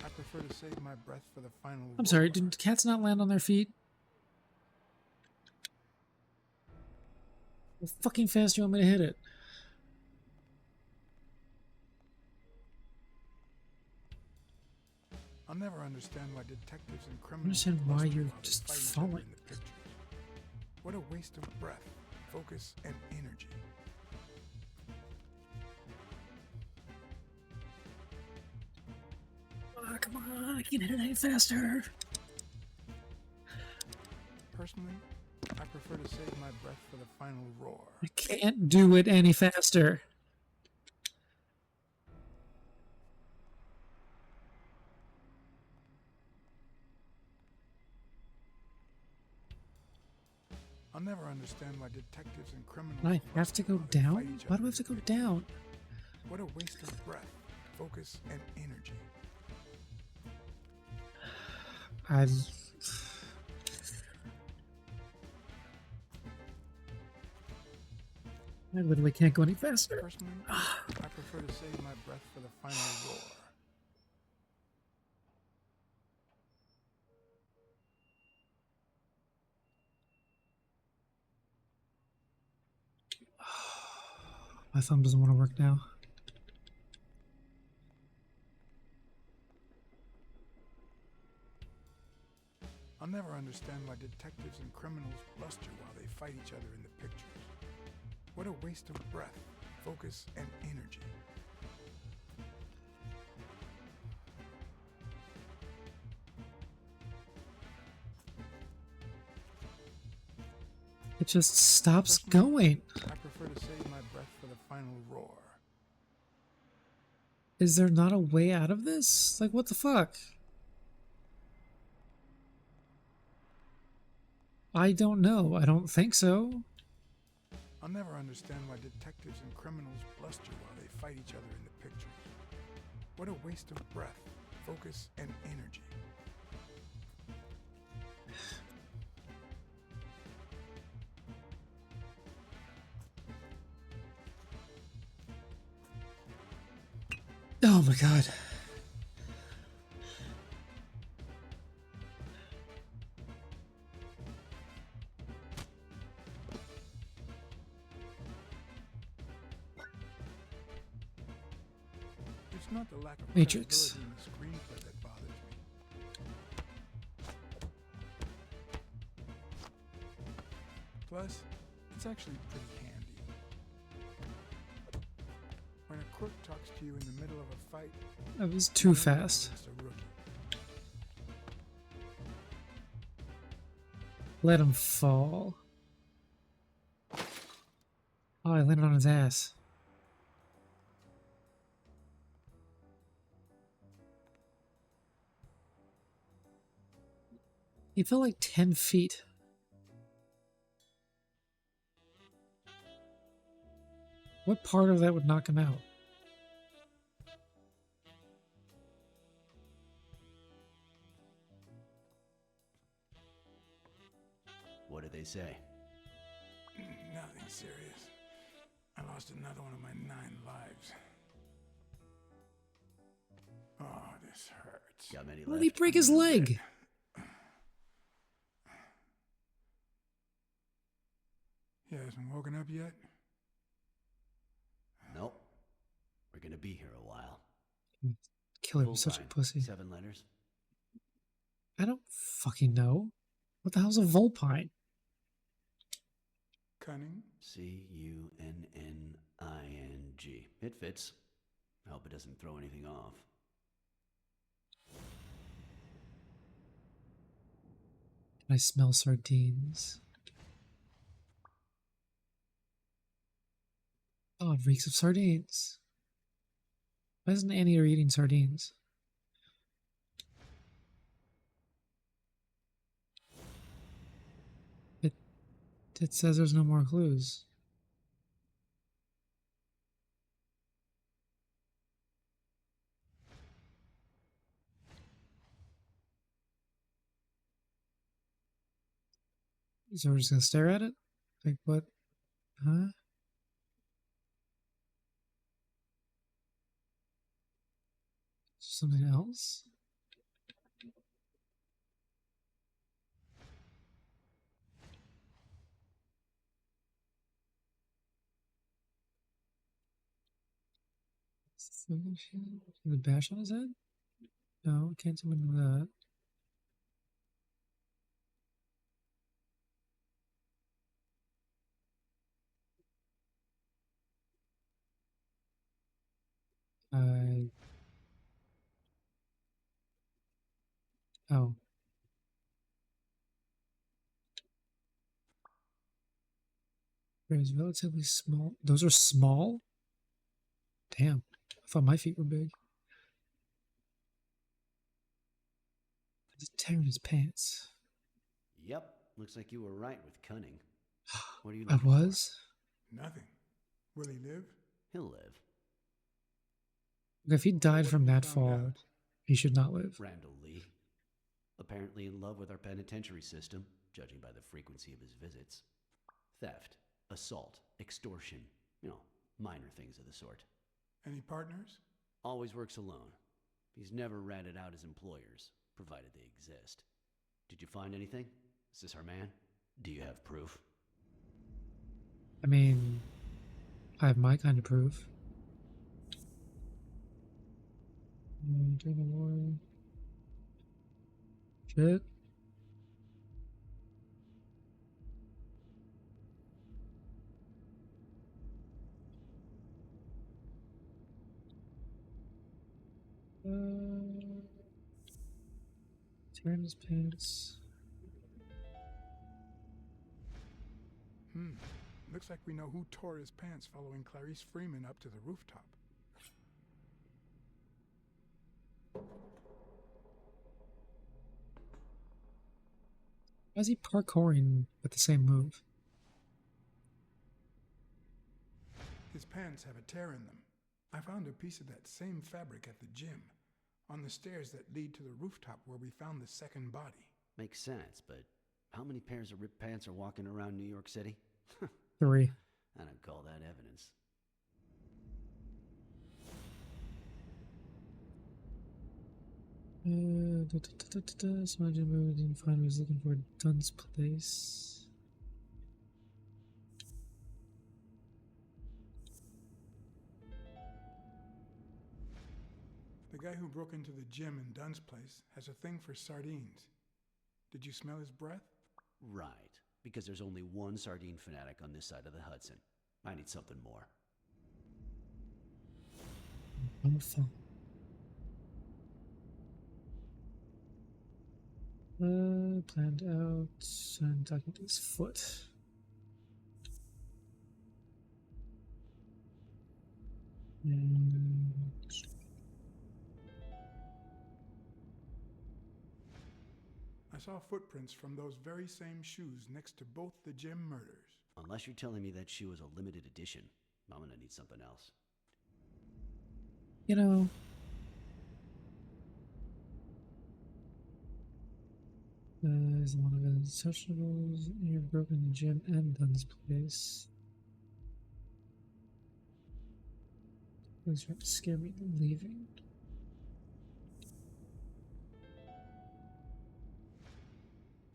I prefer to save my breath for the final. I'm sorry, did cats not land on their feet? How fucking fast do you want me to hit it? I'll never understand why detectives and I criminals understand why bluster you're while they just fight each other falling. in the pictures. What a waste of breath, focus, and energy. Oh, come on, I can't hit it any faster. Personally, I prefer to save my breath for the final roar. I can't do it any faster. I'll never understand why detectives and criminals. I have to go bluster while they fight down? each Why other do I in have to the go pictures. down? What a waste of breath, focus, and energy. I literally can't go any faster. Personally, I prefer to save my breath for the final roar. My thumb doesn't want to work now. I'll never understand why detectives and criminals bluster while they fight each other in the pictures. What a waste of breath, focus, and energy. It just stops going. I prefer to save my breath for the final roar. Is there not a way out of this? Like, what the fuck? I don't know. I don't think so. I'll never understand why detectives and criminals bluster while they fight each other in the pictures. What a waste of breath, focus, and energy. Oh my god. It's not the lack of Matrix. credibility in the screenplay that bothers me. Plus, it's actually pretty handy. When a crook talks to you in the middle of a fight, That was too fast. it's a rookie. Let him fall. Oh, I landed on his ass. He fell like 10 feet. What part of that would knock him out? What did they say? Nothing serious. I lost another one of my 9 lives. Oh, this hurts. Got many Why left? did he break his leg? He hasn't woken up yet? Nope. We're gonna be here a while. Killer was such a pussy. 7 letters. I don't fucking know. What the hell's a vulpine? Cunning? Cunning. It fits. I hope it doesn't throw anything off. I smell sardines. Oh, it reeks of sardines. Why isn't Annie eating sardines? It says there's no more clues. So we're just gonna stare at it? Like what? Huh? Something else? The bash on his head? No, can't do anything with that. Oh. There's relatively small. Those are small? Damn. I thought my feet were big. He's tearing his pants. Yep. Looks like you were right with cunning. What are you I looking was? Nothing. Will he live? He'll live. If he died from that fall, he should not live. Randall Lee. Apparently in love with our penitentiary system, judging by the frequency of his visits. Theft, assault, extortion. You know, minor things of the sort. Any partners? Always works alone. He's never ratted out his employers, provided they exist. Did you find anything? Is this our man? Do you have proof? I mean, I have my kind of proof. During the war. Shit. Tearing his pants. Looks like we know who tore his pants following Clarice Freeman up to the rooftop. Why is he parkouring with the same move? His pants have a tear in them. I found a piece of that same fabric at the gym, on the stairs that lead to the rooftop where we found the second body. Makes sense, but how many pairs of ripped pants are walking around New York City? 3. I don't call that evidence. Smudge movie didn't find what he was looking for. Dunn's place. The guy who broke into the gym in Dunn's place has a thing for sardines. Did you smell his breath? Right, because there's only one sardine fanatic on this side of the Hudson. I need something more. Wonderful. Planned out and talking to his foot. I saw footprints from those very same shoes next to both the Jim murders. Unless you're telling me that shoe is a limited edition, I'm gonna need something else. You know, is one of the sociables near broken Jim and Dunn's place. Please try to scare me into leaving.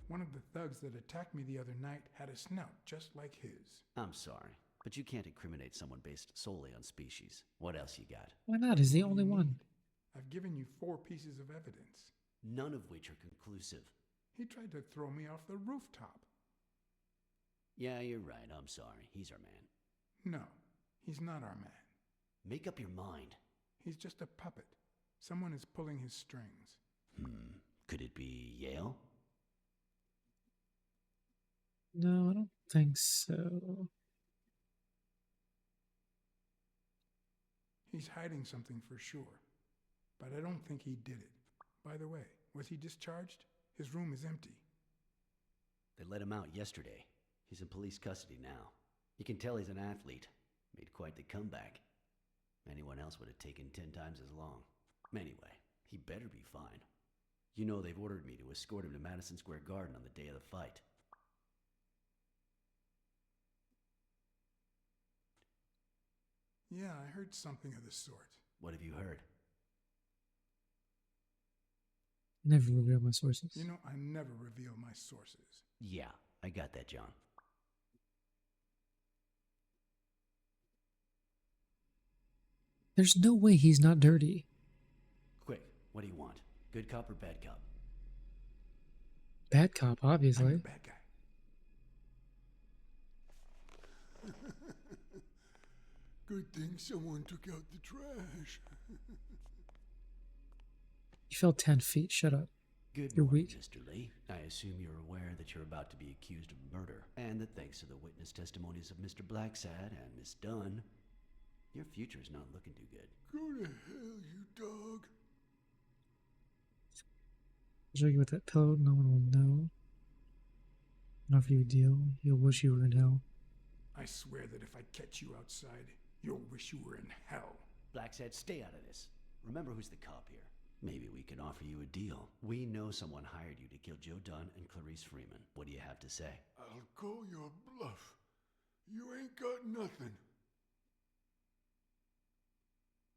One of the thugs that attacked me the other night had a snout just like his. I'm sorry, but you can't incriminate someone based solely on species. What else you got? Why not? He's the only one. I've given you 4 pieces of evidence. None of which are conclusive. He tried to throw me off the rooftop. Yeah, you're right. I'm sorry. He's our man. No, he's not our man. Make up your mind. He's just a puppet. Someone is pulling his strings. Could it be Yale? No, I don't think so. He's hiding something for sure, but I don't think he did it. By the way, was he discharged? His room is empty. They let him out yesterday. He's in police custody now. You can tell he's an athlete. Made quite the comeback. Anyone else would have taken 10 times as long. Anyway, he better be fine. You know they've ordered me to escort him to Madison Square Garden on the day of the fight. Yeah, I heard something of the sort. What have you heard? Never reveal my sources. You know, I never reveal my sources. Yeah, I got that, John. There's no way he's not dirty. Quick, what do you want? Good cop or bad cop? Bad cop, obviously. I'm the bad guy. Good thing someone took out the trash. You fell 10 feet. Shut up. Good You're morning, weak. Mr. Lee. I assume you're aware that you're about to be accused of murder, and that thanks to the witness testimonies of Mr. Blacksad and Miss Dunn, your future's not looking too good. Go to hell, you dog. I'll show you with that pillow. No one will know. And offer you a deal. You'll wish you were in hell. I swear that if I catch you outside, you'll wish you were in hell. Blacksad, stay out of this. Remember who's the cop here. Maybe we can offer you a deal. We know someone hired you to kill Joe Dunn and Clarice Freeman. What do you have to say? I'll call your bluff. You ain't got nothing.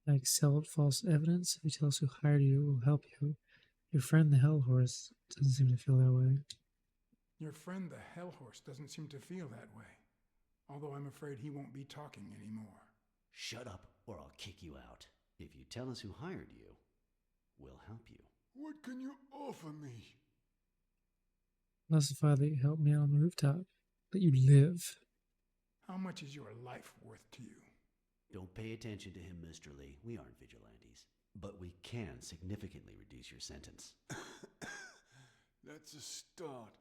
Like sell false evidence. If you tell us who hired you, we'll help you. Your friend, the Hell Horse, doesn't seem to feel that way. Your friend, the Hell Horse, doesn't seem to feel that way. Although I'm afraid he won't be talking anymore. Shut up, or I'll kick you out. If you tell us who hired you, we'll help you. What can you offer me? Justify that you helped me out on the rooftop. That you live. How much is your life worth to you? Don't pay attention to him, Mr. Lee. We aren't vigilantes. But we can significantly reduce your sentence. That's a start,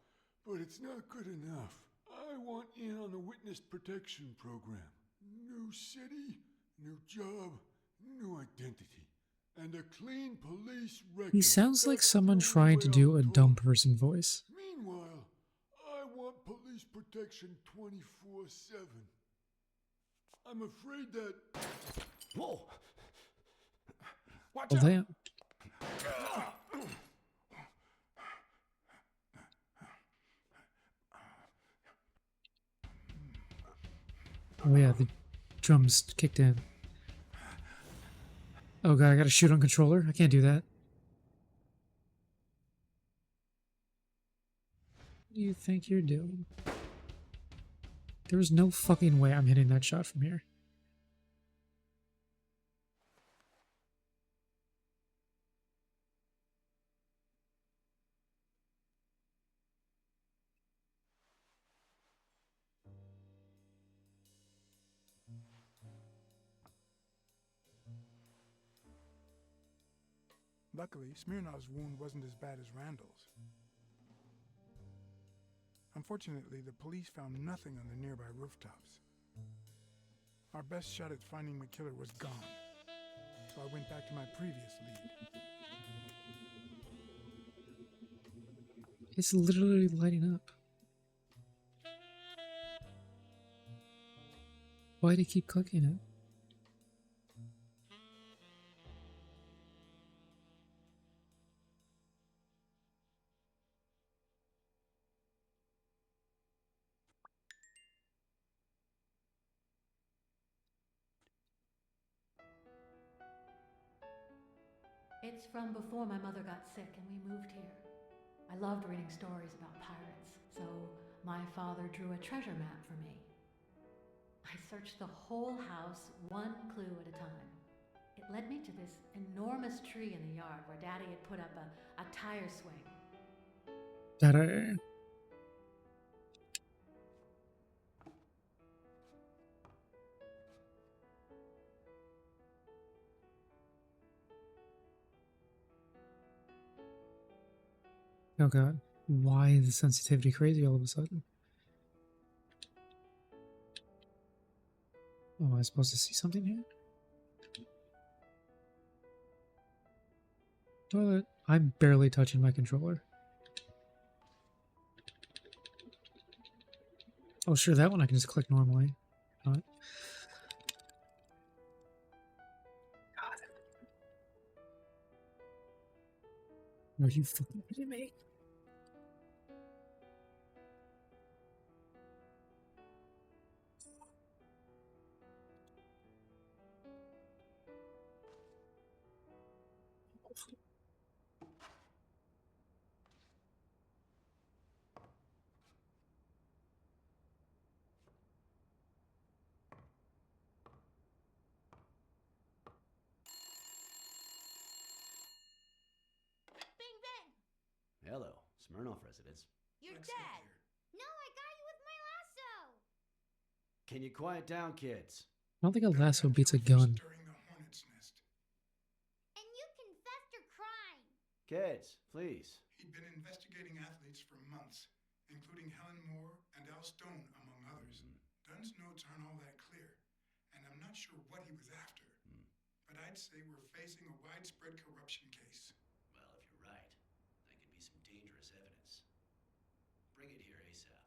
but it's not good enough. I want in on the witness protection program. New city, new job, new identity, and a clean police record. He sounds like someone trying to do a dumb person voice. Meanwhile, I want police protection 24/7. I'm afraid that... Whoa! Watch Oh, out! damn. Oh yeah, the drums kicked in. Oh god, I gotta shoot on controller? I can't do that. What do you think you're doing? There's no fucking way I'm hitting that shot from here. Luckily, Smirnov's wound wasn't as bad as Randall's. Unfortunately, the police found nothing on the nearby rooftops. Our best shot at finding the killer was gone, so I went back to my previous lead. It's literally lighting up. Why do you keep clicking it? It's from before my mother got sick and we moved here. I loved reading stories about pirates, so my father drew a treasure map for me. I searched the whole house, one clue at a time. It led me to this enormous tree in the yard where Daddy had put up a tire swing. Ta-da. Oh god, why is the sensitivity crazy all of a sudden? Oh, am I supposed to see something here? Toilet. I'm barely touching my controller. Oh sure, that one I can just click normally. Not. God. Are you fucking kidding me? Bing bang! Hello, Smirnoff residence. You're dead! No, I got you with my lasso! Can you quiet down, kids? I don't think a lasso beats a gun. And you confessed your crime! Kids, please. He'd been investigating athletes for months, including Helen Moore and Al Stone, among others. Dunn's notes aren't all that clear, and I'm not sure what he was after. But I'd say we're facing a widespread corruption case. Well, if you're right, that could be some dangerous evidence. Bring it here ASAP.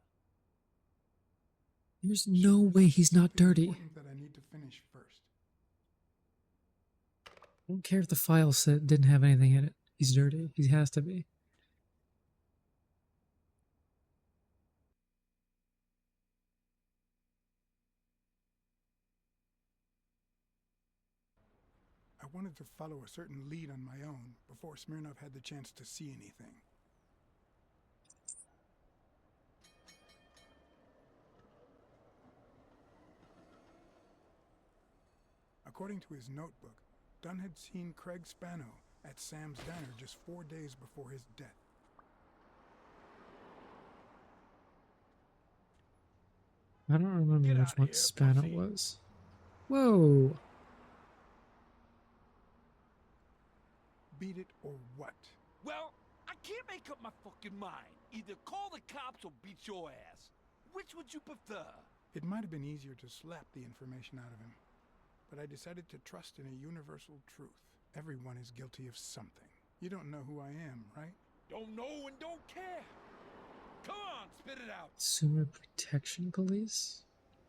There's no way he's not dirty. That I need to finish first. I don't care if the file said didn't have anything in it. He's dirty. He has to be. I wanted to follow a certain lead on my own before Smirnov had the chance to see anything. According to his notebook, Dunn had seen Craig Spano at Sam's Diner just 4 days before his death. I don't remember which one Spano was. Whoa! Beat it or what? Well, I can't make up my fucking mind. Either call the cops or beat your ass. Which would you prefer? It might have been easier to slap the information out of him, but I decided to trust in a universal truth. Everyone is guilty of something. You don't know who I am, right? Don't know and don't care. Come on, spit it out. Consumer Protection Police?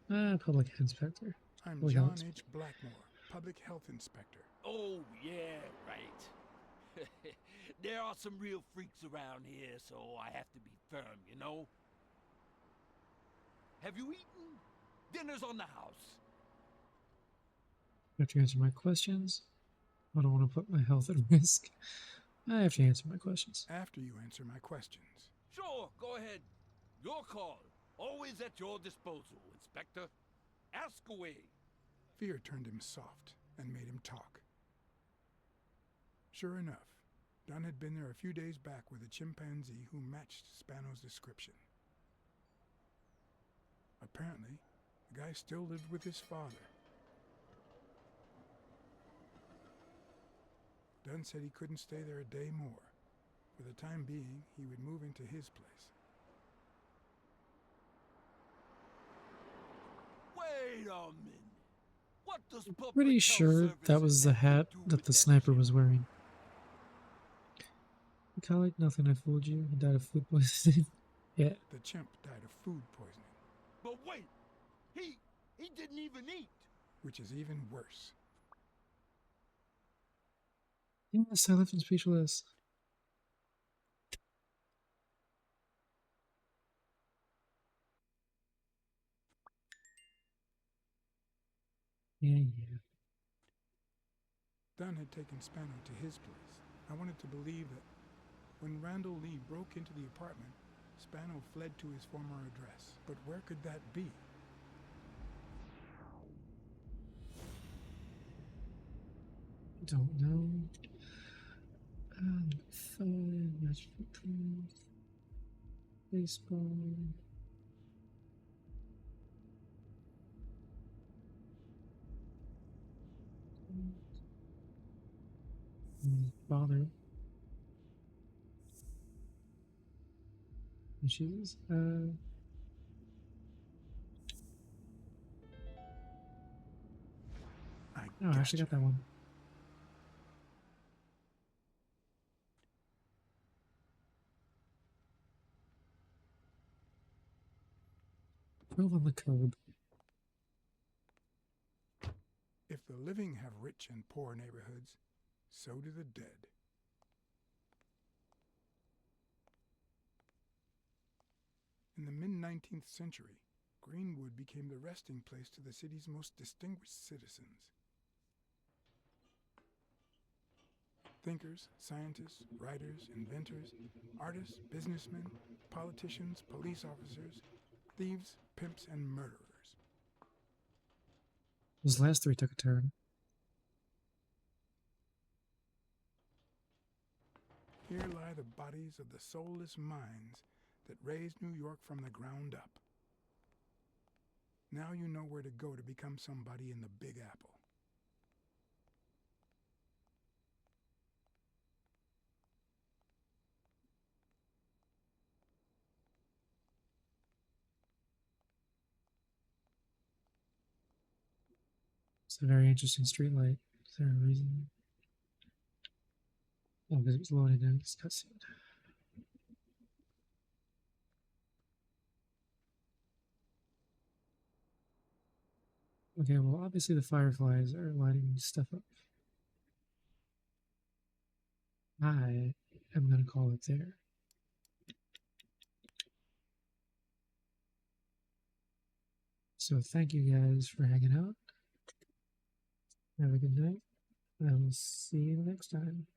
Public Inspector. I'm Public John Health. H. Blackmore, Public Health Inspector. Oh, yeah, right. There are some real freaks around here, so I have to be firm, you know? Have you eaten? Dinner's on the house. You have to answer my questions. I don't want to put my health at risk. I have to answer my questions. After you answer my questions. Sure, go ahead. Your call. Always at your disposal, Inspector. Ask away. Fear turned him soft and made him talk. Sure enough, Dunn had been there a few days back with a chimpanzee who matched Spano's description. Apparently, the guy still lived with his father. Dunn said he couldn't stay there a day more. For the time being, he would move into his place. Wait a minute. What does public Pretty health sure service that was the hat that the sniper was wearing. Colleague, nothing, I fooled you. He died of food poisoning. Yeah. The chimp died of food poisoning. But wait, he didn't even eat. Which is even worse. Yes, I left him speechless. Yeah. Dunn had taken Spano to his place. I wanted to believe that when Randall Lee broke into the apartment, Spano fled to his former address. But where could that be? Don't know. Fine, match footprints. Baseball. Bother. Issues. Oh, I actually got that one. Prove on the code. If the living have rich and poor neighborhoods, so do the dead. In the mid-19th century, Greenwood became the resting place to the city's most distinguished citizens. Thinkers, scientists, writers, inventors, artists, businessmen, politicians, police officers, thieves, pimps, and murderers. Those last three took a turn. Here lie the bodies of the soulless minds that raised New York from the ground up. Now you know where to go to become somebody in the Big Apple. It's a very interesting streetlight. Is there a reason? Oh, because it was loaded in this cutscene. Okay, well, obviously the fireflies are lighting stuff up. I am going to call it there. So thank you guys for hanging out. Have a good night. I will see you next time.